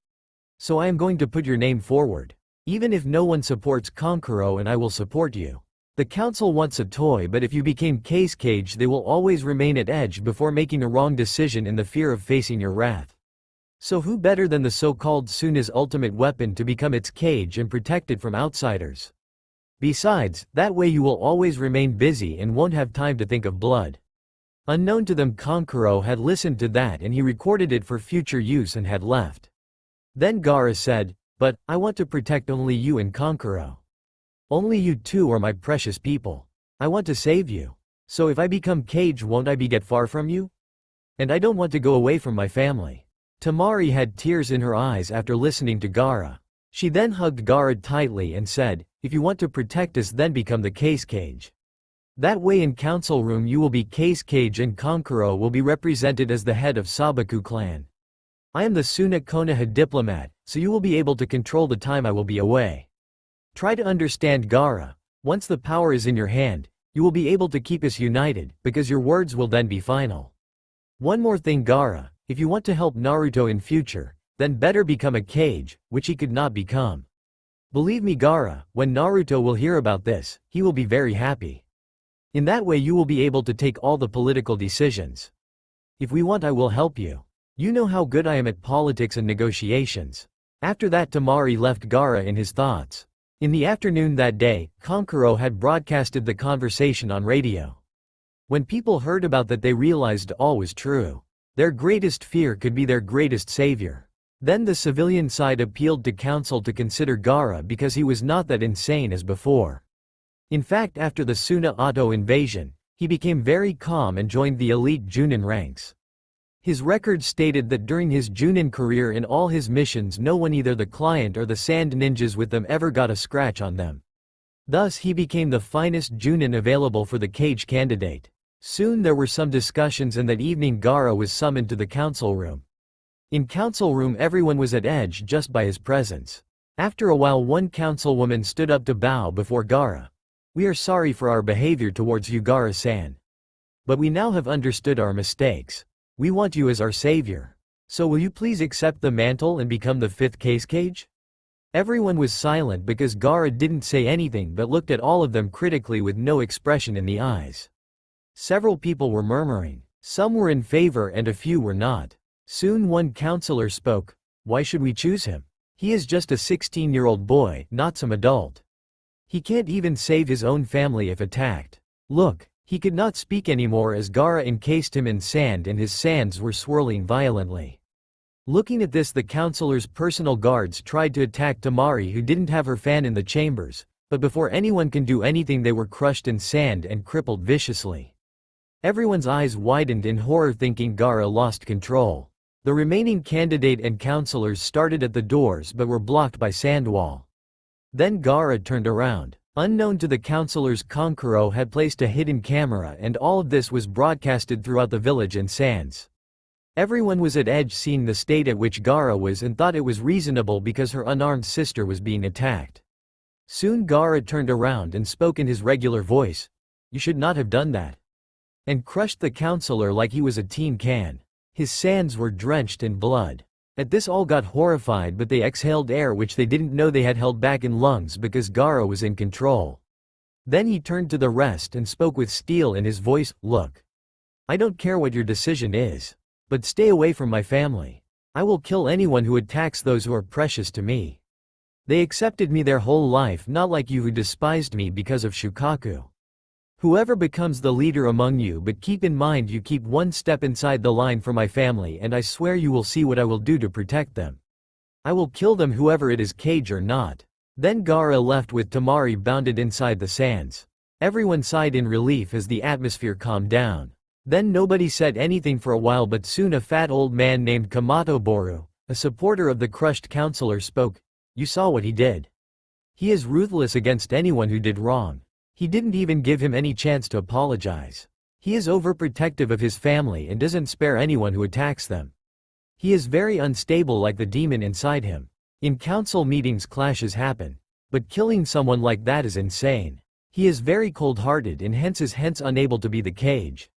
So I am going to put your name forward. Even if no one supports Kankuro, and I will support you. The council wants a toy, but if you became Case Cage, they will always remain at edge before making a wrong decision in the fear of facing your wrath. So who better than the so-called Suna's ultimate weapon to become its cage and protect it from outsiders? Besides, that way you will always remain busy and won't have time to think of blood. Unknown to them, Kankuro had listened to that and he recorded it for future use and had left. Then Gaara said, but, I want to protect only you and Kankuro. Only you two are my precious people. I want to save you. So if I become Cage, won't I get far from you? And I don't want to go away from my family. Tamari had tears in her eyes after listening to Gaara. She then hugged Gaara tightly and said, if you want to protect us, then become the Case Cage. That way in council room you will be Case Cage and Kankuro will be represented as the head of Sabaku clan. I am the Suna Konoha diplomat, so you will be able to control the time I will be away. Try to understand, Gaara. Once the power is in your hand, you will be able to keep us united, because your words will then be final. One more thing, Gaara. If you want to help Naruto in future, then better become a Cage, which he could not become. Believe me, Gaara, when Naruto will hear about this, he will be very happy. In that way you will be able to take all the political decisions. If we want, I will help you. You know how good I am at politics and negotiations. After that, Tamari left Gaara in his thoughts. In the afternoon that day, Kankuro had broadcasted the conversation on radio. When people heard about that, they realized all was true. Their greatest fear could be their greatest savior. Then the civilian side appealed to council to consider Gaara because he was not that insane as before. In fact, after the Suna Auto invasion, he became very calm and joined the elite Junin ranks. His record stated that during his Junin career in all his missions no one, either the client or the sand ninjas with them, ever got a scratch on them. Thus he became the finest Junin available for the cage candidate. Soon there were some discussions, and that evening Gaara was summoned to the council room. In council room everyone was at edge just by his presence. After a while one councilwoman stood up to bow before Gaara. "We are sorry for our behavior towards you, Gaara-san. But we now have understood our mistakes. We want you as our savior. So will you please accept the mantle and become the 5th cage?" Everyone was silent because Gaara didn't say anything but looked at all of them critically with no expression in the eyes. Several people were murmuring. Some were in favor and a few were not. Soon one counselor spoke. "Why should we choose him? He is just a 16-year-old boy, not some adult. He can't even save his own family if attacked. Look." He could not speak anymore as Gaara encased him in sand and his sands were swirling violently. Looking at this, the counselor's personal guards tried to attack Tamari, who didn't have her fan in the chambers, but before anyone can do anything they were crushed in sand and crippled viciously. Everyone's eyes widened in horror, thinking Gaara lost control. The remaining candidate and counselors started at the doors but were blocked by sand wall. Then Gaara turned around. Unknown to the counselors, Konkuro had placed a hidden camera, and all of this was broadcasted throughout the village and sands. Everyone was at edge seeing the state at which Gaara was and thought it was reasonable because her unarmed sister was being attacked. Soon Gaara turned around and spoke in his regular voice. "You should not have done that." And crushed the counselor like he was a tin can. His sands were drenched in blood. At this all got horrified, but they exhaled air which they didn't know they had held back in lungs because Gaara was in control. Then he turned to the rest and spoke with steel in his voice. "Look. I don't care what your decision is. But stay away from my family. I will kill anyone who attacks those who are precious to me. They accepted me their whole life, not like you who despised me because of Shukaku. Whoever becomes the leader among you, but keep in mind you keep one step inside the line for my family, and I swear you will see what I will do to protect them. I will kill them, whoever it is, cage or not." Then Gaara left with Tamari bounded inside the sands. Everyone sighed in relief as the atmosphere calmed down. Then nobody said anything for a while, but soon a fat old man named Kamato Boru, a supporter of the crushed counselor, spoke. "You saw what he did. He is ruthless against anyone who did wrong. He didn't even give him any chance to apologize. He is overprotective of his family and doesn't spare anyone who attacks them. He is very unstable, like the demon inside him. In council meetings clashes happen. But killing someone like that is insane. He is very cold-hearted and hence unable to be the cage.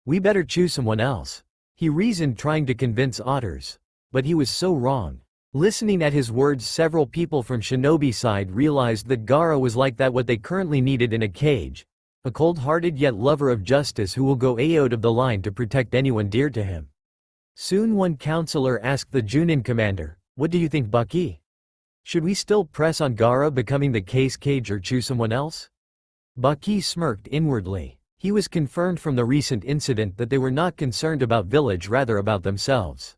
We better choose someone else." He reasoned, trying to convince Otters. But he was so wrong. Listening at his words, several people from Shinobi side realized that Gaara was like that, what they currently needed in a cage. A cold-hearted yet lover of justice who will go out of the line to protect anyone dear to him. Soon one counselor asked the Junin commander, "What do you think, Baki? Should we still press on Gaara becoming the cage or choose someone else?" Baki smirked inwardly. He was confirmed from the recent incident that they were not concerned about village, rather about themselves.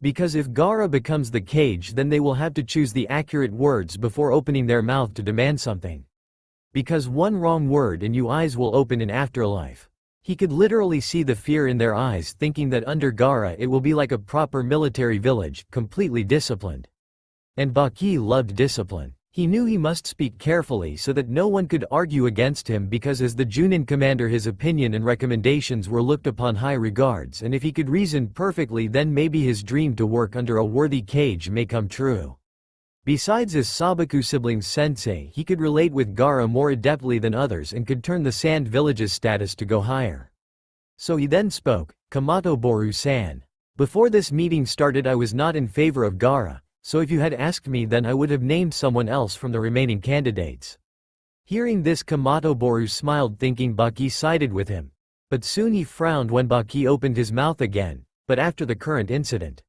Because if Gaara becomes the cage, then they will have to choose the accurate words before opening their mouth to demand something. Because one wrong word and your eyes will open in afterlife. He could literally see the fear in their eyes, thinking that under Gaara it will be like a proper military village, completely disciplined. And Baki loved discipline. He knew he must speak carefully so that no one could argue against him, because as the Junin commander his opinion and recommendations were looked upon high regards, and if he could reason perfectly, then maybe his dream to work under a worthy cage may come true. Besides, as Sabaku siblings sensei, he could relate with Gaara more adeptly than others and could turn the Sand Village's status to go higher. So he then spoke, "Kamato Boru-san. Before this meeting started I was not in favor of Gaara. So if you had asked me, then I would have named someone else from the remaining candidates." Hearing this, Kamato Boru smiled, thinking Baki sided with him. But soon he frowned when Baki opened his mouth again. "But after the current incident,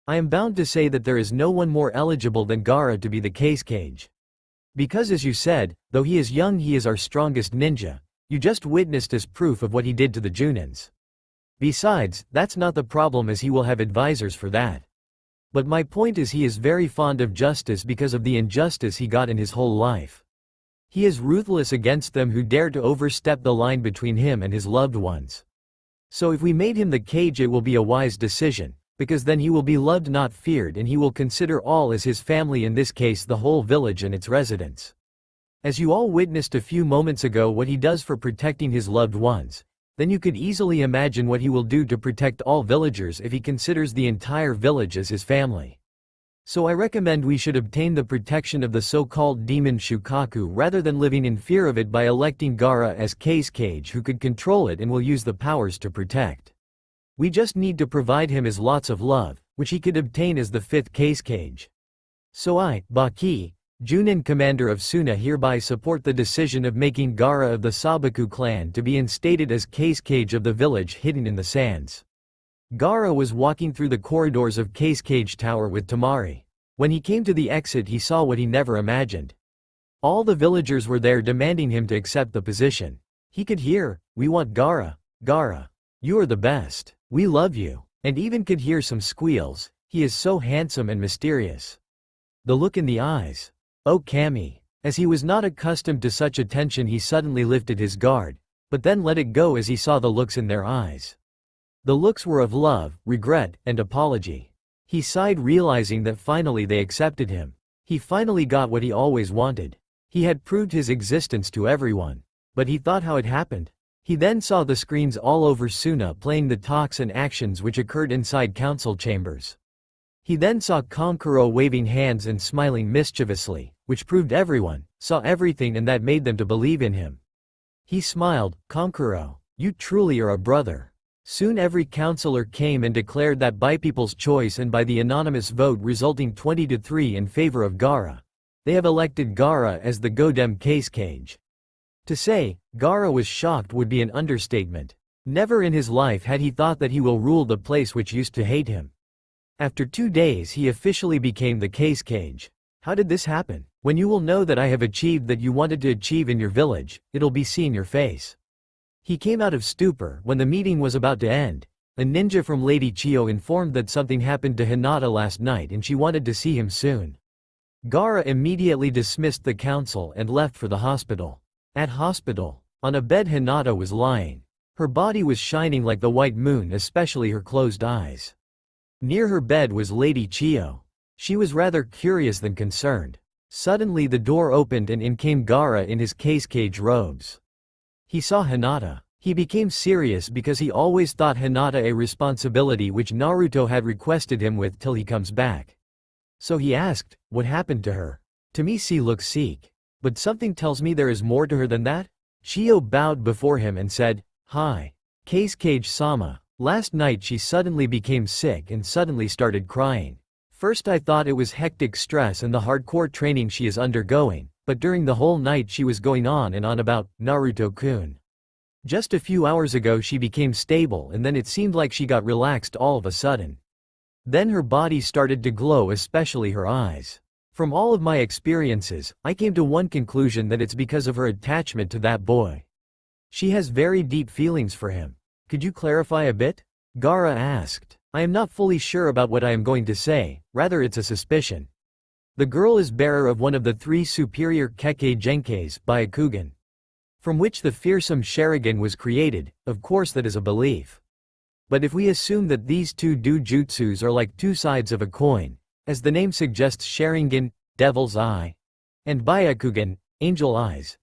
I am bound to say that there is no one more eligible than Gaara to be the cage. Because as you said, though he is young, he is our strongest ninja. You just witnessed as proof of what he did to the Junins. Besides, that's not the problem, as he will have advisors for that. But my point is, he is very fond of justice because of the injustice he got in his whole life. He is ruthless against them who dare to overstep the line between him and his loved ones. So if we made him the Kage it will be a wise decision, because then he will be loved not feared and he will consider all as his family, in this case the whole village and its residents. As you all witnessed a few moments ago what he does for protecting his loved ones, then you could easily imagine what he will do to protect all villagers if he considers the entire village as his family. So I recommend we should obtain the protection of the so-called demon Shukaku rather than living in fear of it by electing Gaara as Case Cage, who could control it and will use the powers to protect. We just need to provide him as lots of love, which he could obtain as the 5th Case Cage. So I, Baki, Junin commander of Suna, hereby support the decision of making Gaara of the Sabaku clan to be instated as Case Cage of the village hidden in the sands. Gaara was walking through the corridors of Case Cage Tower with Tamari. When he came to the exit he saw what he never imagined. All the villagers were there demanding him to accept the position. He could hear, "We want Gaara, Gaara. You are the best. We love you," and even could hear some squeals, "He is so handsome and mysterious." The look in the eyes. Oh Kami. As he was not accustomed to such attention he suddenly lifted his guard, but then let it go as he saw the looks in their eyes. The looks were of love, regret, and apology. He sighed, realizing that finally they accepted him. He finally got what he always wanted. He had proved his existence to everyone. But he thought how it happened. He then saw the screens all over Suna playing the talks and actions which occurred inside council chambers. He then saw Kankuro waving hands and smiling mischievously, which proved everyone saw everything and that made them to believe in him. He smiled, "Kankuro, you truly are a brother." Soon every councillor came and declared that by people's choice and by the anonymous vote resulting 20-3 in favor of Gaara, they have elected Gaara as the Godem Case Cage. To say, Gaara was shocked would be an understatement. Never in his life had he thought that he will rule the place which used to hate him. After 2 days he officially became the Case Cage. How did this happen? When you will know that I have achieved that you wanted to achieve in your village, it'll be seen your face. He came out of stupor when the meeting was about to end. A ninja from Lady Chiyo informed that something happened to Hinata last night and she wanted to see him soon. Gaara immediately dismissed the council and left for the hospital. At hospital, on a bed Hinata was lying. Her body was shining like the white moon, especially her closed eyes. Near her bed was Lady Chiyo. She was rather curious than concerned. Suddenly the door opened and in came Gaara in his Case Cage robes. He saw Hinata. He became serious because he always thought Hinata a responsibility which Naruto had requested him with till he comes back. So he asked, "What happened to her? To me she looks sick. But something tells me there is more to her than that?" Chiyo bowed before him and said, "Hi. Case Cage-sama. Last night she suddenly became sick and suddenly started crying. First I thought it was hectic stress and the hardcore training she is undergoing, but during the whole night she was going on and on about Naruto-kun. Just a few hours ago she became stable and then it seemed like she got relaxed all of a sudden. Then her body started to glow, especially her eyes. From all of my experiences, I came to one conclusion, that it's because of her attachment to that boy. She has very deep feelings for him. Could you clarify a bit?" Gaara asked. "I am not fully sure about what I am going to say, rather it's a suspicion. The girl is bearer of one of the 3 superior Kekkei Genkais, Byakugan, from which the fearsome Sharingan was created. Of course that is a belief. But if we assume that these 2 jutsus are like 2 sides of a coin, as the name suggests, Sharingan, Devil's Eye, and Byakugan, Angel Eyes,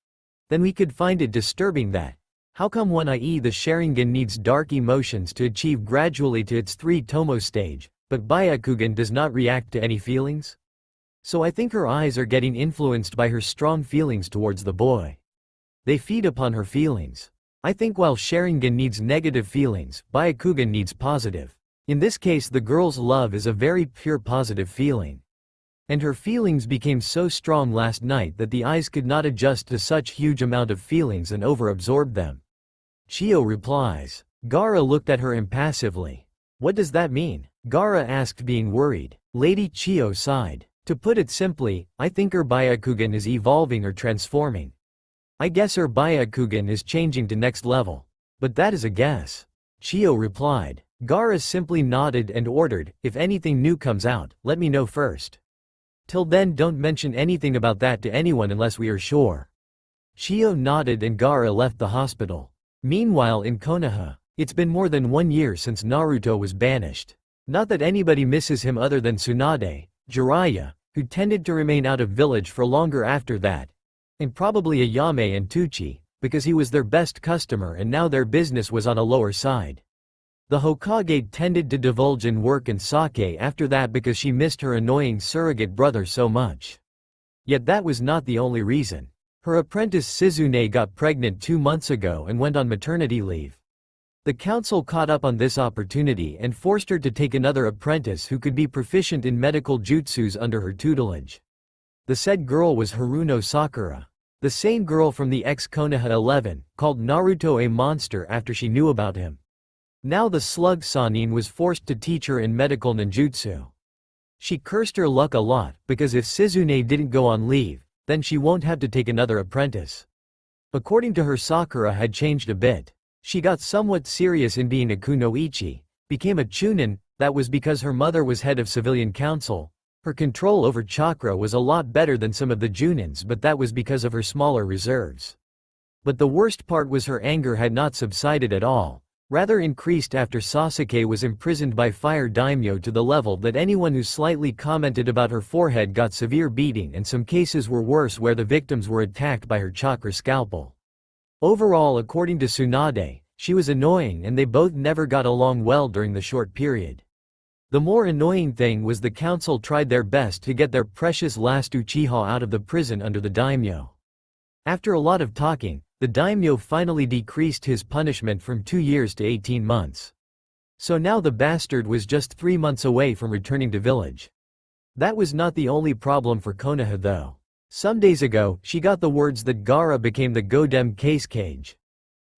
then we could find it disturbing that how come one, i.e. the Sharingan, needs dark emotions to achieve gradually to its 3 Tomo stage, but Byakugan does not react to any feelings? So I think her eyes are getting influenced by her strong feelings towards the boy. They feed upon her feelings. I think while Sharingan needs negative feelings, Byakugan needs positive. In this case the girl's love is a very pure positive feeling. And her feelings became so strong last night that the eyes could not adjust to such huge amount of feelings and over-absorbed them." Chiyo replies. Gaara looked at her impassively. "What does that mean?" Gaara asked, being worried. Lady Chiyo sighed. "To put it simply, I think her Byakugan is evolving or transforming. I guess her Byakugan is changing to next level. But that is a guess." Chiyo replied. Gaara simply nodded and ordered, "If anything new comes out, let me know first. Till then don't mention anything about that to anyone unless we are sure." Chiyo nodded and Gaara left the hospital. Meanwhile in Konoha, It's been more than 1 year since Naruto was banished. Not that anybody misses him other than Tsunade, Jiraiya, who tended to remain out of village for longer after that, and probably Ayame and Tucci, because he was their best customer and now their business was on a lower side. The Hokage tended to divulge in work and sake after that because she missed her annoying surrogate brother so much. Yet that was not the only reason. Her apprentice Shizune got pregnant 2 months ago and went on maternity leave. The council caught up on this opportunity and forced her to take another apprentice who could be proficient in medical jutsus under her tutelage. The said girl was Haruno Sakura. The same girl from the ex-Konoha 11, called Naruto a monster after she knew about him. Now the slug Sannin was forced to teach her in medical ninjutsu. She cursed her luck a lot, because if Shizune didn't go on leave, then she won't have to take another apprentice. According to her, Sakura had changed a bit. She got somewhat serious in being a kunoichi, became a chunin. That was because her mother was head of civilian council. Her control over chakra was a lot better than some of the junins, but that was because of her smaller reserves. But the worst part was her anger had not subsided at all, rather increased after Sasuke was imprisoned by Fire Daimyo to the level that anyone who slightly commented about her forehead got severe beating, and some cases were worse where the victims were attacked by her chakra scalpel. Overall, according to Tsunade, she was annoying and they both never got along well during the short period. The more annoying thing was the council tried their best to get their precious last Uchiha out of the prison under the daimyo. After a lot of talking, the daimyo finally decreased his punishment from 2 years to 18 months. So now the bastard was just 3 months away from returning to village. That was not the only problem for Konoha though. Some days ago, she got the words that Gaara became the Godem cage.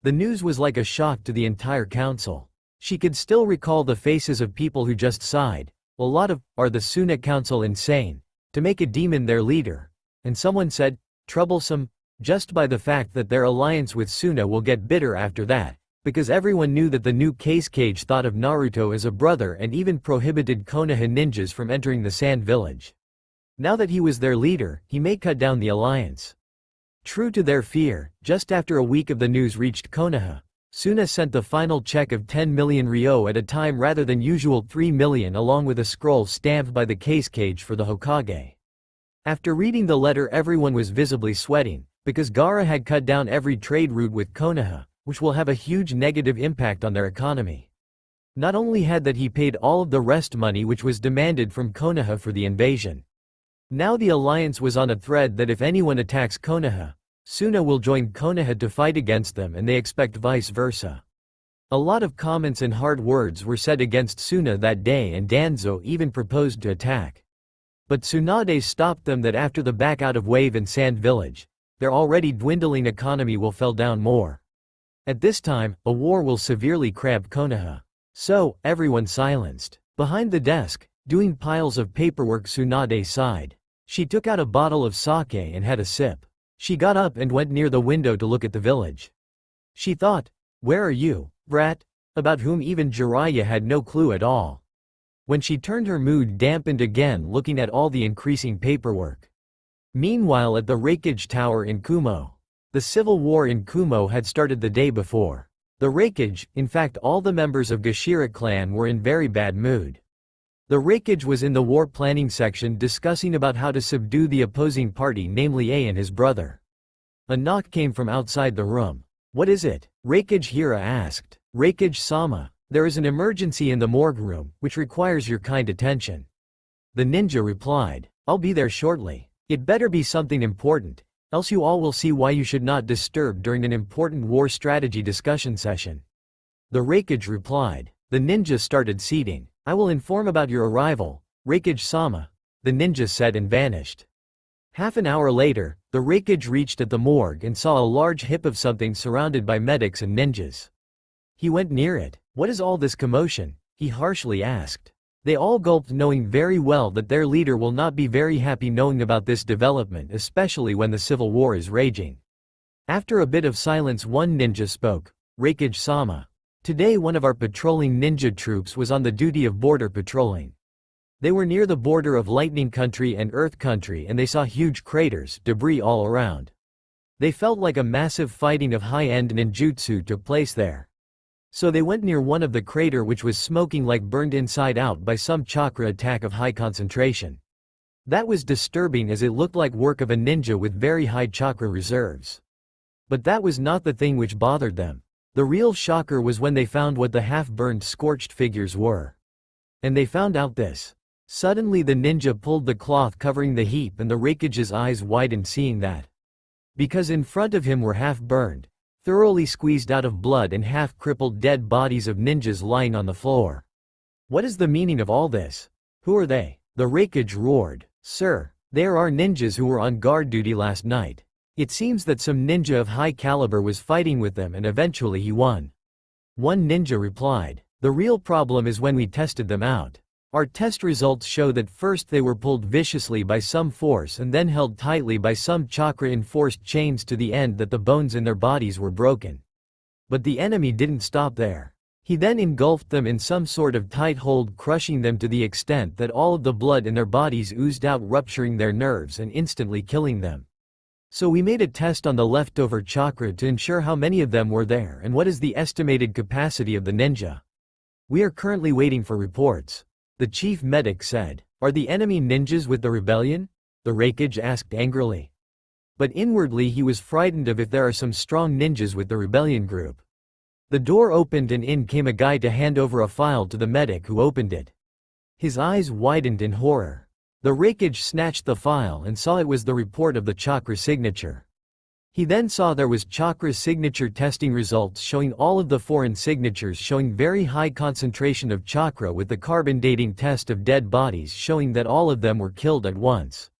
The news was like a shock to the entire council. She could still recall the faces of people who just sighed. A lot of, are the Suna council insane? To make a demon their leader. And someone said, troublesome, just by the fact that their alliance with Suna will get bitter after that, because everyone knew that the new cage thought of Naruto as a brother and even prohibited Konoha ninjas from entering the Sand Village. Now that he was their leader, he may cut down the alliance. True to their fear, just after a week of the news reached Konoha, Suna sent the final check of 10 million ryo at a time rather than usual 3 million, along with a scroll stamped by the cage for the Hokage. After reading the letter, everyone was visibly sweating, because Gaara had cut down every trade route with Konoha, which will have a huge negative impact on their economy. Not only had that, he paid all of the rest money which was demanded from Konoha for the invasion. Now the alliance was on a thread that if anyone attacks Konoha, Suna will join Konoha to fight against them, and they expect vice versa. A lot of comments and hard words were said against Suna that day, and Danzo even proposed to attack. But Tsunade stopped them that after the back out of Wave and Sand Village, their already dwindling economy will fell down more. At this time, a war will severely cramp Konoha. So, everyone silenced. Behind the desk, doing piles of paperwork, Tsunade sighed. She took out a bottle of sake and had a sip. She got up and went near the window to look at the village. She thought, where are you, brat? About whom even Jiraiya had no clue at all. When she turned, her mood dampened again, looking at all the increasing paperwork. Meanwhile, at the Raikage Tower in Kumo, the civil war in Kumo had started the day before. The Raikage, in fact all the members of Gashira clan, were in very bad mood. The Raikage was in the war planning section discussing about how to subdue the opposing party, namely A and his brother. A knock came from outside the room. What is it? Raikage Hira asked. Raikage-sama, there is an emergency in the morgue room, which requires your kind attention. The ninja replied. I'll be there shortly. It better be something important, else you all will see why you should not disturb during an important war strategy discussion session. The Raikage replied. The ninja started seating. I will inform about your arrival, Raikage-sama, the ninja said and vanished. Half an hour later, the Raikage reached at the morgue and saw a large heap of something surrounded by medics and ninjas. He went near it. What is all this commotion? He harshly asked. They all gulped, knowing very well that their leader will not be very happy knowing about this development, especially when the civil war is raging. After a bit of silence, one ninja spoke. Raikage-sama. Today one of our patrolling ninja troops was on the duty of border patrolling. They were near the border of Lightning Country and Earth Country, and they saw huge craters, debris all around. They felt like a massive fighting of high-end ninjutsu took place there. So they went near one of the crater which was smoking like burned inside out by some chakra attack of high concentration. That was disturbing as it looked like work of a ninja with very high chakra reserves. But that was not the thing which bothered them. The real shocker was when they found what the half-burned scorched figures were. And they found out this. Suddenly the ninja pulled the cloth covering the heap and the Raikage's eyes widened seeing that. Because in front of him were half-burned, thoroughly squeezed out of blood and half-crippled dead bodies of ninjas lying on the floor. What is the meaning of all this? Who are they? The Raikage roared. Sir, there are ninjas who were on guard duty last night. It seems that some ninja of high caliber was fighting with them and eventually he won. One ninja replied. The real problem is when we tested them out. Our test results show that first they were pulled viciously by some force and then held tightly by some chakra-enforced chains to the end that the bones in their bodies were broken. But the enemy didn't stop there. He then engulfed them in some sort of tight hold, crushing them to the extent that all of the blood in their bodies oozed out, rupturing their nerves and instantly killing them. So we made a test on the leftover chakra to ensure how many of them were there and what is the estimated capacity of the ninja. We are currently waiting for reports. The chief medic said. Are the enemy ninjas with the rebellion? The Raikage asked angrily. But inwardly he was frightened of if there are some strong ninjas with the rebellion group. The door opened and in came a guy to hand over a file to the medic who opened it. His eyes widened in horror. The Raikage snatched the file and saw it was the report of the chakra signature. He then saw there was chakra signature testing results showing all of the foreign signatures showing very high concentration of chakra, with the carbon dating test of dead bodies showing that all of them were killed at once.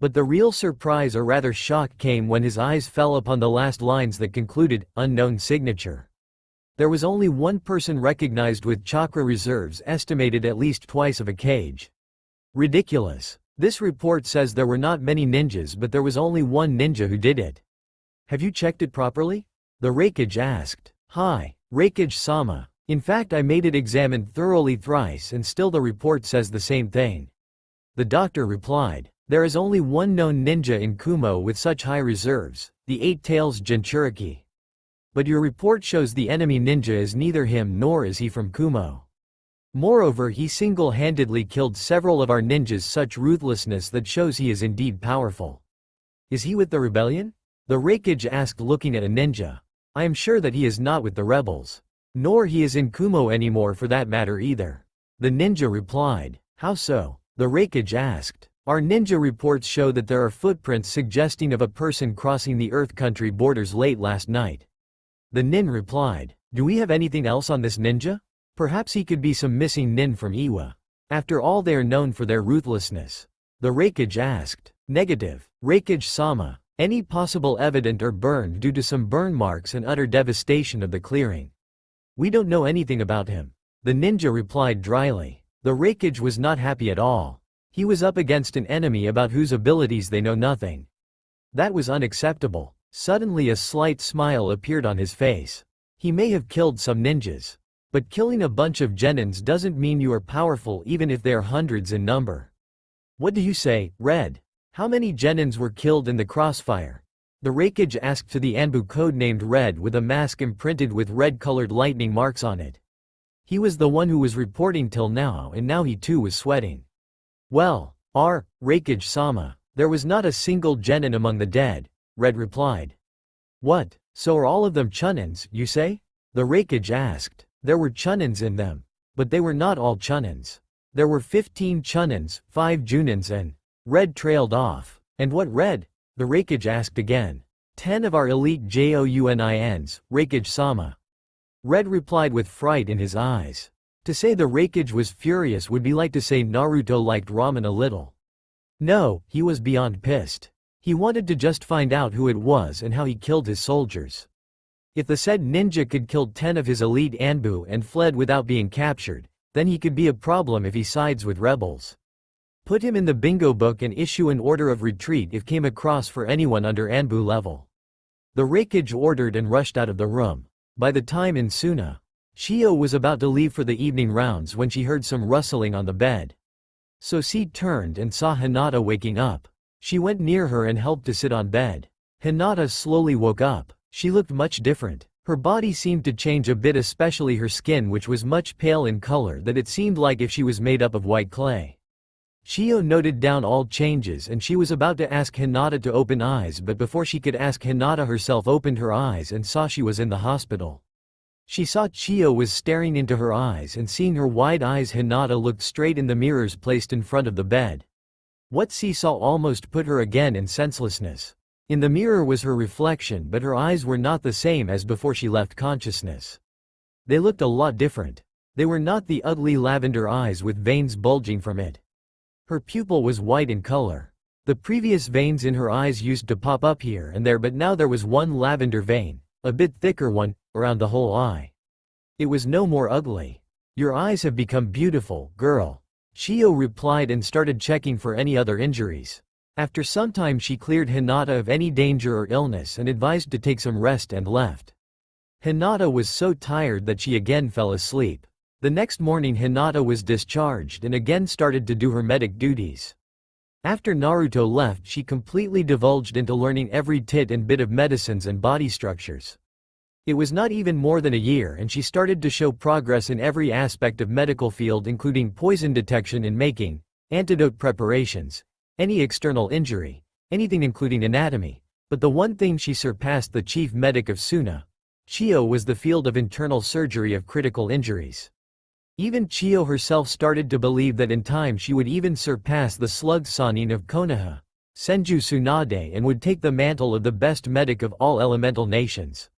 But the real surprise, or rather shock, came when his eyes fell upon the last lines that concluded, unknown signature. There was only one person recognized with chakra reserves estimated at least twice of a cage. Ridiculous. This report says there were not many ninjas, but there was only one ninja who did it. Have you checked it properly? The Raikage asked. Hi, Raikage-sama. In fact, I made it examined thoroughly thrice and still the report says the same thing. The doctor replied. There is only one known ninja in Kumo with such high reserves, the Eight Tails Jinchuriki. But your report shows the enemy ninja is neither him nor is he from Kumo. Moreover, he single-handedly killed several of our ninjas, such ruthlessness that shows he is indeed powerful. Is he with the rebellion? The Raikage asked, looking at a ninja. I am sure that he is not with the rebels. Nor he is in Kumo anymore for that matter either. The ninja replied. How so? The Raikage asked. Our ninja reports show that there are footprints suggesting of a person crossing the Earth country borders late last night. The nin replied. Do we have anything else on this ninja? Perhaps he could be some missing nin from Iwa. After all, they are known for their ruthlessness. The Raikage asked. Negative. Raikage-sama. Any possible evidence or burned due to some burn marks and utter devastation of the clearing. We don't know anything about him. The ninja replied dryly. The Raikage was not happy at all. He was up against an enemy about whose abilities they know nothing. That was unacceptable. Suddenly a slight smile appeared on his face. He may have killed some ninjas. But killing a bunch of genins doesn't mean you are powerful, even if they are hundreds in number. What do you say, Red? How many genins were killed in the crossfire? The Raikage asked to the Anbu codenamed Red with a mask imprinted with red-colored lightning marks on it. He was the one who was reporting till now, and now he too was sweating. Well, Raikage-sama, there was not a single genin among the dead, Red replied. What, so are all of them chunins, you say? The Raikage asked. There were chunins in them. But they were not all chunins. There were 15 chunins, 5 junins and… Red trailed off. And what Red? The Raikage asked again. 10 of our elite jounins, Raikage-sama. Red replied with fright in his eyes. To say the Raikage was furious would be like to say Naruto liked ramen a little. No, he was beyond pissed. He wanted to just find out who it was and how he killed his soldiers. If the said ninja could kill 10 of his elite Anbu and fled without being captured, then he could be a problem if he sides with rebels. Put him in the bingo book and issue an order of retreat if came across for anyone under Anbu level. The Raikage ordered and rushed out of the room. By the time Insuna Shio was about to leave for the evening rounds when she heard some rustling on the bed. So she turned and saw Hinata waking up. She went near her and helped to sit on bed. Hinata slowly woke up. She looked much different. Her body seemed to change a bit, especially her skin, which was much pale in color that it seemed like if she was made up of white clay. Chiyo noted down all changes and she was about to ask Hinata to open eyes, but before she could ask, Hinata herself opened her eyes and saw she was in the hospital. She saw Chiyo was staring into her eyes, and seeing her wide eyes, Hinata looked straight in the mirrors placed in front of the bed. What she saw almost put her again in senselessness. In the mirror was her reflection, but her eyes were not the same as before she left consciousness. They looked a lot different. They were not the ugly lavender eyes with veins bulging from it. Her pupil was white in color. The previous veins in her eyes used to pop up here and there, but now there was one lavender vein, a bit thicker one, around the whole eye. It was no more ugly. "Your eyes have become beautiful, girl," Chiyo replied and started checking for any other injuries. After some time she cleared Hinata of any danger or illness and advised to take some rest and left. Hinata was so tired that she again fell asleep. The next morning Hinata was discharged and again started to do her medic duties. After Naruto left, she completely divulged into learning every tit and bit of medicines and body structures. It was not even more than a year and she started to show progress in every aspect of medical field, including poison detection and making, antidote preparations, any external injury, anything including anatomy. But the one thing she surpassed the chief medic of Suna, Chiyo, was the field of internal surgery of critical injuries. Even Chiyo herself started to believe that in time she would even surpass the slug Sanin of Konoha, Senju Tsunade, and would take the mantle of the best medic of all elemental nations.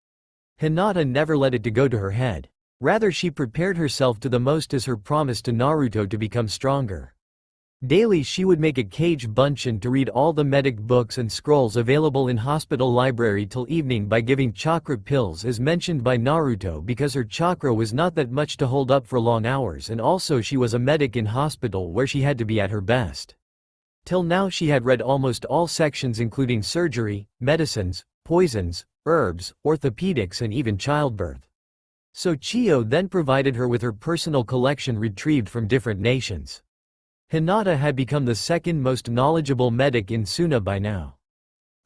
Hinata never let it to go to her head. Rather, she prepared herself to the most as her promise to Naruto to become stronger. Daily she would make a cage bunshin to read all the medic books and scrolls available in hospital library till evening by giving chakra pills as mentioned by Naruto, because her chakra was not that much to hold up for long hours, and also she was a medic in hospital where she had to be at her best. Till now she had read almost all sections including surgery, medicines, poisons, herbs, orthopedics and even childbirth. So Chiyo then provided her with her personal collection retrieved from different nations. Hinata had become the second most knowledgeable medic in Suna by now.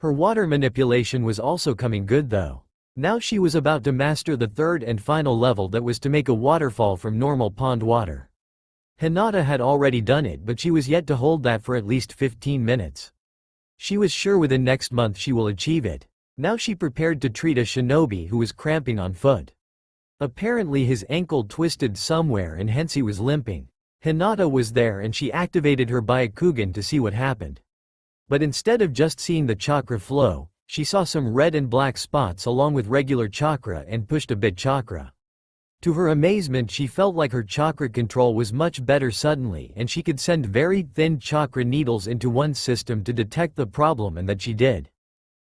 Her water manipulation was also coming good though. Now she was about to master the third and final level, that was to make a waterfall from normal pond water. Hinata had already done it, but she was yet to hold that for at least 15 minutes. She was sure within next month she will achieve it. Now she prepared to treat a shinobi who was cramping on foot. Apparently his ankle twisted somewhere and hence he was limping. Hinata was there and she activated her Byakugan to see what happened. But instead of just seeing the chakra flow, she saw some red and black spots along with regular chakra and pushed a bit chakra. To her amazement, she felt like her chakra control was much better suddenly, and she could send very thin chakra needles into one system to detect the problem, and that she did.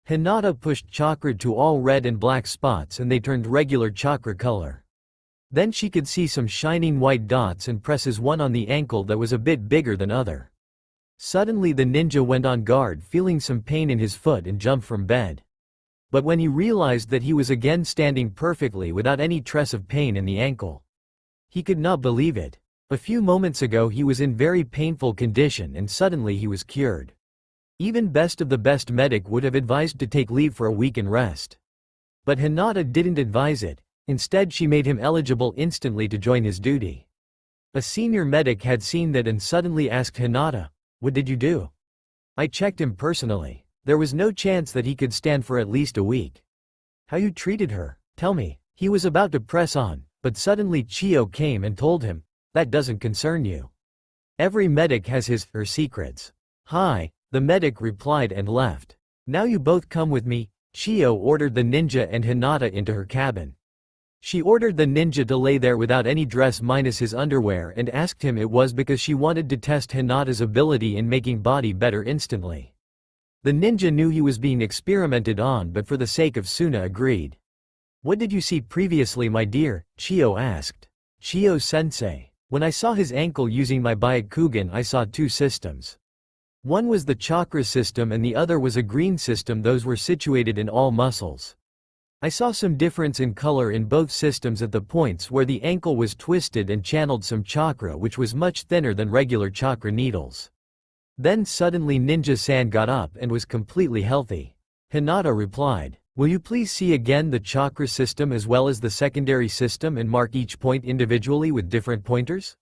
Hinata pushed chakra to all red and black spots and they turned regular chakra color. Then she could see some shining white dots and presses, one on the ankle that was a bit bigger than other. Suddenly the ninja went on guard, feeling some pain in his foot, and jumped from bed. But when he realized that he was again standing perfectly without any trace of pain in the ankle, he could not believe it. A few moments ago he was in very painful condition and suddenly he was cured. Even best of the best medic would have advised to take leave for a week and rest. But Hinata didn't advise it. Instead she made him eligible instantly to join his duty. A senior medic had seen that and suddenly asked Hinata, "What did you do?" "I checked him personally. There was no chance that he could stand for at least a week." "How you treated her? Tell me." He was about to press on, but suddenly Chiyo came and told him, "That doesn't concern you. Every medic has her secrets." "Hi," the medic replied and left. "Now you both come with me." Chiyo ordered the ninja and Hinata into her cabin. She ordered the ninja to lay there without any dress minus his underwear and asked him it was because she wanted to test Hinata's ability in making body better instantly. The ninja knew he was being experimented on, but for the sake of Suna agreed. "What did you see previously, my dear?" Chiyo asked. "Chiyo-sensei, when I saw his ankle using my Byakugan, I saw two systems. One was the chakra system and the other was a green system. Those were situated in all muscles. I saw some difference in color in both systems at the points where the ankle was twisted and channeled some chakra which was much thinner than regular chakra needles." Then suddenly Ninja-san got up and was completely healthy. Hinata replied, Will you please see again the chakra system as well as the secondary system and mark each point individually with different pointers?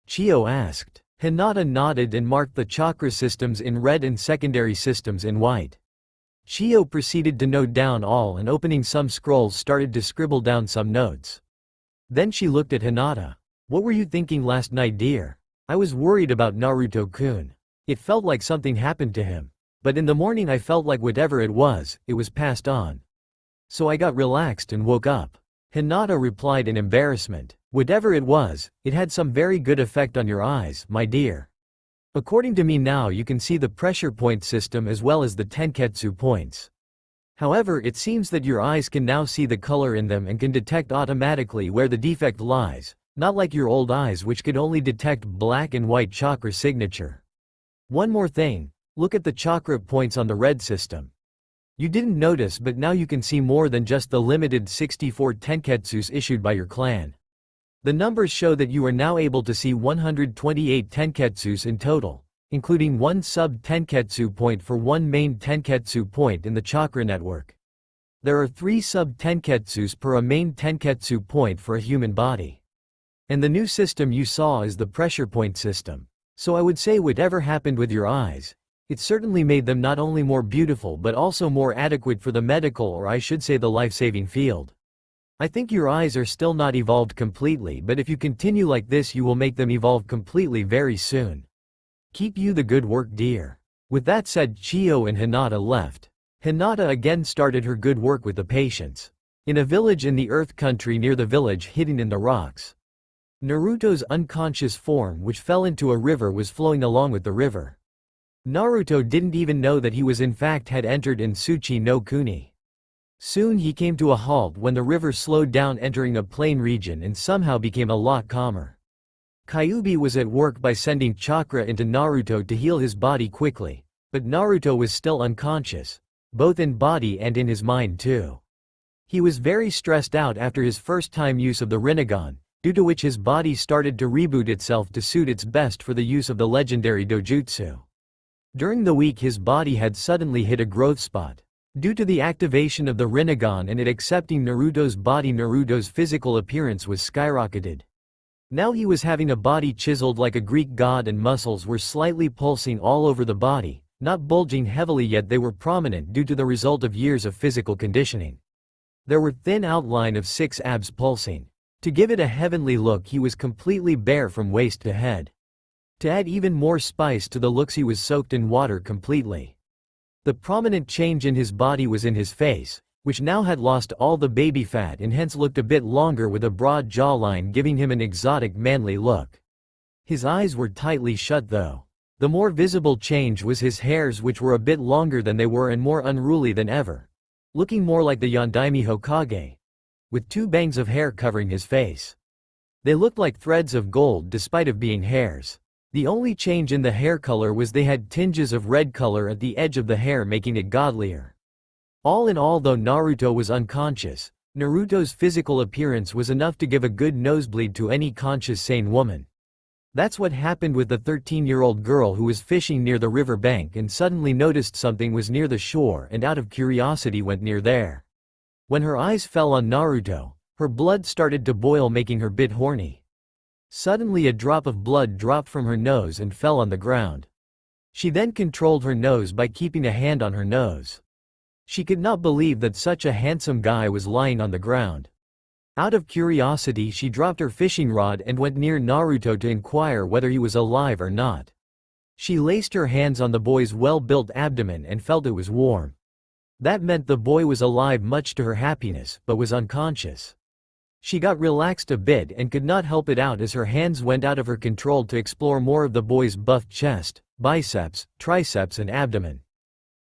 Chio asked. Hinata nodded and marked the chakra systems in red and secondary systems in white. Chio proceeded to note down all and opening some scrolls started to scribble down some notes. Then she looked at Hinata. What were you thinking last night, dear? I was worried about Naruto-kun. It felt like something happened to him. But in the morning I felt like whatever it was passed on. So I got relaxed and woke up. Hinata replied in embarrassment. Whatever it was, it had some very good effect on your eyes, my dear. According to me now you can see the pressure point system as well as the tenketsu points. However, it seems that your eyes can now see the color in them and can detect automatically where the defect lies, not like your old eyes which could only detect black and white chakra signature. One more thing, look at the chakra points on the red system. You didn't notice, but now you can see more than just the limited 64 tenketsus issued by your clan. The numbers show that you are now able to see 128 tenketsus in total, including one sub-tenketsu point for one main tenketsu point in the chakra network. There are 3 sub-tenketsus per a main tenketsu point for a human body. And the new system you saw is the pressure point system. So I would say whatever happened with your eyes, it certainly made them not only more beautiful but also more adequate for the medical, or I should say the life-saving field. I think your eyes are still not evolved completely, but if you continue like this you will make them evolve completely very soon. Keep you the good work, dear. With that said, Chio and Hinata left. Hinata again started her good work with the patients. In a village in the Earth Country near the village hidden in the rocks. Naruto's unconscious form which fell into a river was flowing along with the river. Naruto didn't even know that he was in fact had entered in Tsuchi no Kuni. Soon he came to a halt when the river slowed down entering a plain region and somehow became a lot calmer. Kyuubi was at work by sending chakra into Naruto to heal his body quickly, but Naruto was still unconscious, both in body and in his mind too. He was very stressed out after his first time use of the Rinnegan, due to which his body started to reboot itself to suit its best for the use of the legendary dojutsu. During the week his body had suddenly hit a growth spot. Due to the activation of the Rinnegan and it accepting Naruto's body, Naruto's physical appearance was skyrocketed. Now he was having a body chiseled like a Greek god and muscles were slightly pulsing all over the body, not bulging heavily yet they were prominent due to the result of years of physical conditioning. There were thin outline of 6 abs pulsing. To give it a heavenly look he was completely bare from waist to head. To add even more spice to the looks he was soaked in water completely. The prominent change in his body was in his face, which now had lost all the baby fat and hence looked a bit longer with a broad jawline giving him an exotic manly look. His eyes were tightly shut though. The more visible change was his hairs which were a bit longer than they were and more unruly than ever. Looking more like the Yondaime Hokage. With 2 bangs of hair covering his face. They looked like threads of gold despite of being hairs. The only change in the hair color was they had tinges of red color at the edge of the hair making it godlier. All in all, though Naruto was unconscious, Naruto's physical appearance was enough to give a good nosebleed to any conscious sane woman. That's what happened with the 13-year-old girl who was fishing near the river bank and suddenly noticed something was near the shore and out of curiosity went near there. When her eyes fell on Naruto, her blood started to boil making her bit horny. Suddenly a drop of blood dropped from her nose and fell on the ground. She then controlled her nose by keeping a hand on her nose. She could not believe that such a handsome guy was lying on the ground. Out of curiosity she dropped her fishing rod and went near Naruto to inquire whether he was alive or not. She laced her hands on the boy's well-built abdomen and felt it was warm. That meant the boy was alive, much to her happiness, but was unconscious. She got relaxed a bit and could not help it out as her hands went out of her control to explore more of the boy's buffed chest, biceps, triceps and abdomen.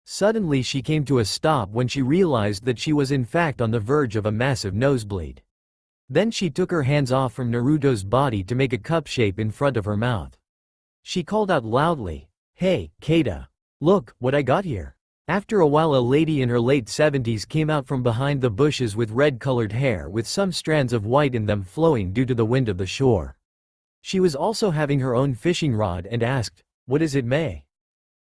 Suddenly she came to a stop when she realized that she was in fact on the verge of a massive nosebleed. Then she took her hands off from Naruto's body to make a cup shape in front of her mouth. She called out loudly, "Hey, Keita! Look, what I got here!" After a while a lady in her late 70s came out from behind the bushes with red-colored hair with some strands of white in them flowing due to the wind of the shore. She was also having her own fishing rod and asked, "What is it, May?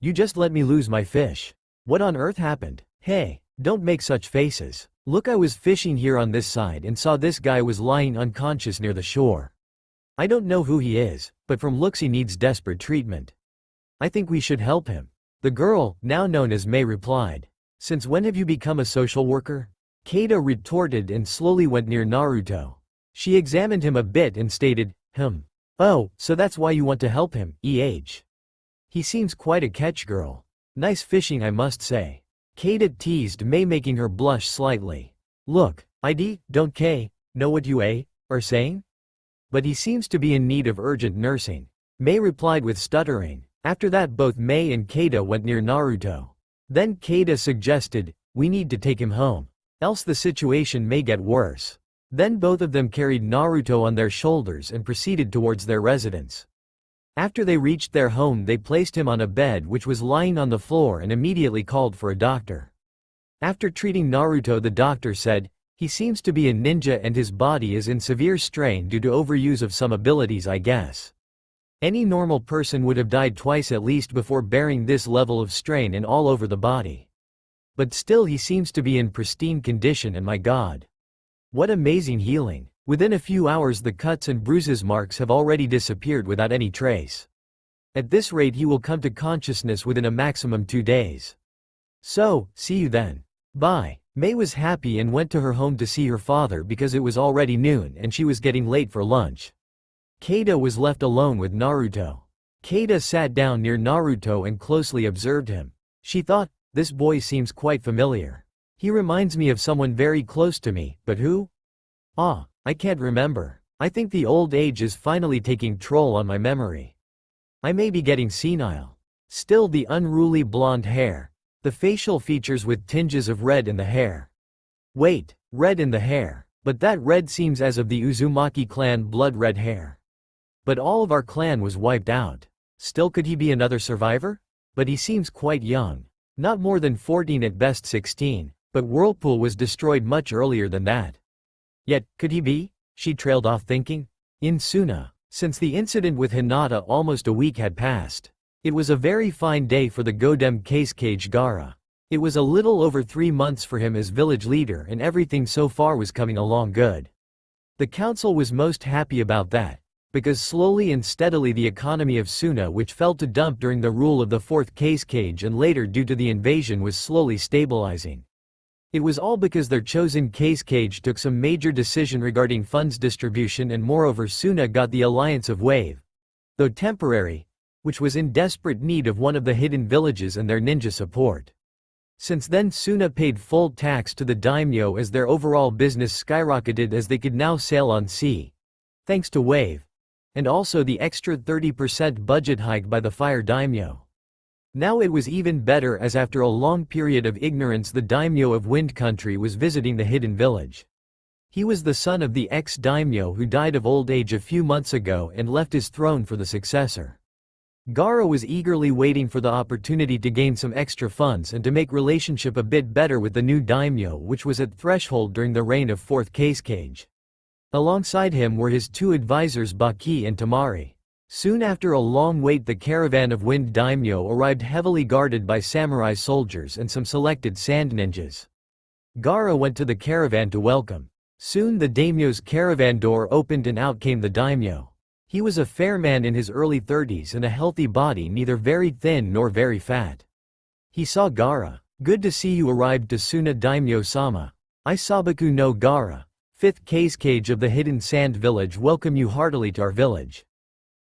You just let me lose my fish. What on earth happened? Hey, Don't make such faces. Look, I was fishing here on this side and saw this guy was lying unconscious near the shore. I don't know who he is, but from looks he needs desperate treatment. I think we should help him. The girl, now known as May, replied. Since when have you become a social worker? Keita retorted and slowly went near Naruto. She examined him a bit and stated, Oh, so that's why you want to help him, He seems quite a catch girl. Nice fishing, I must say. Keita teased May, making her blush slightly. Look, don't know what you are saying? But he seems to be in need of urgent nursing. May replied with stuttering. After that both May and Keita went near Naruto. Then Keita suggested, we need to take him home. Else the situation may get worse. Then both of them carried Naruto on their shoulders and proceeded towards their residence. After they reached their home they placed him on a bed which was lying on the floor and immediately called for a doctor. After treating Naruto, the doctor said, he seems to be a ninja and his body is in severe strain due to overuse of some abilities, I guess. Any normal person would have died twice at least before bearing this level of strain and all over the body. But still he seems to be in pristine condition, and my god. What amazing healing. Within a few hours the cuts and bruises marks have already disappeared without any trace. At this rate he will come to consciousness within a maximum 2 days. So, see you then. Bye. May was happy and went to her home to see her father because it was already noon and she was getting late for lunch. Keita was left alone with Naruto. Keita sat down near Naruto and closely observed him. She thought, this boy seems quite familiar. He reminds me of someone very close to me, but who? I can't remember. I think the old age is finally taking toll on my memory. I may be getting senile. Still, the unruly blonde hair. The facial features with tinges of red in the hair. Wait, red in the hair. But that red seems as of the Uzumaki clan blood red hair. But all of our clan was wiped out. Still, could he be another survivor? But he seems quite young. Not more than 14, at best 16, but Whirlpool was destroyed much earlier than that. Yet, could he be? She trailed off thinking. In Suna. Since the incident with Hinata almost a week had passed. It was a very fine day for the Godem Keisuke Gaara. It was a little over 3 months for him as village leader and everything so far was coming along good. The council was most happy about that, because slowly and steadily the economy of Suna, which fell to dump during the rule of the 4th Keisuke and later due to the invasion, was slowly stabilizing. It was all because their chosen Keisuke took some major decision regarding funds distribution, and moreover Suna got the alliance of Wave, though temporary, which was in desperate need of one of the hidden villages and their ninja support. Since then Suna paid full tax to the daimyo as their overall business skyrocketed as they could now sail on sea, thanks to Wave, and also the extra 30% budget hike by the Fire Daimyo. Now it was even better as after a long period of ignorance the daimyo of Wind Country was visiting the hidden village. He was the son of the ex-daimyo who died of old age a few months ago and left his throne for the successor. Gaara was eagerly waiting for the opportunity to gain some extra funds and to make relationship a bit better with the new daimyo, which was at threshold during the reign of 4th Keisuke. Alongside him were his 2 advisors Baki and Tamari. Soon after a long wait the caravan of Wind Daimyo arrived, heavily guarded by samurai soldiers and some selected sand ninjas. Gaara went to the caravan to welcome. Soon the daimyo's caravan door opened and out came the daimyo. He was a fair man in his early 30s and a healthy body, neither very thin nor very fat. He saw Gaara. Good to see you arrived to Suna Daimyo-sama. I Sabaku no Gaara, 5th Keisuke of the Hidden Sand Village, welcome you heartily to our village.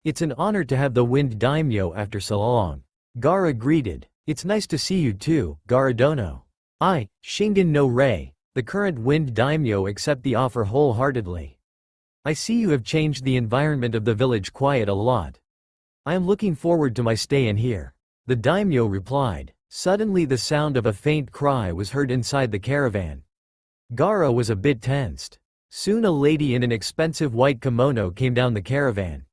It's an honor to have the Wind Daimyo after so long. Gaara greeted. It's nice to see you too, Gaara dono. I, Shingen no Rei, the current Wind Daimyo, accept the offer wholeheartedly. I see you have changed the environment of the village quite a lot. I am looking forward to my stay in here. The daimyo replied. Suddenly the sound of a faint cry was heard inside the caravan. Gaara was a bit tensed. Soon a lady in an expensive white kimono came down the caravan.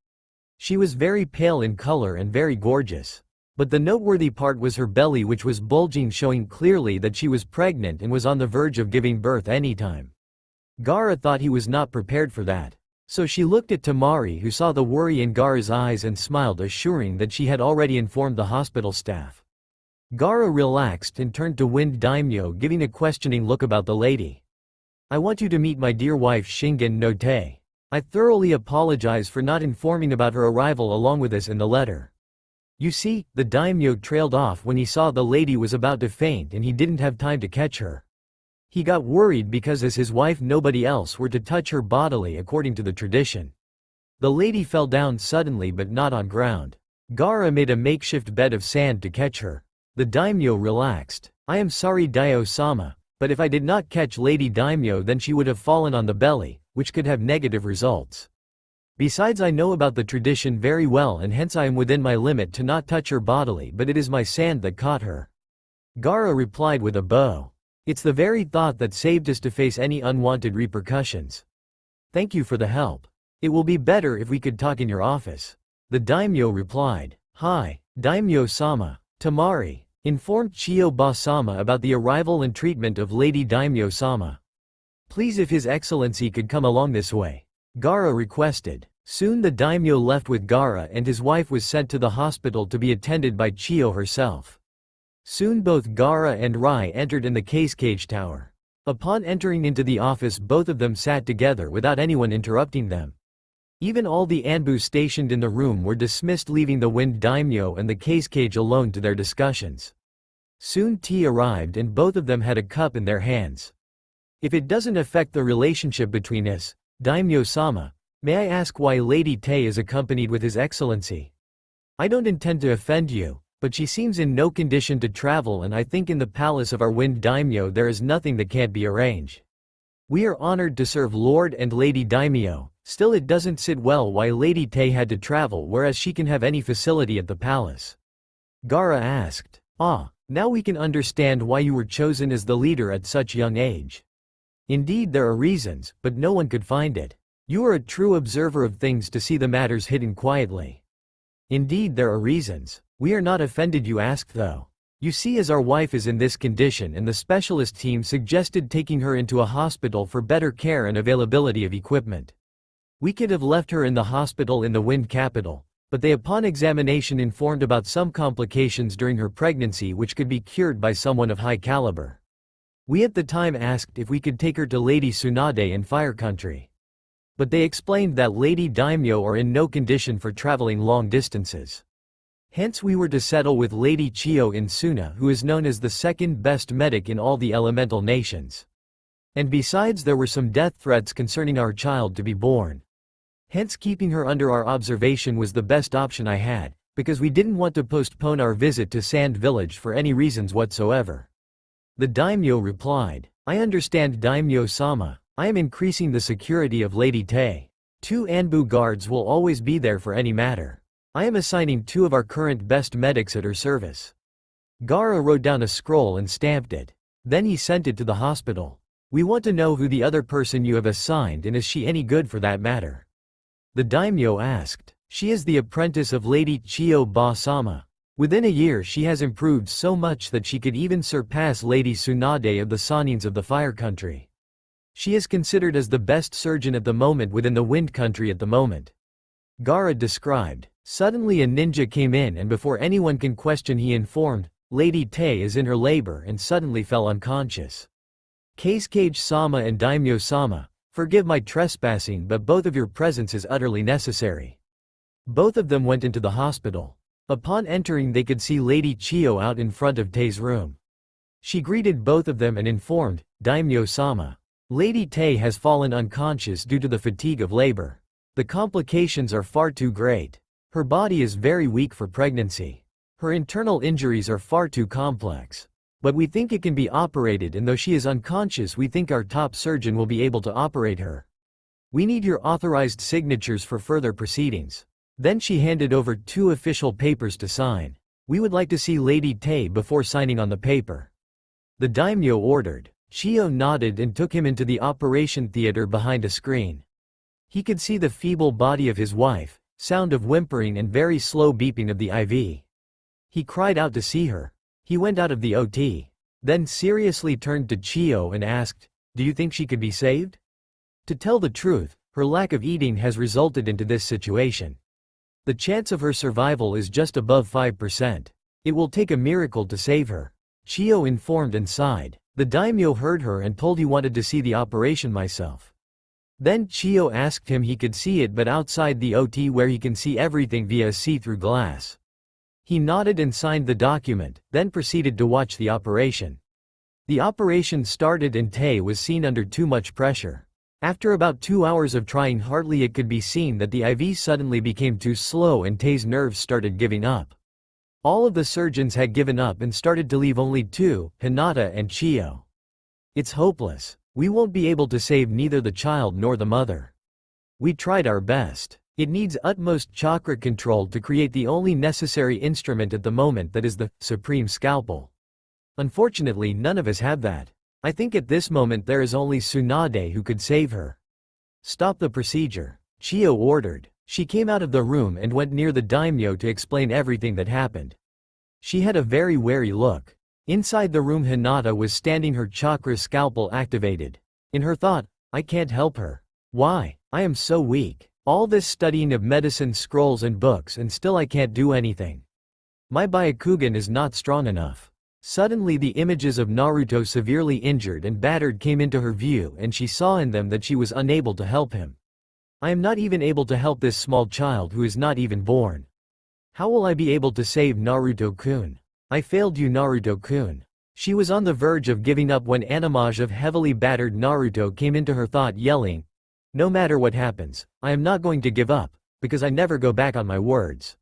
She was very pale in color and very gorgeous. But the noteworthy part was her belly, which was bulging, showing clearly that she was pregnant and was on the verge of giving birth anytime. Gaara thought he was not prepared for that. So she looked at Tamari, who saw the worry in Gaara's eyes and smiled, assuring that she had already informed the hospital staff. Gaara relaxed and turned to Wind Daimyo, giving a questioning look about the lady. I want you to meet my dear wife Shingen no Te. I thoroughly apologize for not informing about her arrival along with this in the letter. You see, the daimyo trailed off when he saw the lady was about to faint and he didn't have time to catch her. He got worried because as his wife nobody else were to touch her bodily according to the tradition. The lady fell down suddenly but not on ground. Gaara made a makeshift bed of sand to catch her. The daimyo relaxed. I am sorry Dio-sama, but if I did not catch Lady Daimyo then she would have fallen on the belly, which could have negative results. Besides, I know about the tradition very well and hence I am within my limit to not touch her bodily, but it is my sand that caught her. Gaara replied with a bow. It's the very thought that saved us to face any unwanted repercussions. Thank you for the help. It will be better if we could talk in your office. The daimyo replied. Hi, Daimyo-sama. Tamari informed Chiyo-ba-sama about the arrival and treatment of Lady Daimyo-sama. Please, if His Excellency could come along this way. Gaara requested. Soon the daimyo left with Gaara and his wife was sent to the hospital to be attended by Chiyo herself. Soon both Gaara and Rai entered in the cage tower. Upon entering into the office both of them sat together without anyone interrupting them. Even all the Anbu stationed in the room were dismissed, leaving the Wind Daimyo and the cage alone to their discussions. Soon tea arrived and both of them had a cup in their hands. If it doesn't affect the relationship between us, Daimyo-sama, may I ask why Lady Te is accompanied with His Excellency? I don't intend to offend you, but she seems in no condition to travel and I think in the palace of our Wind Daimyo there is nothing that can't be arranged. We are honored to serve Lord and Lady Daimyo, still it doesn't sit well why Lady Te had to travel whereas she can have any facility at the palace. Gaara asked. Ah, now we can understand why you were chosen as the leader at such young age. Indeed there are reasons, but no one could find it. You are a true observer of things to see the matters hidden quietly. Indeed there are reasons. We are not offended you ask though. You see, as our wife is in this condition and the specialist team suggested taking her into a hospital for better care and availability of equipment. We could have left her in the hospital in the Wind Capital, but they upon examination informed about some complications during her pregnancy which could be cured by someone of high caliber. We at the time asked if we could take her to Lady Tsunade in Fire Country. But they explained that Lady Daimyo are in no condition for traveling long distances. Hence we were to settle with Lady Chiyo in Suna, who is known as the second best medic in all the elemental nations. And besides there were some death threats concerning our child to be born. Hence keeping her under our observation was the best option I had, because we didn't want to postpone our visit to Sand Village for any reasons whatsoever. The daimyo replied. I understand Daimyo-sama. I am increasing the security of Lady Te. 2 Anbu guards will always be there for any matter. I am assigning 2 of our current best medics at her service. Gaara wrote down a scroll and stamped it. Then he sent it to the hospital. We want to know who the other person you have assigned and is she any good for that matter? The daimyo asked. She is the apprentice of Lady Chiyo-ba-sama. Within a year she has improved so much that she could even surpass Lady Tsunade of the Sanins of the Fire Country. She is considered as the best surgeon at the moment within the Wind Country at the moment. Gaara described. Suddenly a ninja came in and before anyone can question he informed, Lady Te is in her labor and suddenly fell unconscious. Kage-sama and Daimyo-sama, forgive my trespassing but both of your presence is utterly necessary. Both of them went into the hospital. Upon entering they could see Lady Chiyo out in front of Te's room. She greeted both of them and informed, Daimyo-sama. Lady Te has fallen unconscious due to the fatigue of labor. The complications are far too great. Her body is very weak for pregnancy. Her internal injuries are far too complex. But we think it can be operated and though she is unconscious we think our top surgeon will be able to operate her. We need your authorized signatures for further proceedings. Then she handed over 2 official papers to sign. We would like to see Lady Te before signing on the paper. The daimyo ordered. Chiyo nodded and took him into the operation theater behind a screen. He could see the feeble body of his wife, sound of whimpering and very slow beeping of the IV. He cried out to see her. He went out of the OT. Then seriously turned to Chiyo and asked, do you think she could be saved? To tell the truth, her lack of eating has resulted into this situation. The chance of her survival is just above 5%. It will take a miracle to save her. Chiyo informed and sighed. The daimyo heard her and told he wanted to see the operation myself. Then Chiyo asked him he could see it but outside the OT where he can see everything via a see-through glass. He nodded and signed the document, then proceeded to watch the operation. The operation started and Tae was seen under too much pressure. After about 2 hours of trying hardly it could be seen that the IV suddenly became too slow and Tae's nerves started giving up. All of the surgeons had given up and started to leave only two, Hinata and Chiyo. It's hopeless. We won't be able to save neither the child nor the mother. We tried our best. It needs utmost chakra control to create the only necessary instrument at the moment, that is the supreme scalpel. Unfortunately none of us have that. I think at this moment there is only Tsunade who could save her. Stop the procedure, Chiyo ordered. She came out of the room and went near the daimyo to explain everything that happened. She had a very wary look. Inside the room Hinata was standing, her chakra scalpel activated. In her thought, I can't help her. Why? I am so weak. All this studying of medicine scrolls and books and still I can't do anything. My Byakugan is not strong enough. Suddenly the images of Naruto severely injured and battered came into her view and she saw in them that she was unable to help him. I am not even able to help this small child who is not even born. How will I be able to save Naruto-kun? I failed you, Naruto-kun. She was on the verge of giving up when an image of heavily battered Naruto came into her thought, yelling, no matter what happens, I am not going to give up, because I never go back on my words.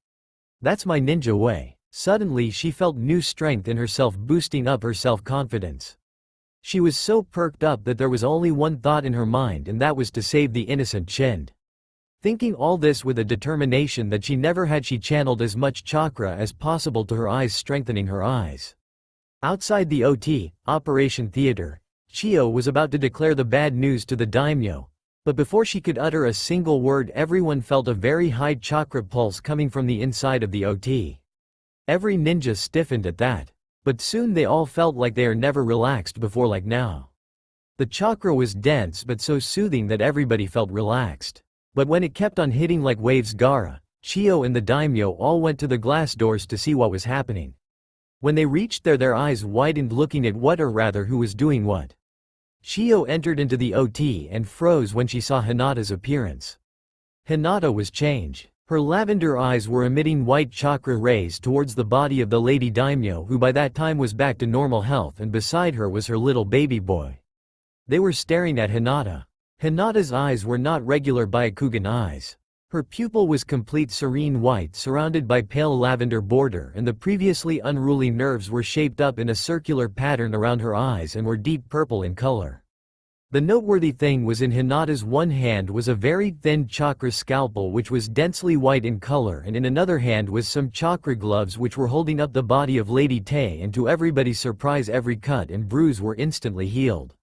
That's my ninja way. Suddenly she felt new strength in herself, boosting up her self-confidence. She was so perked up that there was only one thought in her mind, and that was to save the innocent Chind. Thinking all this with a determination that she never had, she channeled as much chakra as possible to her eyes, strengthening her eyes. Outside the OT, Operation Theater, Chiyo was about to declare the bad news to the daimyo, but before she could utter a single word everyone felt a very high chakra pulse coming from the inside of the OT. Every ninja stiffened at that. But soon they all felt like they are never relaxed before like now. The chakra was dense but so soothing that everybody felt relaxed. But when it kept on hitting like waves, Gaara, Chiyo and the daimyo all went to the glass doors to see what was happening. When they reached there, their eyes widened looking at what, or rather who was doing what. Chiyo entered into the OT and froze when she saw Hinata's appearance. Hinata was changed. Her lavender eyes were emitting white chakra rays towards the body of the lady daimyo, who by that time was back to normal health, and beside her was her little baby boy. They were staring at Hinata. Hinata's eyes were not regular Byakugan eyes. Her pupil was complete serene white surrounded by pale lavender border, and the previously unruly nerves were shaped up in a circular pattern around her eyes and were deep purple in color. The noteworthy thing was in Hinata's one hand was a very thin chakra scalpel which was densely white in color, and in another hand was some chakra gloves which were holding up the body of Lady Tae, and to everybody's surprise every cut and bruise were instantly healed.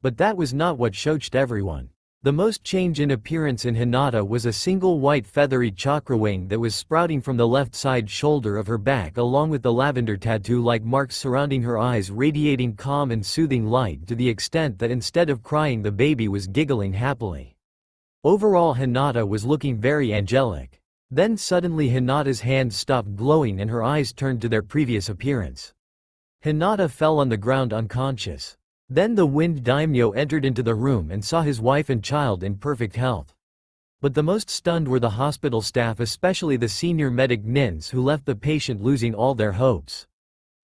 But that was not what shocked everyone. The most change in appearance in Hinata was a single white feathery chakra wing that was sprouting from the left side shoulder of her back, along with the lavender tattoo-like marks surrounding her eyes radiating calm and soothing light to the extent that instead of crying the baby was giggling happily. Overall Hinata was looking very angelic. Then suddenly Hinata's hands stopped glowing and her eyes turned to their previous appearance. Hinata fell on the ground unconscious. Then the wind daimyo entered into the room and saw his wife and child in perfect health. But the most stunned were the hospital staff, especially the senior medic Nins, who left the patient losing all their hopes.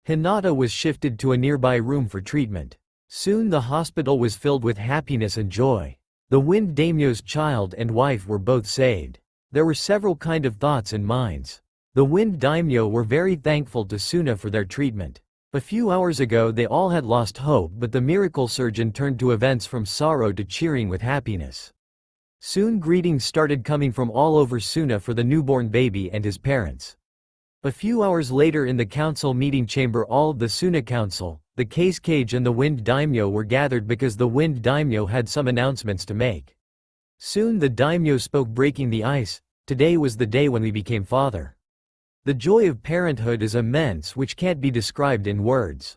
Hinata was shifted to a nearby room for treatment. Soon the hospital was filled with happiness and joy. The wind daimyo's child and wife were both saved. There were several kind of thoughts and minds. The wind daimyo were very thankful to Suna for their treatment. A few hours ago they all had lost hope, but the miracle surgeon turned to events from sorrow to cheering with happiness. Soon greetings started coming from all over Suna for the newborn baby and his parents. A few hours later in the council meeting chamber, all of the Suna council, the case cage and the wind daimyo were gathered because the wind daimyo had some announcements to make. Soon the daimyo spoke, breaking the ice. Today was the day when we became father. The joy of parenthood is immense, which can't be described in words.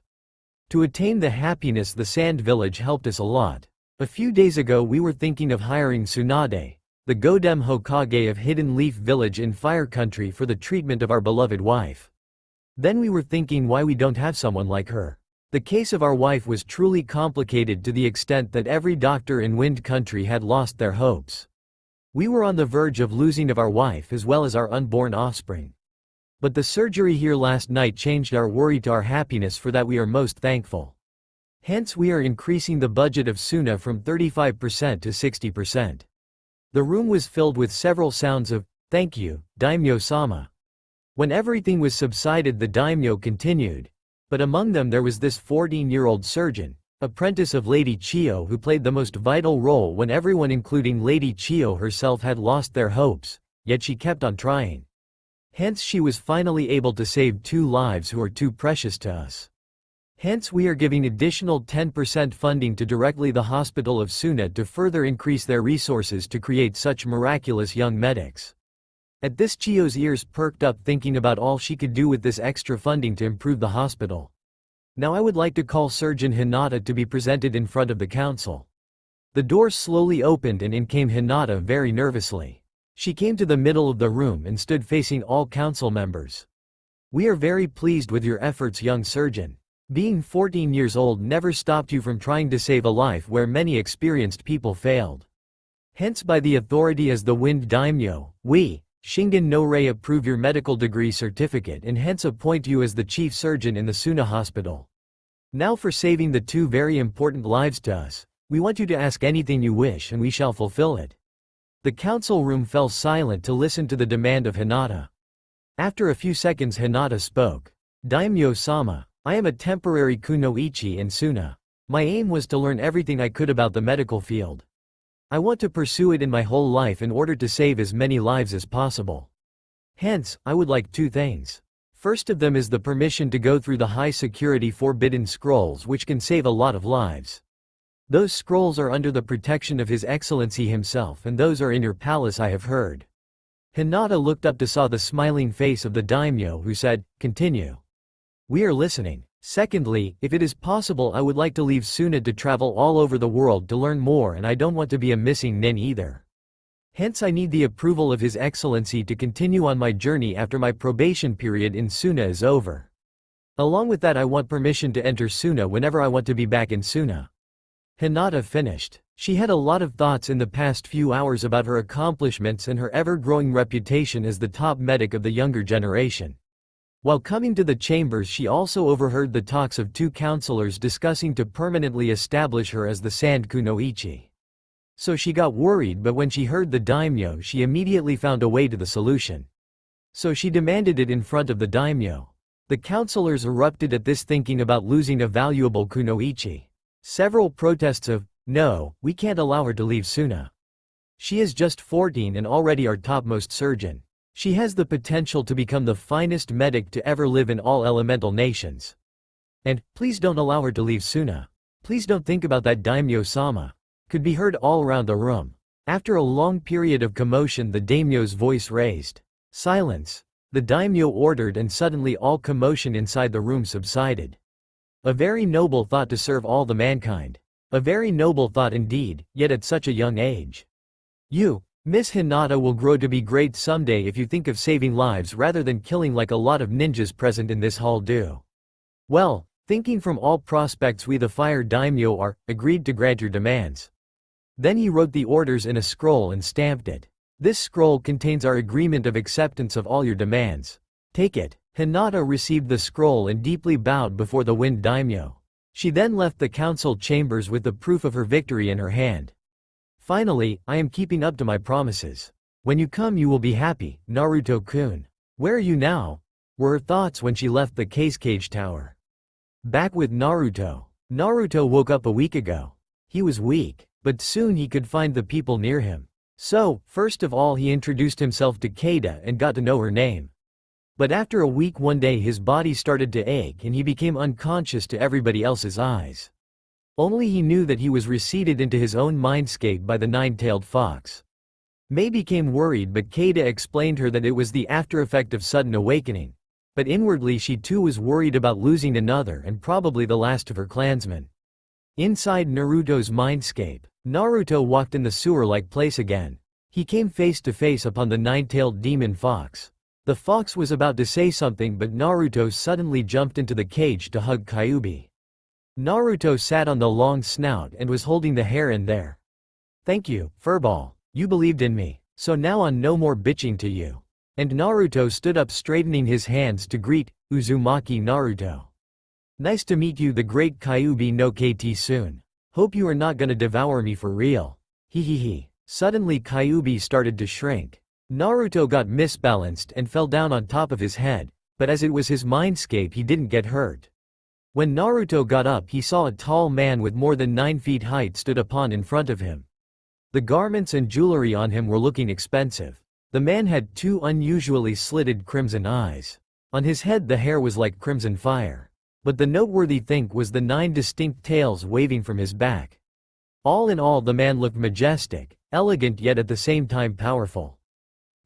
To attain the happiness, the Sand Village helped us a lot. A few days ago we were thinking of hiring Tsunade, the Godem Hokage of Hidden Leaf Village in Fire Country, for the treatment of our beloved wife. Then we were thinking why we don't have someone like her. The case of our wife was truly complicated to the extent that every doctor in Wind Country had lost their hopes. We were on the verge of losing of our wife as well as our unborn offspring. But the surgery here last night changed our worry to our happiness, for that we are most thankful. Hence we are increasing the budget of Suna from 35% to 60%. The room was filled with several sounds of, "Thank you, Daimyo-sama." When everything was subsided, the daimyo continued. But among them there was this 14-year-old surgeon, apprentice of Lady Chiyo, who played the most vital role when everyone including Lady Chiyo herself had lost their hopes, yet she kept on trying. Hence she was finally able to save 2 lives who are too precious to us. Hence we are giving additional 10% funding to directly the hospital of Suna to further increase their resources to create such miraculous young medics. At this, Chiyo's ears perked up, thinking about all she could do with this extra funding to improve the hospital. Now I would like to call Surgeon Hinata to be presented in front of the council. The door slowly opened and in came Hinata very nervously. She came to the middle of the room and stood facing all council members. "We are very pleased with your efforts, young surgeon. Being 14 years old never stopped you from trying to save a life where many experienced people failed. Hence by the authority as the Wind Daimyo, we, Shingen no Rei, approve your medical degree certificate and hence appoint you as the chief surgeon in the Suna hospital. Now for saving the 2 very important lives to us, we want you to ask anything you wish and we shall fulfill it." The council room fell silent to listen to the demand of Hinata. After a few seconds Hinata spoke. "Daimyo-sama, I am a temporary kunoichi in Suna. My aim was to learn everything I could about the medical field. I want to pursue it in my whole life in order to save as many lives as possible. Hence, I would like 2 things. First of them is the permission to go through the high-security forbidden scrolls, which can save a lot of lives. Those scrolls are under the protection of His Excellency himself, and those are in your palace, I have heard." Hinata looked up to saw the smiling face of the daimyo, who said, "Continue. We are listening. Secondly, if it is possible, I would like to leave Suna to travel all over the world to learn more, and I don't want to be a missing nin either. Hence I need the approval of His Excellency to continue on my journey after my probation period in Suna is over. Along with that, I want permission to enter Suna whenever I want to be back in Suna." Hinata finished. She had a lot of thoughts in the past few hours about her accomplishments and her ever-growing reputation as the top medic of the younger generation. While coming to the chambers, she also overheard the talks of 2 counselors discussing to permanently establish her as the Sand Kunoichi. So she got worried, but when she heard the daimyo, she immediately found a way to the solution. So she demanded it in front of the daimyo. The counselors erupted at this, thinking about losing a valuable kunoichi. Several protests of, "No, we can't allow her to leave Suna. She is just 14 and already our topmost surgeon. She has the potential to become the finest medic to ever live in all elemental nations. And, please don't allow her to leave Suna. Please don't think about that, Daimyo-sama," could be heard all around the room. After a long period of commotion, the daimyo's voice raised. "Silence!" The daimyo ordered, and suddenly all commotion inside the room subsided. A very noble thought to serve all the mankind. A very noble thought indeed, yet at such a young age. You, Miss Hinata, will grow to be great someday if you think of saving lives rather than killing like a lot of ninjas present in this hall do. Well, thinking from all prospects, we the fire daimyo are agreed to grant your demands. Then he wrote the orders in a scroll and stamped it. This scroll contains our agreement of acceptance of all your demands. Take it. Hinata received the scroll and deeply bowed before the Wind Daimyo. She then left the council chambers with the proof of her victory in her hand. "Finally, I am keeping up to my promises. When you come you will be happy, Naruto-kun. Where are you now?" were her thoughts when she left the cage tower. Back with Naruto. Naruto woke up a week ago. He was weak, but soon he could find the people near him. So, first of all he introduced himself to Keita and got to know her name. But after a week, one day his body started to ache and he became unconscious to everybody else's eyes. Only he knew that he was receded into his own mindscape by the nine-tailed fox. Mei became worried, but Keita explained her that it was the after-effect of sudden awakening. But inwardly she too was worried about losing another and probably the last of her clansmen. Inside Naruto's mindscape, Naruto walked in the sewer-like place again. He came face to face upon the nine-tailed demon fox. The fox was about to say something but Naruto suddenly jumped into the cage to hug Kyuubi. Naruto sat on the long snout and was holding the hair in there. "Thank you, Furball. You believed in me, so now on no more bitching to you." And Naruto stood up straightening his hands to greet Uzumaki Naruto. "Nice to meet you, the great Kyuubi no KT soon. Hope you are not gonna devour me for real. Hehehe." Suddenly Kyuubi started to shrink. Naruto got misbalanced and fell down on top of his head, but as it was his mindscape he didn't get hurt. When Naruto got up he saw a tall man with more than 9 feet height stood upon in front of him. The garments and jewelry on him were looking expensive. The man had 2 unusually slitted crimson eyes. On his head the hair was like crimson fire. But the noteworthy thing was the 9 distinct tails waving from his back. All in all the man looked majestic, elegant yet at the same time powerful.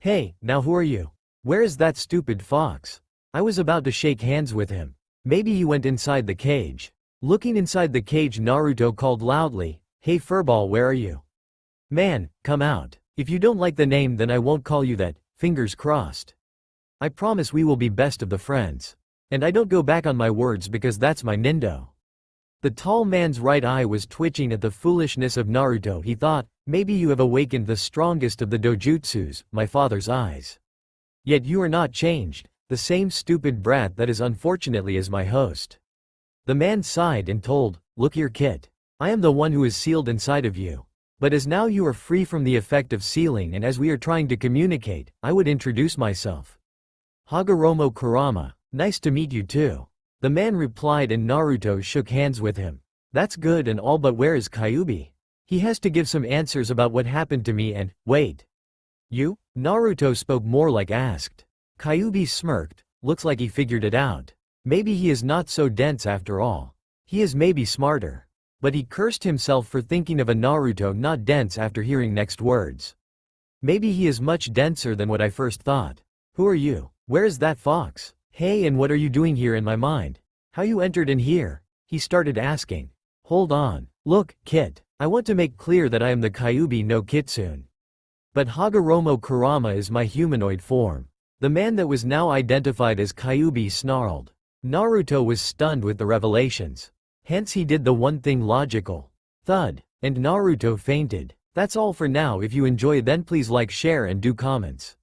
"Hey, now who are you? Where is that stupid fox? I was about to shake hands with him. Maybe he went inside the cage." Looking inside the cage Naruto called loudly, "Hey Furball, where are you? Man, come out. If you don't like the name then I won't call you that, fingers crossed. I promise we will be best of the friends. And I don't go back on my words because that's my nindo." The tall man's right eye was twitching at the foolishness of Naruto. He thought, maybe you have awakened the strongest of the dojutsus, my father's eyes. Yet you are not changed, the same stupid brat that is unfortunately as my host. The man sighed and told, "Look here kid. I am the one who is sealed inside of you. But as now you are free from the effect of sealing and as we are trying to communicate, I would introduce myself. Hagoromo Kurama, nice to meet you too." The man replied and Naruto shook hands with him. "That's good and all but where is Kyuubi? He has to give some answers about what happened to me and, wait. You?" Naruto spoke more like asked. Kyuubi smirked, looks like he figured it out. Maybe he is not so dense after all. He is maybe smarter. But he cursed himself for thinking of a Naruto not dense after hearing next words. Maybe he is much denser than what I first thought. "Who are you? Where is that fox? Hey, and what are you doing here in my mind? How you entered in here?" he started asking. "Hold on. Look, kid. I want to make clear that I am the Kyuubi no Kitsune. But Hagoromo Kurama is my humanoid form." The man that was now identified as Kyuubi snarled. Naruto was stunned with the revelations. Hence he did the one thing logical. Thud. And Naruto fainted. That's all for now. If you enjoy then please like, share and do comments.